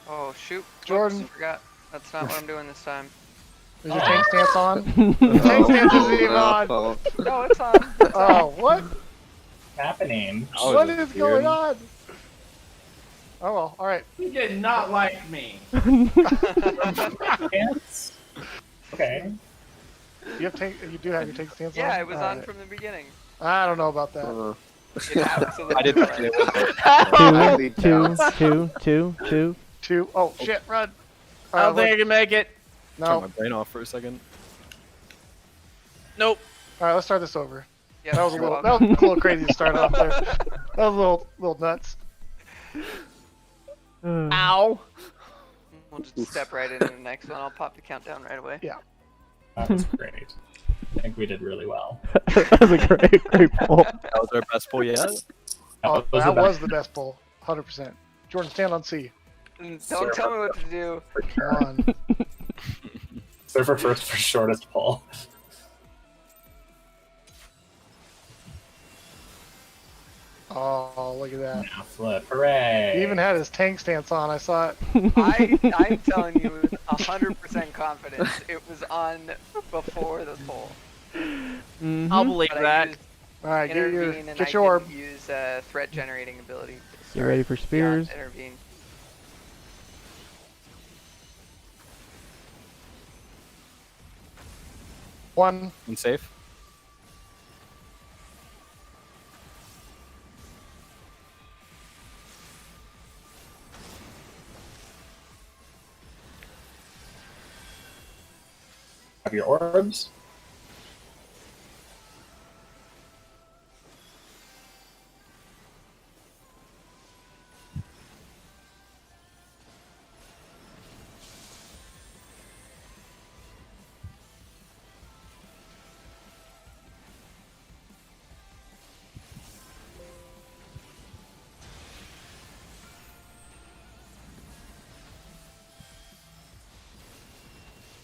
Oh shoot. Jordan. Whoops, forgot. That's not what I'm doing this time. Is your tank stance on? Tank stance isn't even on. Oh, No, it's on. Oh, what? What's happening? Oh, What it is going weird? on? Oh well, alright. You did not like me. Yes. Okay. You do have your tank stance on? Yeah, it was on Alright. from the beginning. I don't know about that. It absolutely I did was. think it was Two. Two. Oh shit, run. I don't think I can make it. Turn No. my brain off for a second. Nope. Alright, let's start this over. Yep, That was a you're little welcome. crazy to start off there. That was a little nuts. Ow. We'll just step right into the next one. I'll pop the countdown right away. Yeah. That was great. I think we did really well. That was a great pull. That was our best pull yet. Oh, was that the was the best pull. 100%. Jordan, stand on C. And don't tell me what to do. Come on. Server first for shortest pull. Oh, look at that. Now flip. Hooray. He even had his tank stance on. I saw it. I'm telling you with 100% confidence it was on before the poll. I'll believe But I that. used All right, intervene and get I your orb. didn't use threat generating ability. to Get ready for start spears. beyond Intervene. One. And safe. Have your orbs.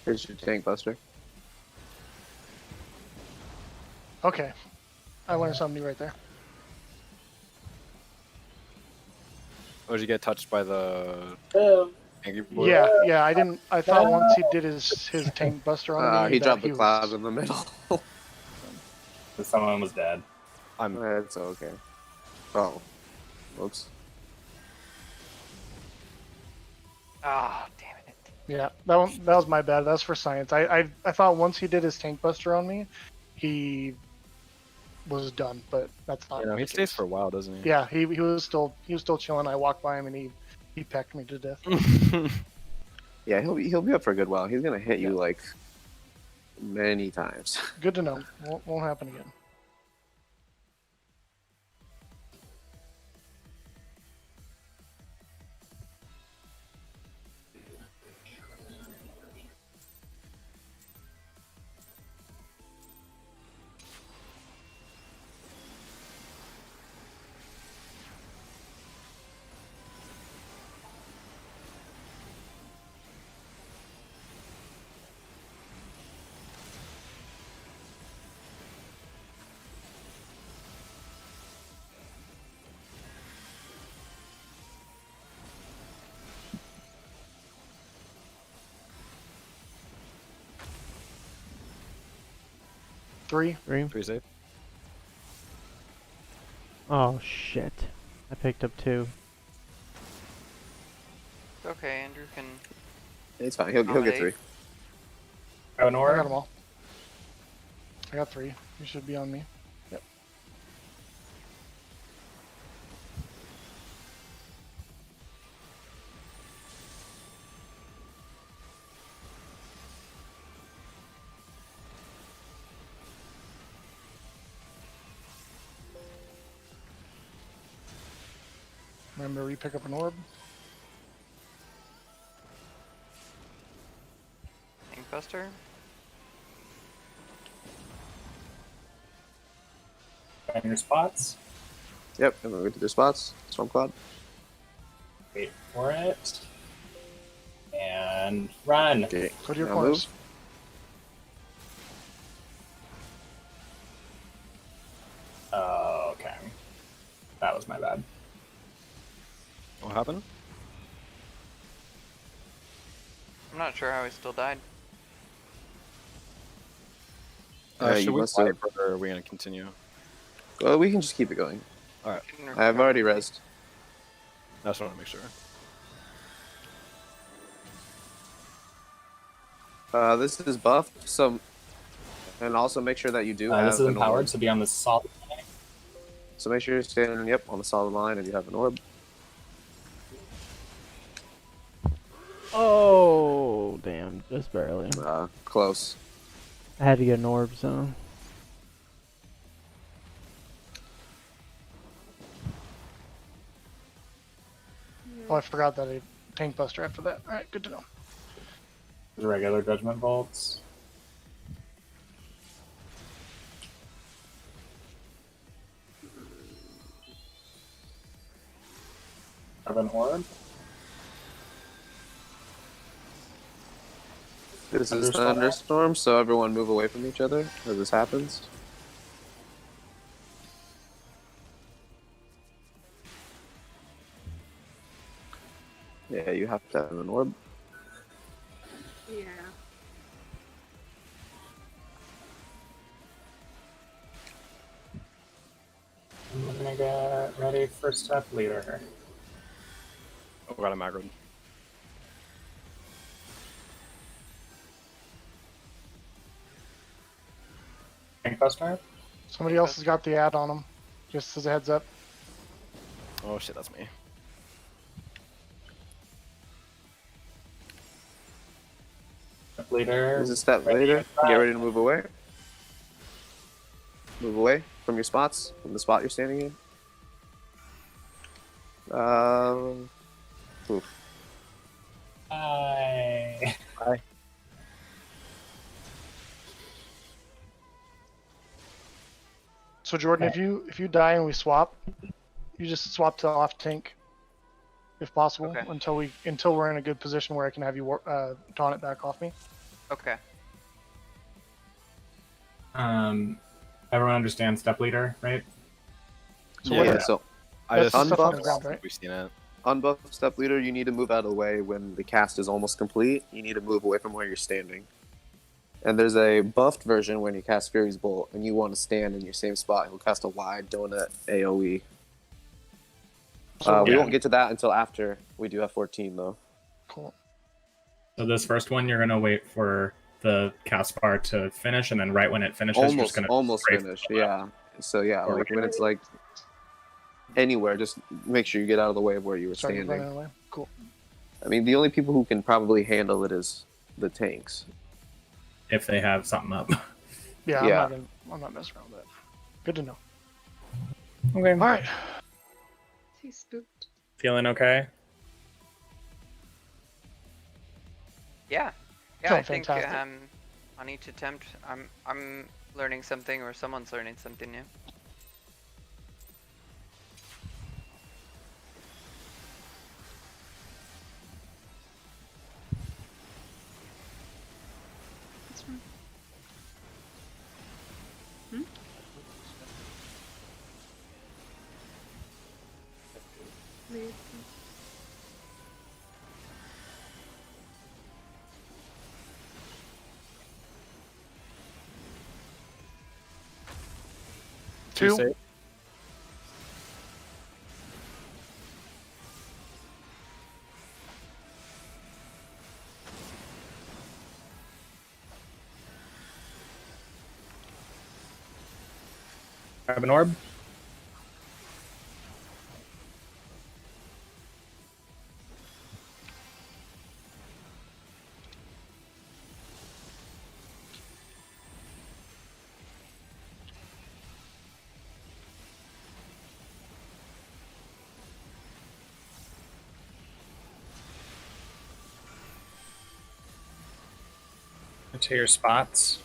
Here's your tank buster. Okay. I learned something new right there. Or did you get touched by the Yeah. I didn't. I thought once he did his tank buster on me, He that dropped the was- clouds in the middle. Someone was dead. It's okay. Oh, whoops. Ah, damn it. Yeah, that was my bad. That's for science. I thought once he did his tank buster on me, he was done, but that's not. You know, he the stays case. for a while, doesn't he? Yeah, he was still chilling. I walked by him and he pecked me to death. Yeah, he'll be up for a good while. He's gonna hit you like many times. Good to know. Won't happen again. Three. Three safe. Oh shit! I picked up 2. It's okay, Andrew can. It's fine. He'll get Accommodate. 3. Have an I orb? got them all. I got 3. You should be on me. Yep. Remember, we pick up an orb. Tank buster? Find your spots. Yep, and we'll get to the spots. Storm Cloud. Wait for it. And run. Okay. Go to your now corners. Okay. That was my bad. What happened? I'm not sure how he still died. You Should we must wipe, have- or are we gonna continue? Well, we can just keep it going. Alright, I've already rezzed. I just want to make sure. This is buffed, so and also make sure that you do have This is an empowered orb. to be on the solid. So make sure you're standing, on the solid line, and you have an orb. Oh damn! Just barely. Close. I had to get an orb, so. Oh, I forgot that I tank buster after that. All right, good to know. Regular judgment bolts. Have an orb. This is Thunderstorm. thunderstorm, so everyone move away from each other as this happens. Yeah, you have to have an orb. Yeah. I'm gonna get ready for step leader. Oh god, I'm aggroed. Tank buster. Somebody else has got the ad on them. Just as a heads up. Oh shit, that's me. Step leader. This is step Ready later. to try. Get ready to move away. Move away from your spots, from the spot you're standing in. Oof. Hi. So Jordan, if you die and we swap, you just swap to off tank, if possible, Okay. until we're in a good position where I can have you taunt it back off me. Okay. Everyone understands step leader, right? So Yeah, what- so I That's just the stuff on the unbuffed. ground, right? we've seen it. unbuffed step leader, you need to move out of the way when the cast is almost complete. You need to move away from where you're standing. And there's a buffed version when you cast Fury's Bolt and you want to stand in your same spot. He'll cast a wide donut AoE. We won't get to that until after we do F14, though. Cool. So this first one, you're gonna wait for the cast bar to finish, and then right when it finishes, you're just gonna Almost finish. Yeah. So yeah, Or like right when it's like anywhere, just make sure you get out of the way of where you were Sorry, running standing. away. Cool. I mean, the only people who can probably handle it is the tanks. if they have something up. Yeah, Yeah. I'm not messing around with that. Good to know. Okay. All right. He's spooked. Feeling okay? Yeah. Yeah, Feeling I think fantastic. on each attempt, I'm learning something, or someone's learning something new. What's wrong? Hmm? Weird. 2. Safe. Grab an orb. To your spots.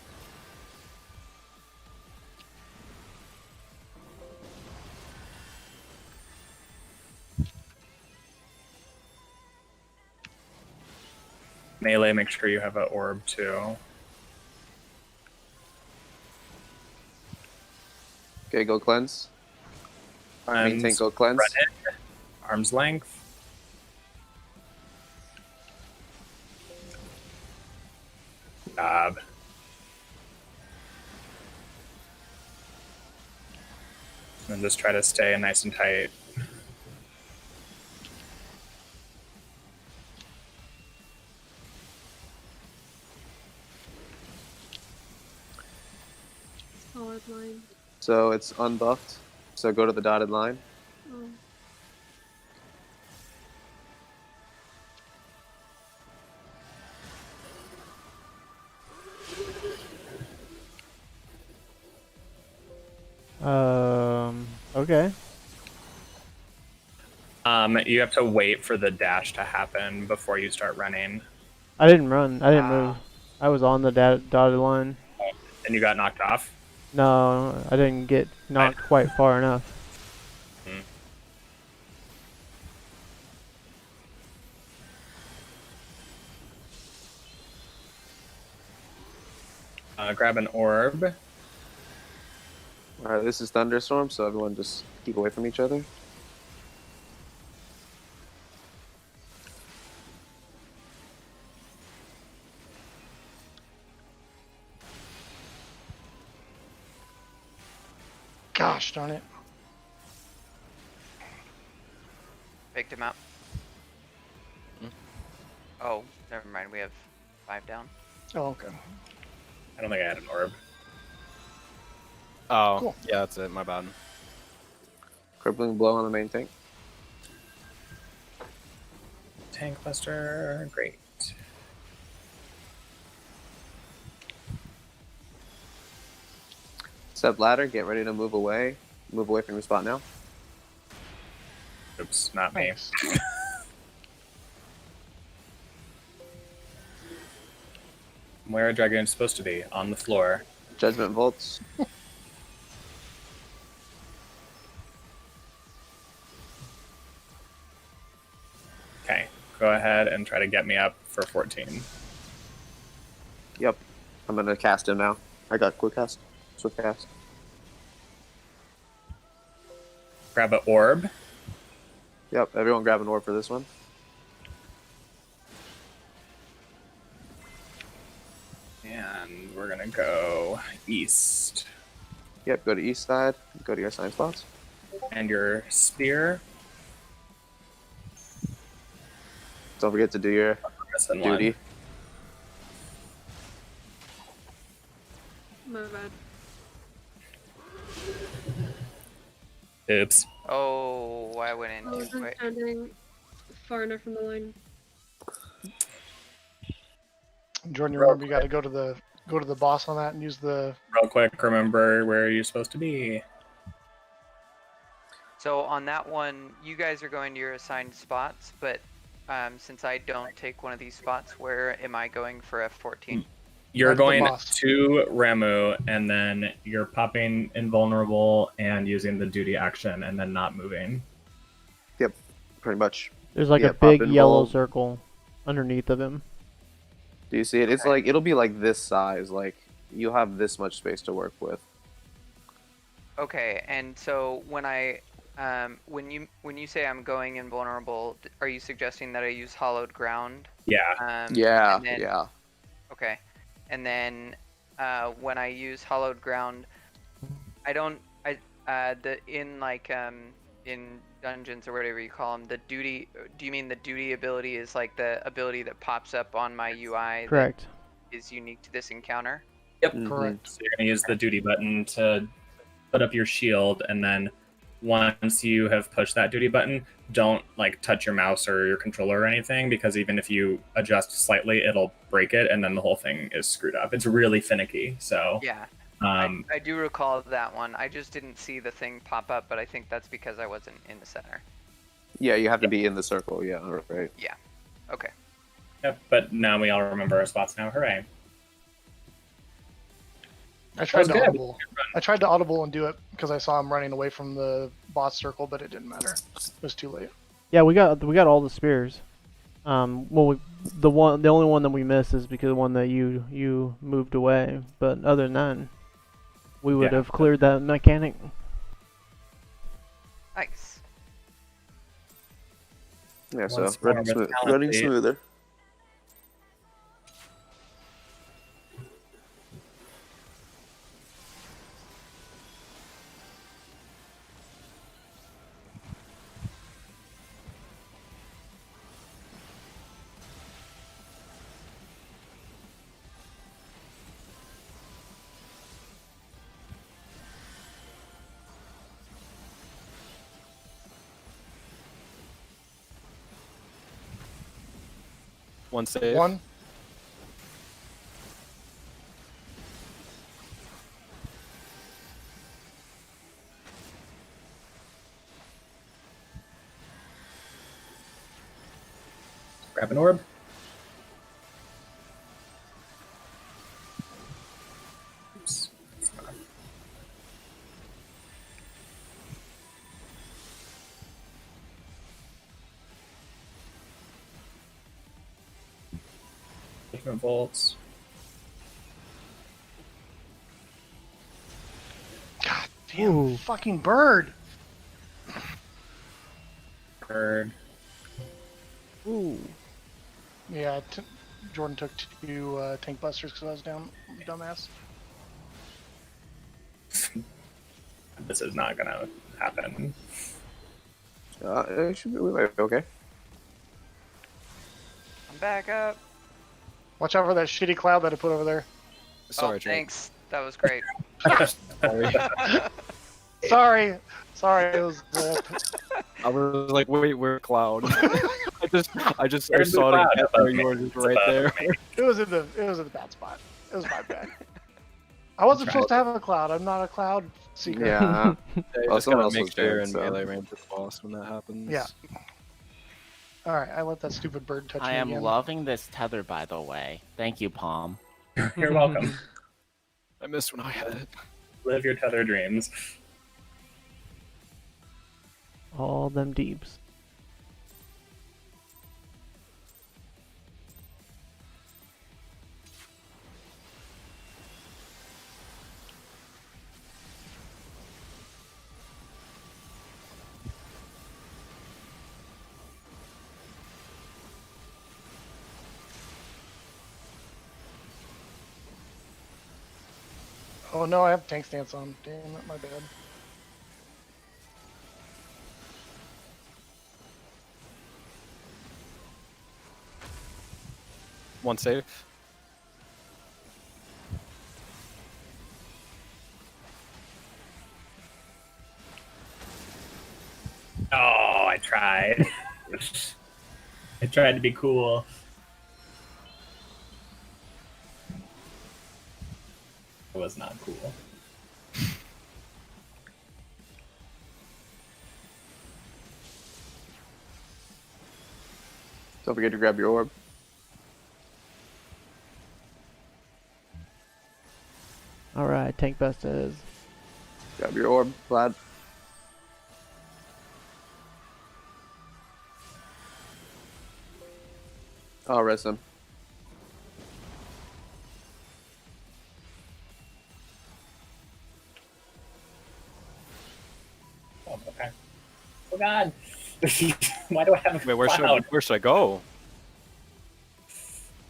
Melee, make sure you have an orb too. Okay, go cleanse. Main And tank, go cleanse. run in, arm's length. Job. And just try to stay nice and tight. Solid line. So it's unbuffed. So go to the dotted line. Oh. Okay. You have to wait for the dash to happen before you start running. I didn't run. I didn't move. I was on the dotted line. And you got knocked off? No, I didn't get knocked quite far enough. Grab an orb. Alright, this is Thunderstorm, so everyone just keep away from each other. Gosh darn it. Picked him up. Oh, never mind. We have 5 down. Oh, okay. I don't think I had an orb. Oh, Cool. yeah, that's it. My bad. Crippling blow on the main tank. Tank cluster, great. Step ladder, get ready to move away. Move away from your spot now. Oops, not me. Thanks. Where a dragoon's supposed to be, on the floor. Judgment Volts. Okay, go ahead and try to get me up for 14. Yep. I'm gonna cast him now. I got quick cast. Swift cast. Grab an orb. Yep, everyone grab an orb for this one. And we're gonna go east. Yep, go to east side. Go to your assigned spots. And your spear. Don't forget to do your Missing duty. My bad. Oops. Oh, I went in I too wasn't quick. standing far enough from the line. Jordan, you remember you got to go to the boss on that and use the. Real quick, remember where you're supposed to be. So on that one, you guys are going to your assigned spots, but since I don't take one of these spots, where am I going for F14? You're At the going boss. to Ramu, and then you're popping invulnerable and using the duty action, and then not moving. Yep, pretty much. There's like Yeah, a big pop yellow invul. circle underneath of him. Do you see it? It's like, it'll be like this size. Like, you'll have this much space to work with. Okay, and so when I when you say I'm going invulnerable, are you suggesting that I use hollowed ground? Yeah. Yeah, and then- yeah. Okay, and then when I use hollowed ground, I don't in dungeons or whatever you call them, the duty. Do you mean the duty ability is like the ability that pops up on my UI? Correct. That is unique to this encounter. Yep. Correct. So you're going to use the duty button to put up your shield, and then once you have pushed that duty button, don't like touch your mouse or your controller or anything, because even if you adjust slightly, it'll break it, and then the whole thing is screwed up. It's really finicky. So Yeah. um, I do recall that one. I just didn't see the thing pop up, but I think that's because I wasn't in the center. Yeah, you have to be in the circle. Yeah, right. Yeah. Okay. yep, but now we all remember our spots now. Hooray! I tried to good. audible. I tried to audible and do it because I saw him running away from the boss circle, but it didn't matter. It was too late. Yeah, we got all the spears. Well, the only one that we missed is because the one that you moved away. But other than that, we would Yeah. have cleared that mechanic. Nice. Yeah, so Once more running, with talent, running please. smoother. One save. One. Grab an orb. Oops. It's not. Different volts. God damn, Ooh. fucking bird. Bird. Ooh. Yeah, Jordan took 2 tank busters because I was down, dumbass. This is not gonna happen. It should be, we might be okay. I'm back up. Watch out for that shitty cloud that I put over there. Sorry, Oh, Trey. thanks. That was great. Sorry. Sorry, it was. I was like, wait, we're cloud. I just Where's the saw cloud? it. There you were, just right there. It was in the bad spot. It was my bad. I wasn't supposed to have a cloud. I'm not a cloud seeker. Yeah. Yeah, you Well, just someone gotta else make was sure there, and so. melee range the boss when that happens. Yeah. All right, I let that stupid bird touch I me am again. loving this tether, by the way. Thank you, Palm. You're welcome. I missed when I had it. Live your tether dreams. All them deeps. Oh no, I have tank stance on. Damn it, my bad. One save. Oh, I tried. I tried to be cool. It was not cool. Don't forget to grab your orb. Alright, tank best is. Grab your orb, Vlad. I'll rest him. Oh, okay. Oh God. Why do I have a Wait, cloud? where should I go?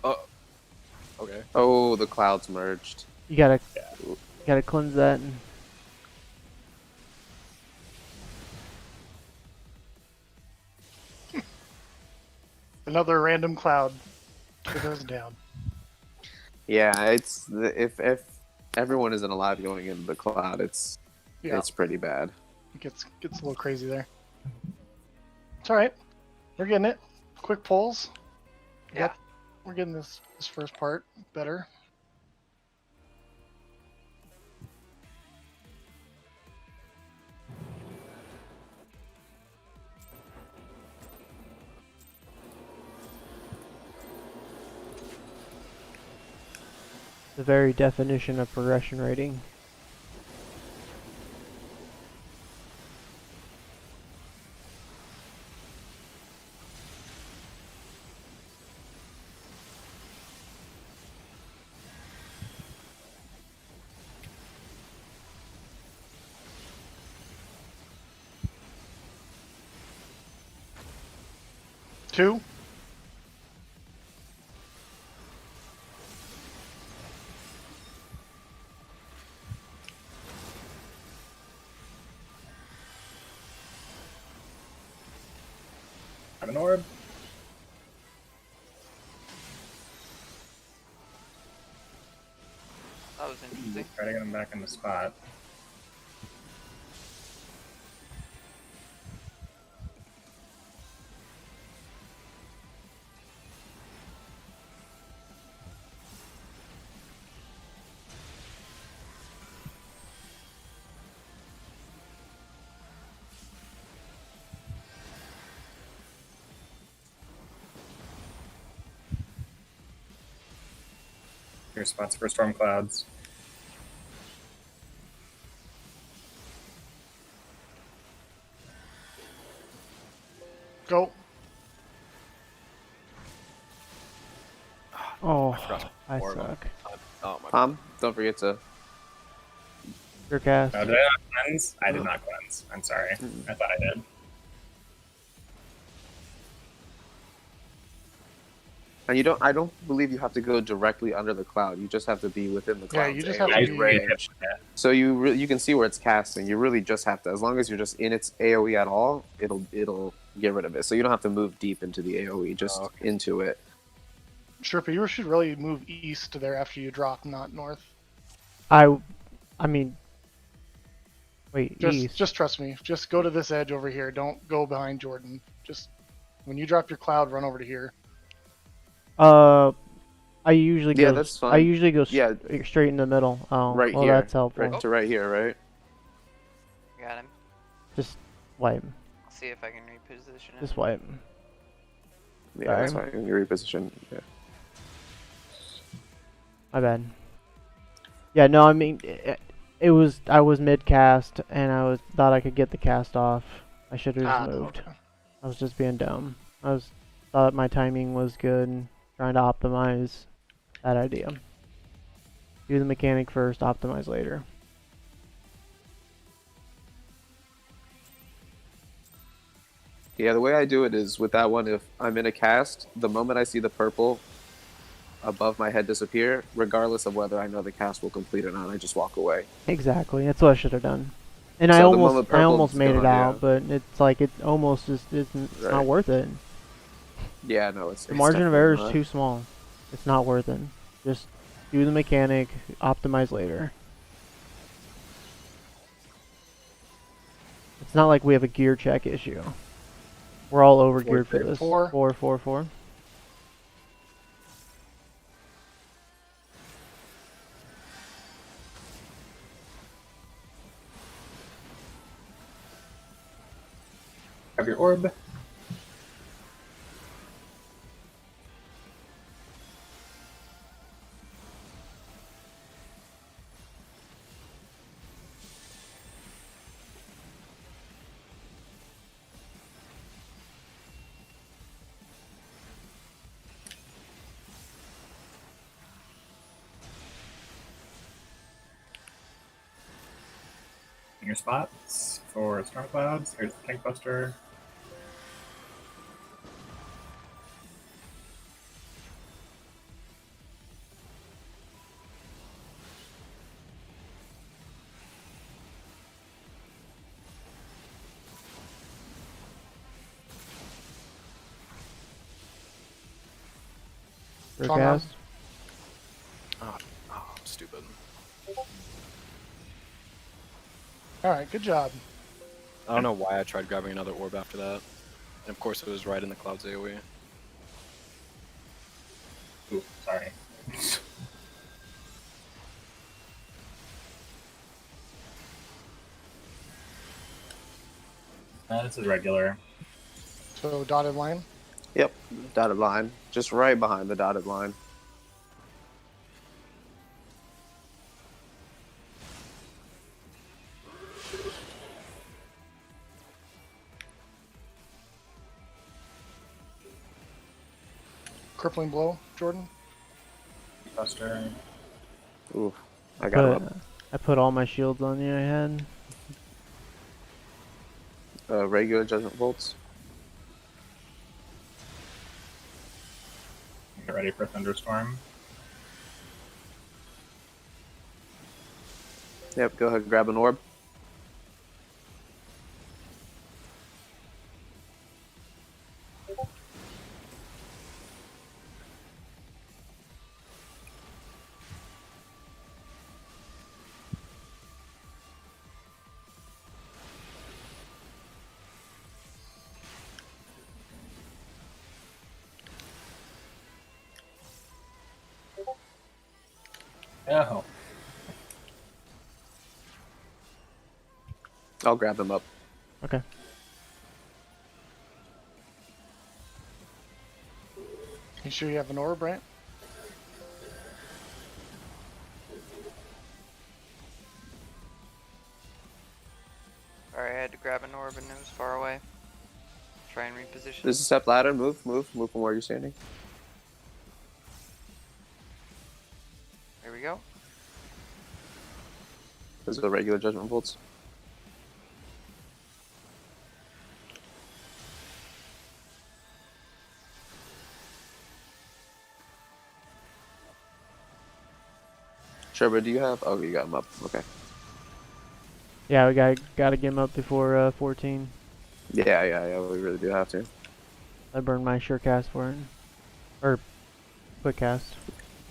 Okay. Oh, the clouds merged. You gotta cleanse that. And... Another random cloud. It goes down. Yeah, it's if everyone isn't alive going into the cloud, it's pretty bad. It gets a little crazy there. It's all right. We're getting it. Quick pulls. Yeah. We're getting this first part better. The very definition of progression rating. Two. Have an orb. That was interesting. Try to get him back in the spot. Your spots for storm clouds. Go. Oh, forgot to I orb him. suck. Oh my. Tom, don't forget to. Your cast. Oh, did I not cleanse? I did not cleanse. I'm sorry. I thought I did. And you don't. I don't believe you have to go directly under the cloud. You just have to be within the cloud. Yeah, you just have to AoE be- range. So you can see where it's casting. You really just have to, as long as you're just in its AoE at all, it'll get rid of it. So you don't have to move deep into the AoE, just into it. Sherpa, you should really move east there after you drop, not north. I mean, wait, east. Just trust me. Just go to this edge over here. Don't go behind Jordan. Just when you drop your cloud, run over to here. I usually go. Yeah, that's fine. I usually go Yeah. straight in the middle. Oh, Right well, here. that's helpful. Right to right here, right? Got him. Just wipe. I'll see if I can reposition it. Just wipe. Yeah, that's fine. You reposition. Yeah. My bad. Yeah, no, I mean, it was I was mid cast and thought I could get the cast off. I should have just moved. Okay. I was just being dumb. Thought my timing was good. Trying to optimize that idea. Do the mechanic first, optimize later. Yeah, the way I do it is with that one, if I'm in a cast, the moment I see the purple, above my head disappear, regardless of whether I know the cast will complete or not. I just walk away. Exactly. That's what I should have done. And So I the almost moment I almost purple's made it gone, out, yeah. but it's like it almost just isn't. It's not Right. worth it. Yeah, no, it's The margin of error is definitely too small. It's not worth it. Just do the mechanic, optimize later. It's not like we have a gear check issue. We're all over geared for this. 4. 4, 4, 4. Grab your orb. Your spots for storm clouds. Here's the tank buster. Forecast. Oh, I'm stupid. Alright, good job. I don't know why I tried grabbing another orb after that. And of course it was right in the clouds AoE. Ooh, sorry. This is regular. So dotted line. Yep, dotted line. Just right behind the dotted line. Crippling blow, Jordan. Buster. Ooh, I got him up. I put all my shields on you. I had. Regular judgment bolts. Get ready for thunderstorm. Yep, go ahead and grab an orb. Oh. I'll grab them up. Okay. You sure you have an orb, right? Sorry, I had to grab an orb and it was far away. Try and reposition. There's a step ladder. Move from where you're standing. There we go. There's the regular judgment bolts. Sure, but do you have? Oh, you got them up. Okay. Yeah, we gotta get him up before 14. Yeah. We really do have to. I burned my sure cast for it, or quick cast.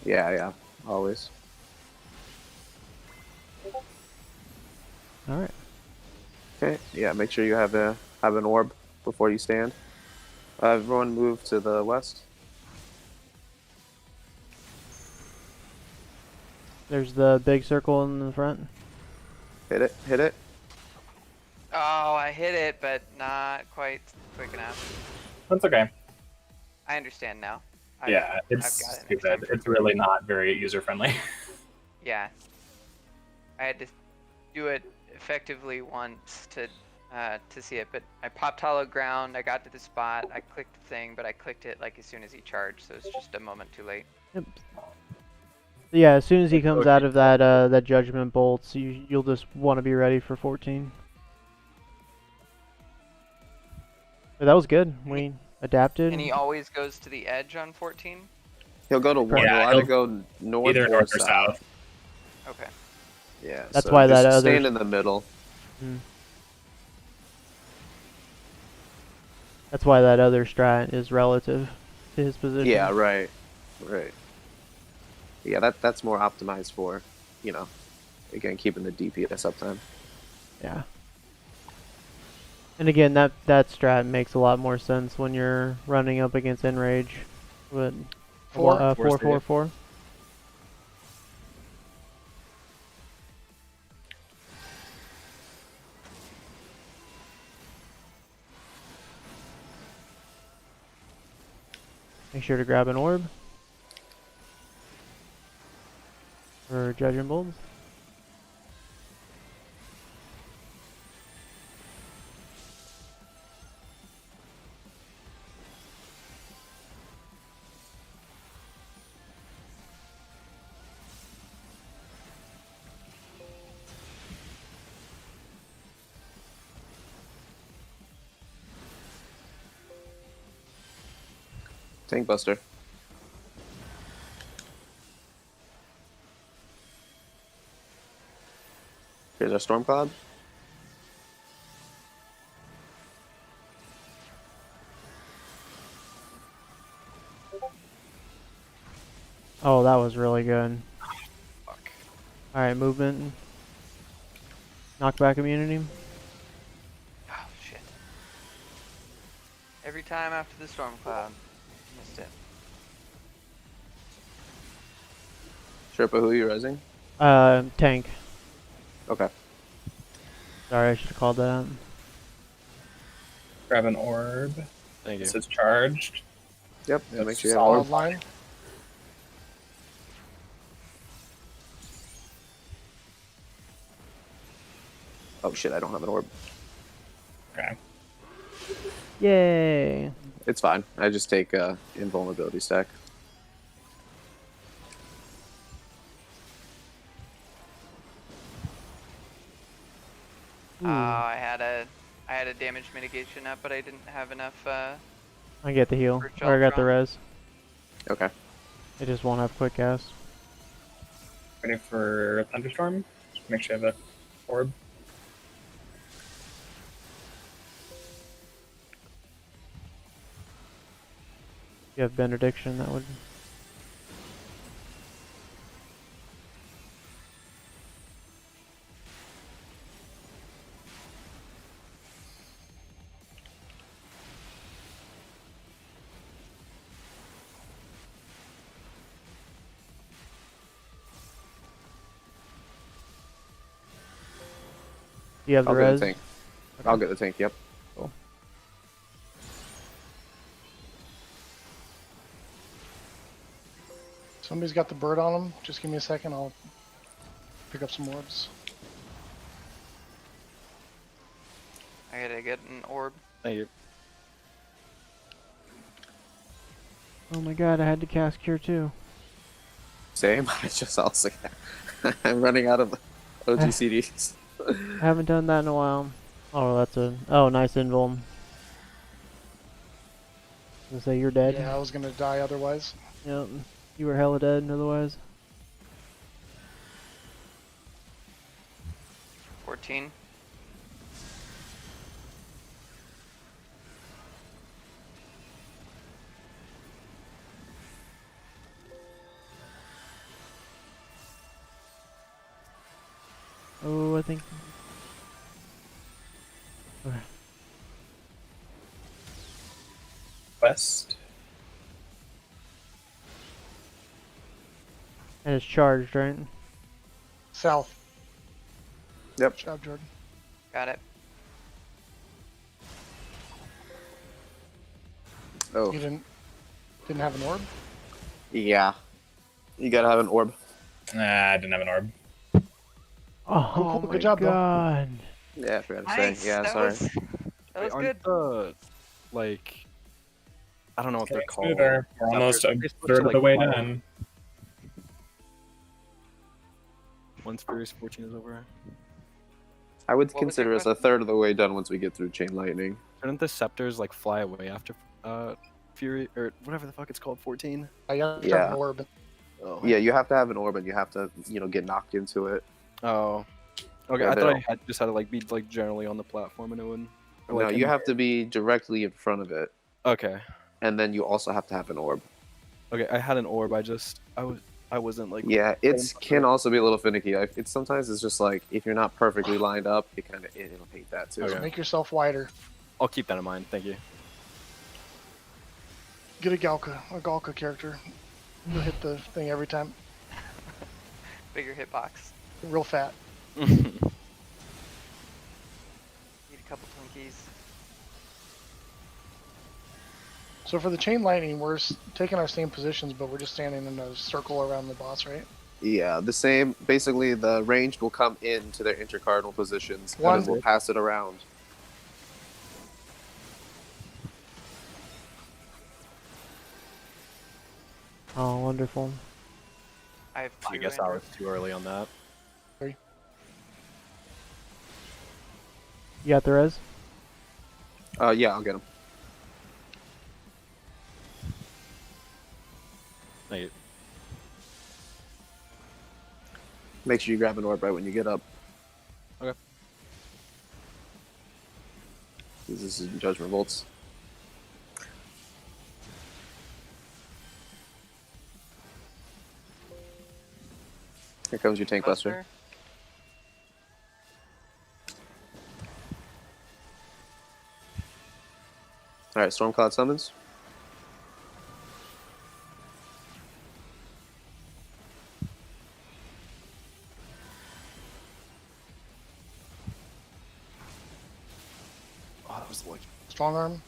Yeah. Always. All right. Okay. Yeah. Make sure you have an orb before you stand. Everyone move to the west. There's the big circle in the front. Hit it. Oh, I hit it, but not quite quick enough. That's okay. I understand now. Yeah, I've it's got it next stupid. time. It's really not very user friendly. Yeah. I had to do it effectively once to see it, but I popped hollow ground, I got to the spot, I clicked the thing, but I clicked it like as soon as he charged, so it's just a moment too late. Yep. Yeah, as soon as he comes out of that judgment bolts, you'll just want to be ready for 14. But that was good. We adapted. And he always goes to the edge on 14? He'll go to one. Yeah, he'll either he'll- go north Either or north or south. south. Okay. Yeah. That's so why just that other- stand in the middle. That's why that other strat is relative to his position. Yeah. Right. Right. Yeah. That's more optimized for, again, keeping the DPS uptime. Yeah. And again, that strat makes a lot more sense when you're running up against Enrage. With 4-4-4. Make sure to grab an orb for Judge and Bold. Tank Buster. Here's our Storm Cloud. Oh, that was really good. Fuck. Alright, movement. Knockback immunity. Oh shit. Every time after the storm cloud. Missed it. Sherpa, who are you resing? Tank. Okay. Sorry, I should have called that out. Grab an orb. Thank you. This is charged. Yep. Yep, Make sure you have solid. orb. Wild line. Oh shit! I don't have an orb. Okay. Yay! It's fine. I just take invulnerability stack. I had a damage mitigation up, but I didn't have enough. I get the heal. For Or I got the Jeltron. res. Okay. It just won't have quick cast. Ready for thunderstorm? Just make sure you have a orb. If you have benediction, that would. Do you have the I'll get res? the tank. I'll get the tank. Yep. Cool. Somebody's got the bird on them. Just give me a second. I'll pick up some orbs. I gotta get an orb. Thank you. Oh my god, I had to cast Cure too. Same. I just also. I'm running out of OGCDs. I haven't done that in a while. Oh, that's a. Oh, nice invuln. Gonna say you're dead. Yeah, I was gonna die otherwise. Yep. You were hella dead otherwise. 14. Oh, I think. Okay. West. And it's charged, right? South. Yep. Good job, Jordan. Got it. Oh. You didn't have an orb? Yeah. You gotta have an orb. Nah, I didn't have an orb. Oh, cool. my Good job, though. god. Yeah, I forgot to Nice. say. Yeah, that sorry. Was, that was Wait, good. aren't like, I don't know what they're Okay, called. smoother. We're almost a They switched third to, of the like, way fire done. Once Furious 14 is over. I would What was consider your us a third of the way done once we get through Chain Lightning. Shouldn't the scepters like fly away after Fury or whatever the fuck it's called, 14. You have to Yeah. have an orb. Oh. Yeah, you have to have an orb and you have to, get knocked into it. Oh. Okay, Yeah, I they thought don't- I just had to like be like generally on the platform and it wouldn't. Or, No, like, you in- have to be directly in front of it, Okay. and then you also have to have an orb. Okay, I had an orb. I wasn't like. Yeah, it can Okay. also be a little finicky. It's sometimes it's just like if you're not perfectly lined up, it'll hate that too. Okay. Make yourself wider. I'll keep that in mind. Thank you. Get a Galka character. You'll hit the thing every time. Bigger hitbox. Real fat. Eat a couple Twinkies. So for the chain lightning, we're taking our same positions, but we're just standing in a circle around the boss, right? Yeah, the same. Basically, the ranged will come into their intercardinal positions, One- and then we'll pass it around. Oh, wonderful. I have two. I guess I was too early on that. You got the res? Yeah, I'll get him. Thank you. Make sure you grab an orb right when you get up. Okay. This is Judgment Bolts. Here comes your tank buster. Alright, Stormcloud summons. Oh, that was lucky. Strong arm.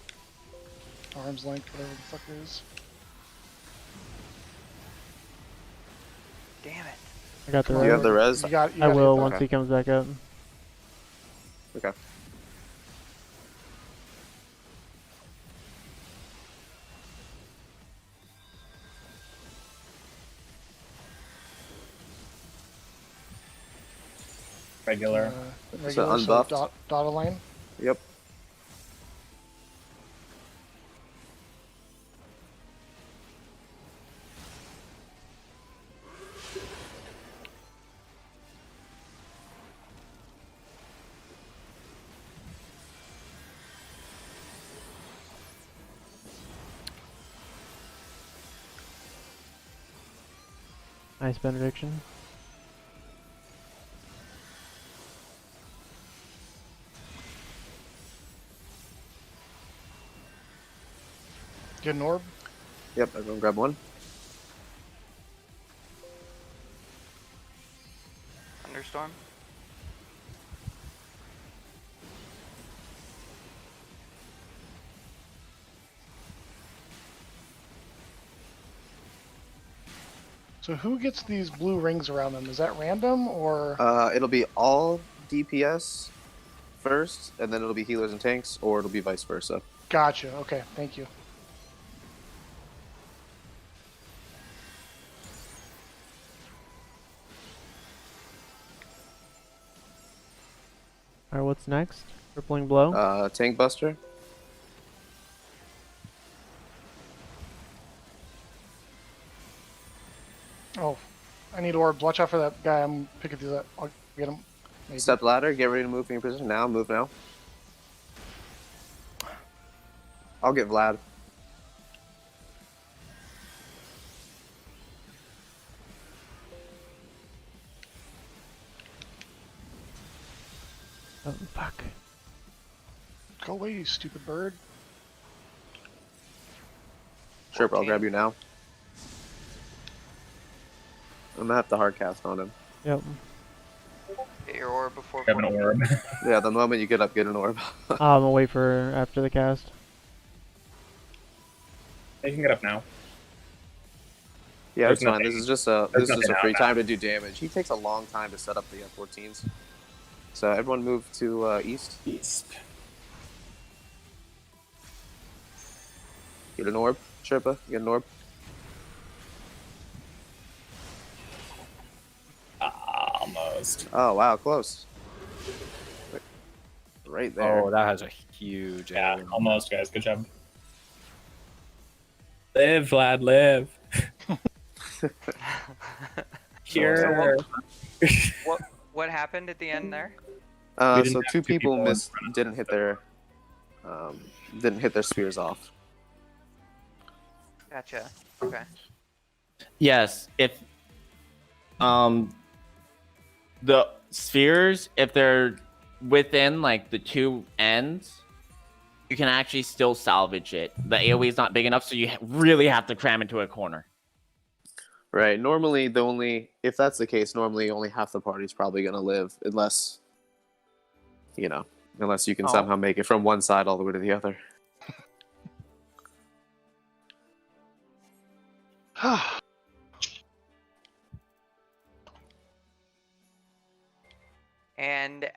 Arm's length, whatever the fuck it is. Damn it. I got the You res. have the res? You got, you I gotta will hit that. once he comes back up. Okay. Regular. Regular, so unbuffed. dotted line. Yep. Nice benediction. Get an orb. Yep, everyone grab one. Thunderstorm. So who gets these blue rings around them? Is that random or? It'll be all DPS first, and then it'll be healers and tanks, or it'll be vice versa. Gotcha. Okay, thank you. Alright, what's next? Crippling blow? Tank buster. Oh, I need orbs. Watch out for that guy. I'm picking these up. I'll get him. Maybe. Step ladder. Get ready to move from your position now. Move now. I'll get Vlad. Oh, fuck. Go away, you stupid bird. Sure, I'll grab you now. I'm gonna have to hard cast on him. Yep. Get your orb before. Grab an 14. orb. Yeah, the moment you get up, get an orb. I'm gonna wait for after the cast. You can get up now. Yeah, There's it's fine. nothing- This is just a there's free nothing time to do damage. He takes a long time to set up the F-14s. So everyone move to east. East. Get an orb, Sherpa. Get an orb. Almost. Oh wow, close. Right there. Oh, that has a huge. Yeah, area. almost, guys. Good job. Live, Vlad, live. Cure. What happened at the end there? We didn't So have two two people people in missed, front of didn't hit their, spears off. Gotcha. Okay. Yes, if the spheres, if they're within like the two ends, you can actually still salvage it. The AoE is not big enough, so you really have to cram into a corner. Right. Normally, if that's the case, normally only half the party's probably gonna live, unless you can somehow make it from one side all the way to the other. And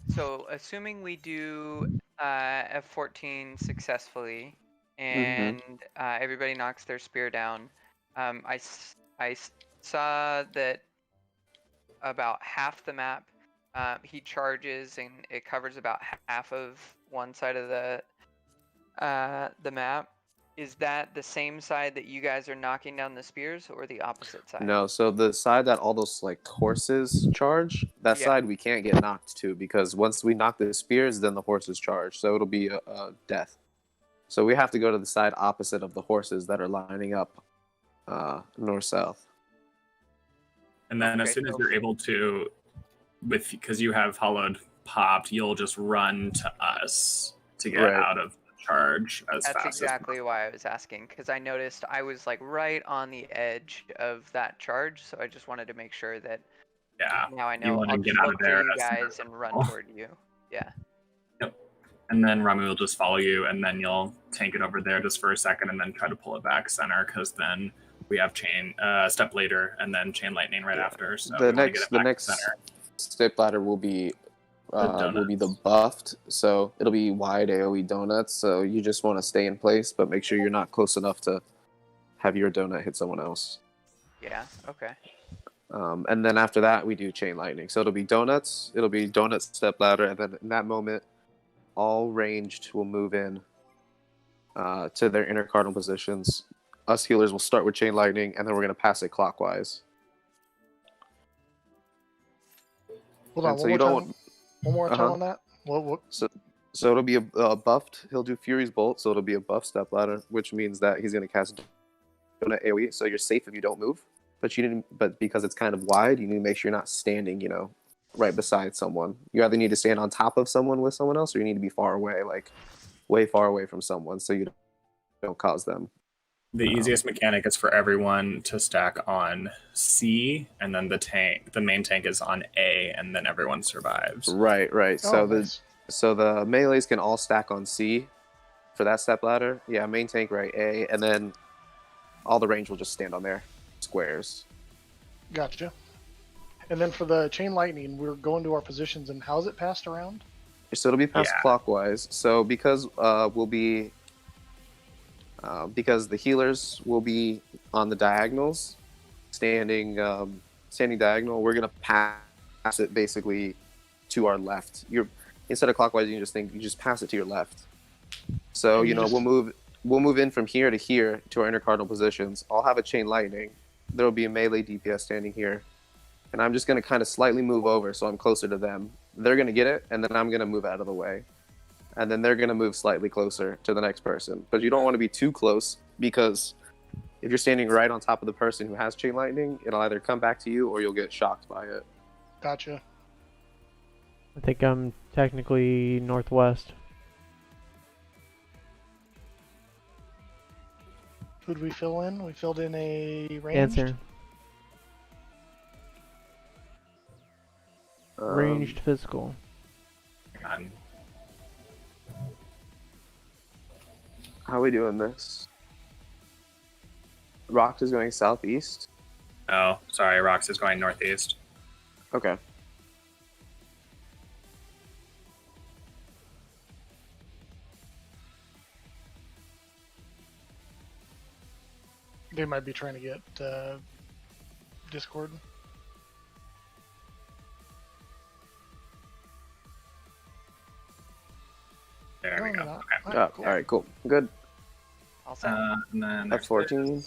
so, assuming we do F14 successfully, and everybody knocks their spear down, I saw that about half the map he charges, and it covers about half of one side of the map. Is that the same side that you guys are knocking down the spears, or the opposite side? No, so the side that all those like horses charge, that side we can't get knocked to, because once we knock the spears, then the horses charge. So it'll be a death. So we have to go to the side opposite of the horses that are lining up north-south. And then as soon as you're able to, because you have hollowed popped, you'll just run to us to get out of the charge as fast as That's exactly why I was asking, because I noticed I was like right on the edge of that charge, so I just wanted to make sure that now I know I'll just look for you guys and run toward you. Yeah. Yep. And then Ramu will just follow you, and then you'll tank it over there just for a second, and then try to pull it back center, because then we have chain step later, and then chain lightning right after. So the next step ladder will be the buffed, so it'll be wide AoE donuts. So you just want to stay in place, but make sure you're not close enough to have your donut hit someone else. Yeah. Okay. And then after that, we do chain lightning. So it'll be donuts, step ladder, and then in that moment, all ranged will move in to their inner cardinal positions. Us healers will start with chain lightning, and then we're going to pass it clockwise. Hold on, one more time on that. What? So it'll be a buffed. He'll do Fury's Bolt, so it'll be a buff step ladder, which means that he's going to cast donut AoE. So you're safe if you don't move, but because it's kind of wide, you need to make sure you're not standing, right beside someone. You either need to stand on top of someone with someone else, or you need to be far away, like way far away from someone, so you don't cause them. The easiest mechanic is for everyone to stack on C, and then the main tank is on A, and then everyone survives. Right. So the melees can all stack on C for that step ladder. Yeah, main tank right A, and then all the range will just stand on their squares. Gotcha. And then for the chain lightning, we're going to our positions, and how's it passed around? So it'll be passed clockwise. So because because the healers will be on the diagonals, standing diagonal, we're gonna pass it basically to our left. Instead of clockwise, you just pass it to your left. So we'll move in from here to our inner cardinal positions. I'll have a chain lightning. There will be a melee DPS standing here, and I'm just gonna kind of slightly move over so I'm closer to them. They're gonna get it, and then I'm gonna move out of the way. And then they're going to move slightly closer to the next person. But you don't want to be too close, because if you're standing right on top of the person who has chain lightning, it'll either come back to you or you'll get shocked by it. Gotcha. I think I'm technically northwest. Who'd we fill in? We filled in a ranged? Answer. Ranged physical. How are we doing this? Rox is going southeast. Oh, sorry, Rox is going northeast. Okay. They might be trying to get Discord. There we go. Okay. All right, cool. Good. All set. And then At 14.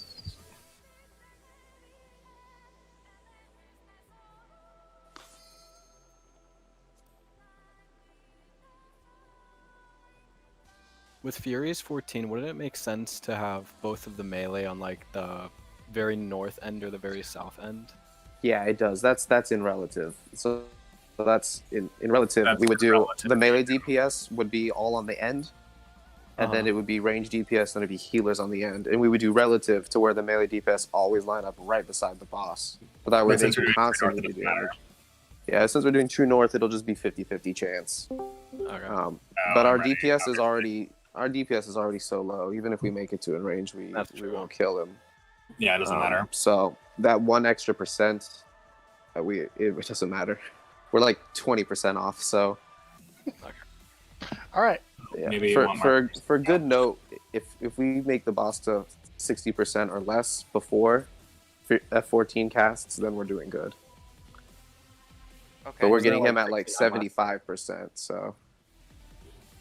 With Furious 14, wouldn't it make sense to have both of the melee on like the very north end or the very south end? Yeah, it does. That's in relative. So that's in relative. That's We would do relative. the melee DPS would be all on the end, and then Uh-huh. it would be range DPS, and it'd be healers on the end, and we would do relative to where the melee DPS always line up right beside the boss. But that way But they since can we're doing constantly north, do it doesn't damage. Yeah, since we're doing true north, it'll just be 50-50 chance. Okay. But our I'm ready. DPS is already so low. Even if we make it to in range, we That's we true. won't kill him. Yeah, it doesn't matter. So that 1 extra percent, it doesn't matter. We're like 20% off. So All right. yeah, Maybe one more for good note, if we make the boss to 60% or less before F14 casts, then we're doing good. Okay. But we're Isn't it getting him like at like 60 on left? 75%. So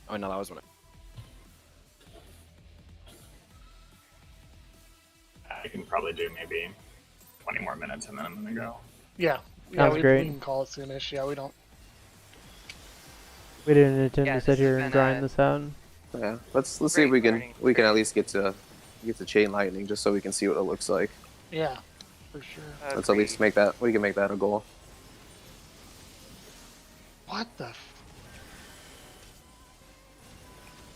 Oh no, that was one. I can probably do maybe 20 more minutes and then I'm gonna go. Yeah. Sounds we great. can call it soonish. Yeah, we don't. We didn't intend Yeah, to this sit has here and been, grind this out. yeah, let's see if Great we can learning at least get to chain lightning just so we can see what it looks like. Yeah, for sure. Let's at least make that we can make that a goal. What the?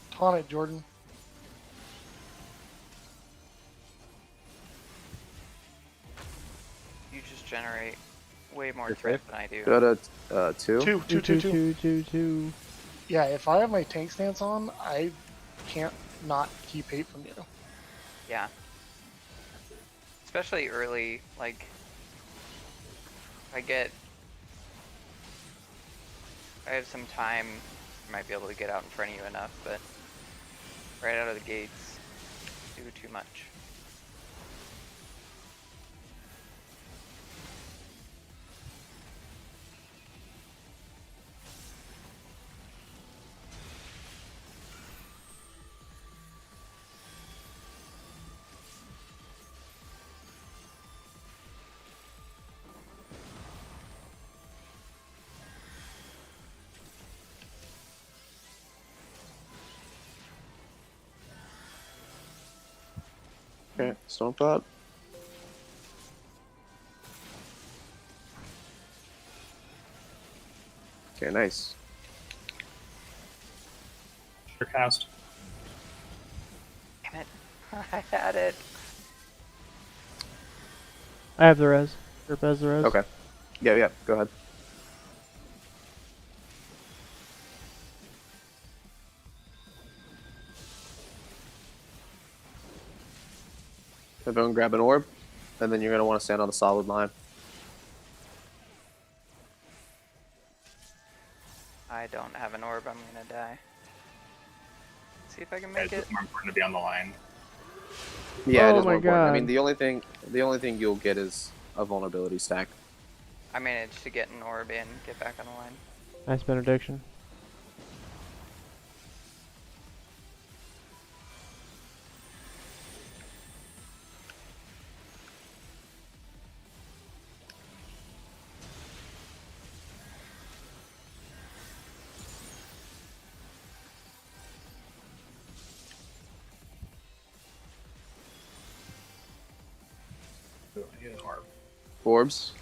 Taunt it, Jordan. You just generate way more You're threat than I do. Go to 2. Two. Yeah, if I have my tank stance on, I can't not keep hate from you. Yeah. Especially early, like I have some time, I might be able to get out in front of you enough, but right out of the gates, do too much. Okay, Storm Cloud. Okay, nice. Sure cast. Damn it. I had it. I have the res. Or has the res. Okay. Yeah, go ahead. Everyone grab an orb, and then you're going to want to stand on a solid line. I don't have an orb, I'm gonna die. See if I can make Guys, it. it's more important to be on the line. Yeah, Oh it is my more important. I God. mean, the only thing you'll get is a vulnerability stack. I managed to get an orb in, get back on the line. Nice benediction. Ooh, I need an orb. Orbs.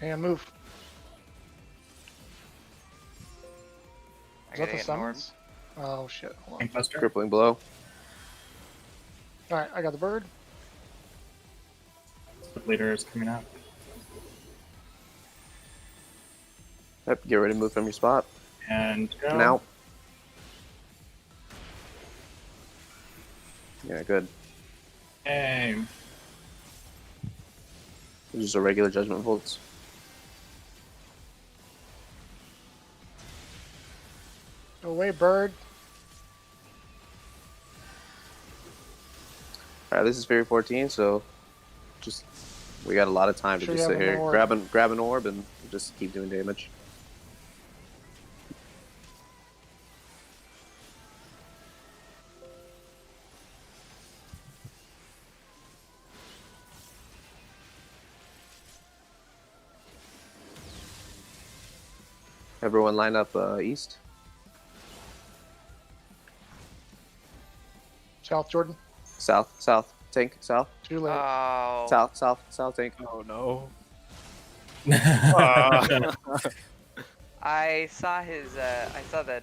And move. I Is that gotta the get an orb. summons? Oh shit. Hold on. Inkbuster? Crippling blow. Alright, I got the bird. Leader is coming up. Yep, get ready to move from your spot. And go. Now. Yeah, good. Hey. Just a regular judgment bolts. Go away, bird. Alright, this is Fury 14, so just we got a lot of time to Sure just you sit have an here, orb. grab an orb, and just keep doing damage. Everyone line up east. South, Jordan. South, tank, south. Too late. Oh. South, tank. Oh no. I saw his. I saw the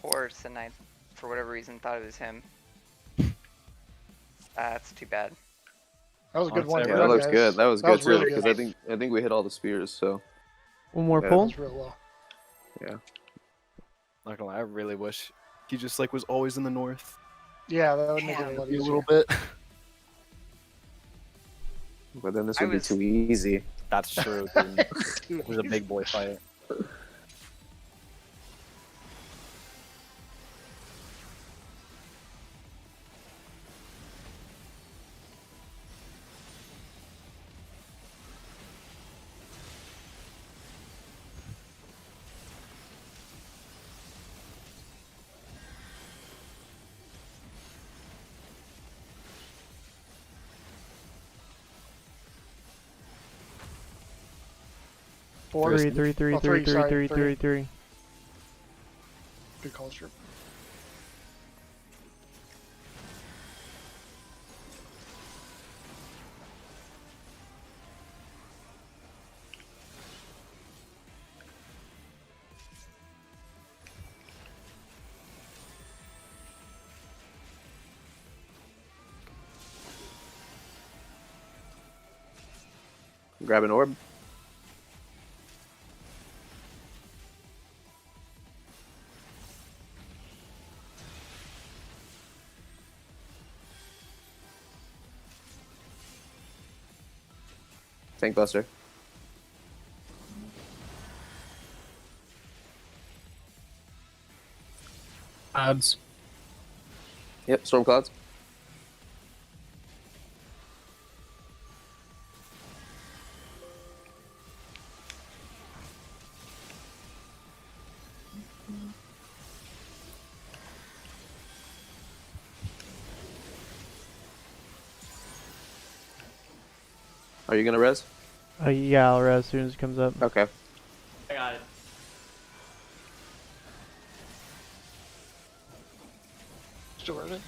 horse, and I, for whatever reason, thought it was him. That's too bad. That was a good I'd one. say Yeah, Good, that looks guys. good. That was good too, really because good. I think we hit all the spears. So One more Yeah. That pull. was real well. yeah, Not gonna lie, I really wish he just like was always in the north. Yeah, that would make it Damn. a lot A easier. little bit. but then this I would be was- too easy. That's true. Dude. It was a big boy fight. Four. Three, three, three, Oh, three, three, three, sorry, three, three. three, three. Good call, Strip. Grab an orb. Tank buster. Odds. Yep, storm clouds. Are you gonna res? Yeah, I'll res as soon as it comes up. Okay. I got it. Jordan.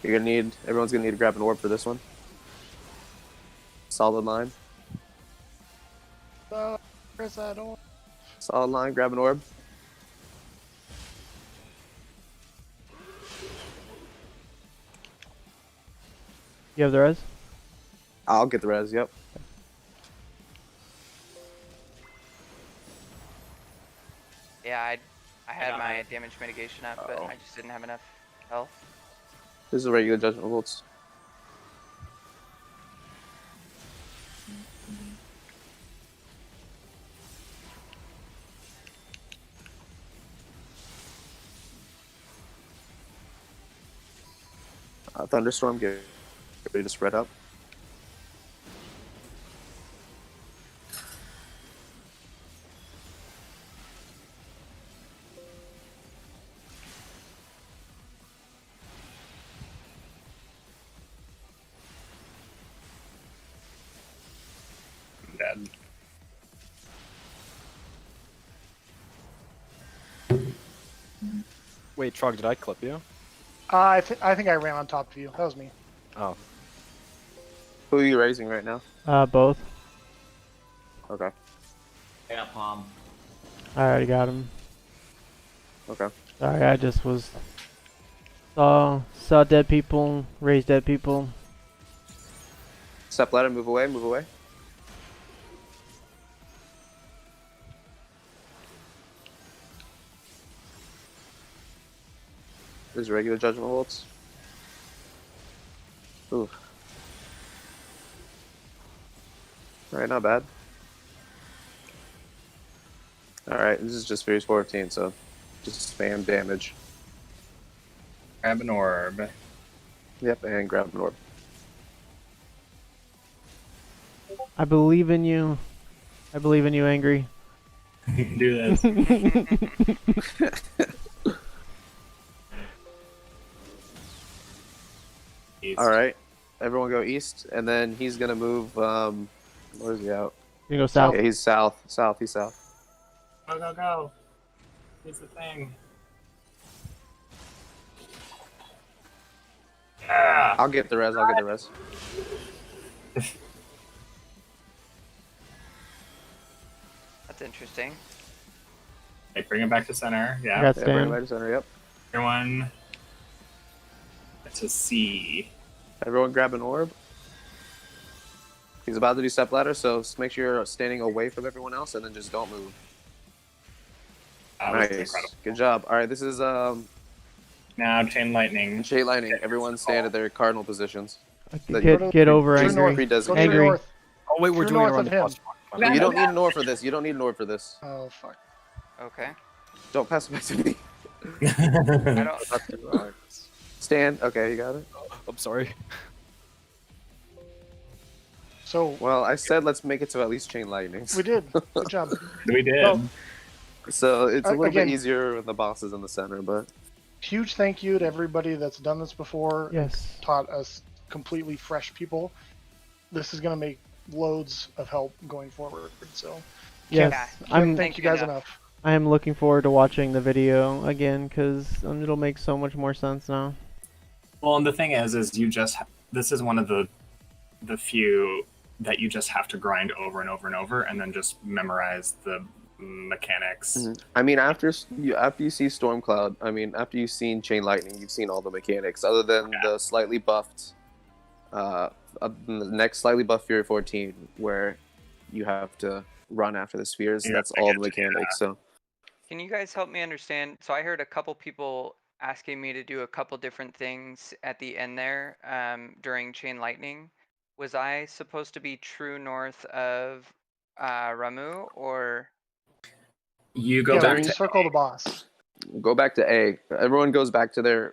You're gonna need. Everyone's gonna need to grab an orb for this one. Solid line. Where's that orb? Solid line. Grab an orb. You have the res? I'll get the res. Yep. Yeah, I had got my mine. damage mitigation up, but Uh-oh. I just didn't have enough health. This is a regular judgment bolts. Thunderstorm, get ready to spread up. I'm dead. Wait, Trog, did I clip you? I think I ran on top of you. That was me. Oh, Who are you raising right now? Both. Okay. I got palm. I already got him. Okay. Sorry, I just was saw dead people, raised dead people. Step ladder, move away, move away. There's regular judgment bolts. Ooh. Alright, not bad. Alright, this is just Fierce 14, so just spam damage. Grab an orb. Yep, and grab an orb. I believe in you. I believe in you, Angry. You can do this. Alright, everyone go east, and then he's gonna move, where's he out? You go south. Yeah, he's south. He's south. Go, go, go. Here's the thing. Yeah. I'll get the res, That's interesting. Okay, bring it back to center. Yeah. Got Yeah, bring Stan. it back to center, yep. Everyone to C. Everyone grab an orb. He's about to do step ladder, so just make sure you're standing away from everyone else, and then just don't move. That was Nice. incredible. Good job. Alright, this is Now chain lightning. Chain lightning. Everyone stand at their cardinal positions. Get over True Angry. north. Pre Go to the Angry. north. Oh wait, we're True doing it north around of the him. boss. You don't need an orb for this. You don't need an orb for this. Oh fuck. Okay. Don't pass it back to me. I don't. Stand. Okay, you got it. I'm sorry. So Well, I said let's make it to at least chain lightnings. we did. Good job. We did. Well, So it's a little Again- bit easier when the boss is in the center, but huge thank you to everybody that's done this before. Yes. Taught us completely fresh people. This is gonna make loads of help going forward. So Yes. Yeah. I'm. thank you you guys enough. enough. I am looking forward to watching the video again because it'll make so much more sense now. Well, and the thing is you just this is one of the few that you just have to grind over and over and over, and then just memorize the mechanics. I mean, after you see Stormcloud, after you've seen Chain Lightning, you've seen all the mechanics, other than the slightly buffed, the next slightly buffed Fury 14, where you have to run after the spheres. You That's have to all get the to do mechanics. So Can you guys help me understand? So I heard a couple people asking me to do a couple different things at the end there during Chain Lightning. Was I supposed to be true north of Ramu, or You go Yeah, back we to circle the boss. go back to A. Everyone goes back to their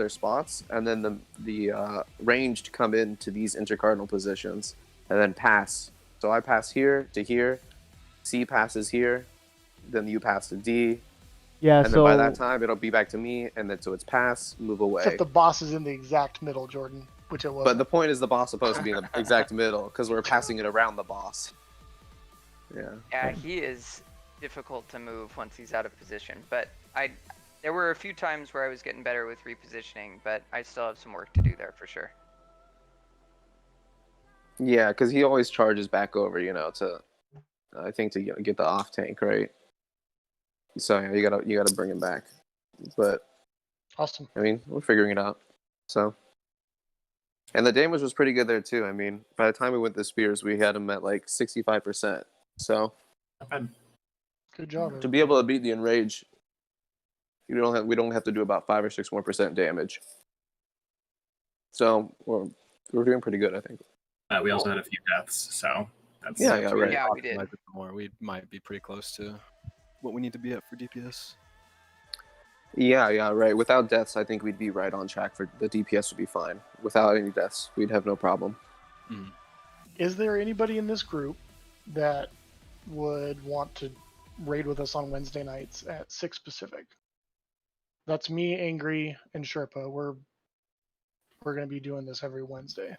spots, and then the ranged come into these intercardinal positions, and then pass. So I pass here to here, C passes here, then you pass to D, Yeah. and then So by that time it'll be back to me, and then so it's pass, move away. Except the boss is in the exact middle, Jordan, which it was. But the point is the boss is supposed to be in the exact middle because we're passing it around the boss. yeah, he is difficult to move once he's out of position. But there were a few times where I was getting better with repositioning, but I still have some work to do there for sure. Yeah, because he always charges back over, to get the off tank, right? So yeah, you gotta bring him back. But awesome. we're figuring it out. So, and the damage was pretty good there too. By the time we went the spears, we had him at like 65%. So, Good job. to be able to beat the enrage, we don't have to do about 5 or 6 more % damage. So we're doing pretty good, I think. we also had a few deaths, so that's Yeah, right. Yeah, we did. More. We might be pretty close to what we need to be at for DPS. Yeah, right. Without deaths, I think we'd be right on track for the DPS would be fine. Without any deaths, we'd have no problem. Is there anybody in this group that would want to raid with us on Wednesday nights at 6 Pacific? That's me, Angry, and Sherpa. We're going to be doing this every Wednesday.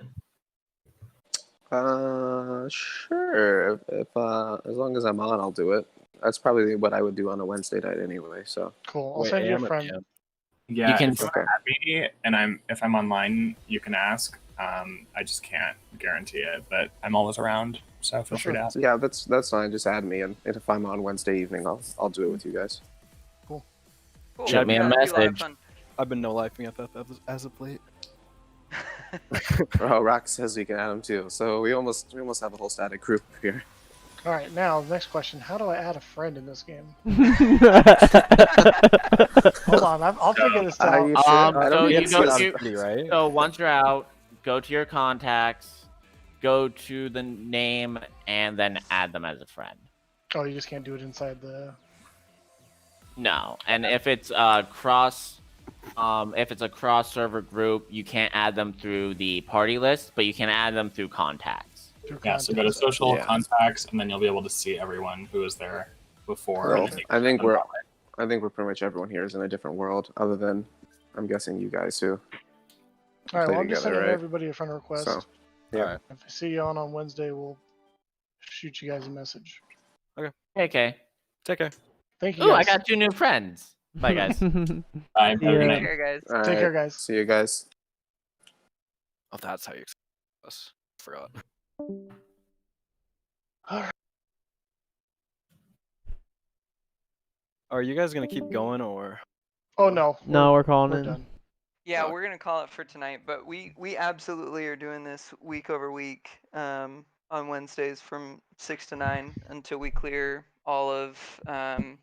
Sure. If as long as I'm on, I'll do it. That's probably what I would do on a Wednesday night anyway. So Cool. I'll send you a friend. Yeah, You can- if you wanna add me, and if I'm online, you can ask. I just can't guarantee it, but I'm always around, so feel free to ask. yeah, that's fine. Just add me, and if I'm on Wednesday evening, I'll do it with you guys. Cool. Shoot me a Yeah, it'd be lot of message. fun. I've been no-lifing FF as of late. Oh, Rock says we can add him too. So we almost have a whole static group here. All right, now next question: how do I add a friend in this game? Hold on, I'll figure this Are out. you sure? I So don't you think go it's to pretty, right? so once you're out, go to your contacts, go to the name, and then add them as a friend. Oh, you just can't do it inside the. No, and if it's a cross server group, you can't add them through the party list, but you can add them through contacts. Yeah, so go to social contacts, and then you'll be able to see everyone who was there before. Well, and I think we're pretty much everyone here is in a different world, other than I'm guessing you guys who. All right, play well, I'm just together, sending right? everybody a friend request. So, yeah. If I see you on Wednesday, we'll shoot you guys a message. Okay. Take care. Thank you. Ooh, Guys. I got 2 new friends. Bye, guys. Bye. Have a good Yeah. night. Take care, guys. All Take care, right. guys. See you guys. Oh, that's how you accept us. Forgot. Are you guys gonna keep going or? Oh no. No, we're calling we're in. done. Yeah, we're gonna call it for tonight, but we absolutely are doing this week over week on Wednesdays from 6 to 9 until we clear all of the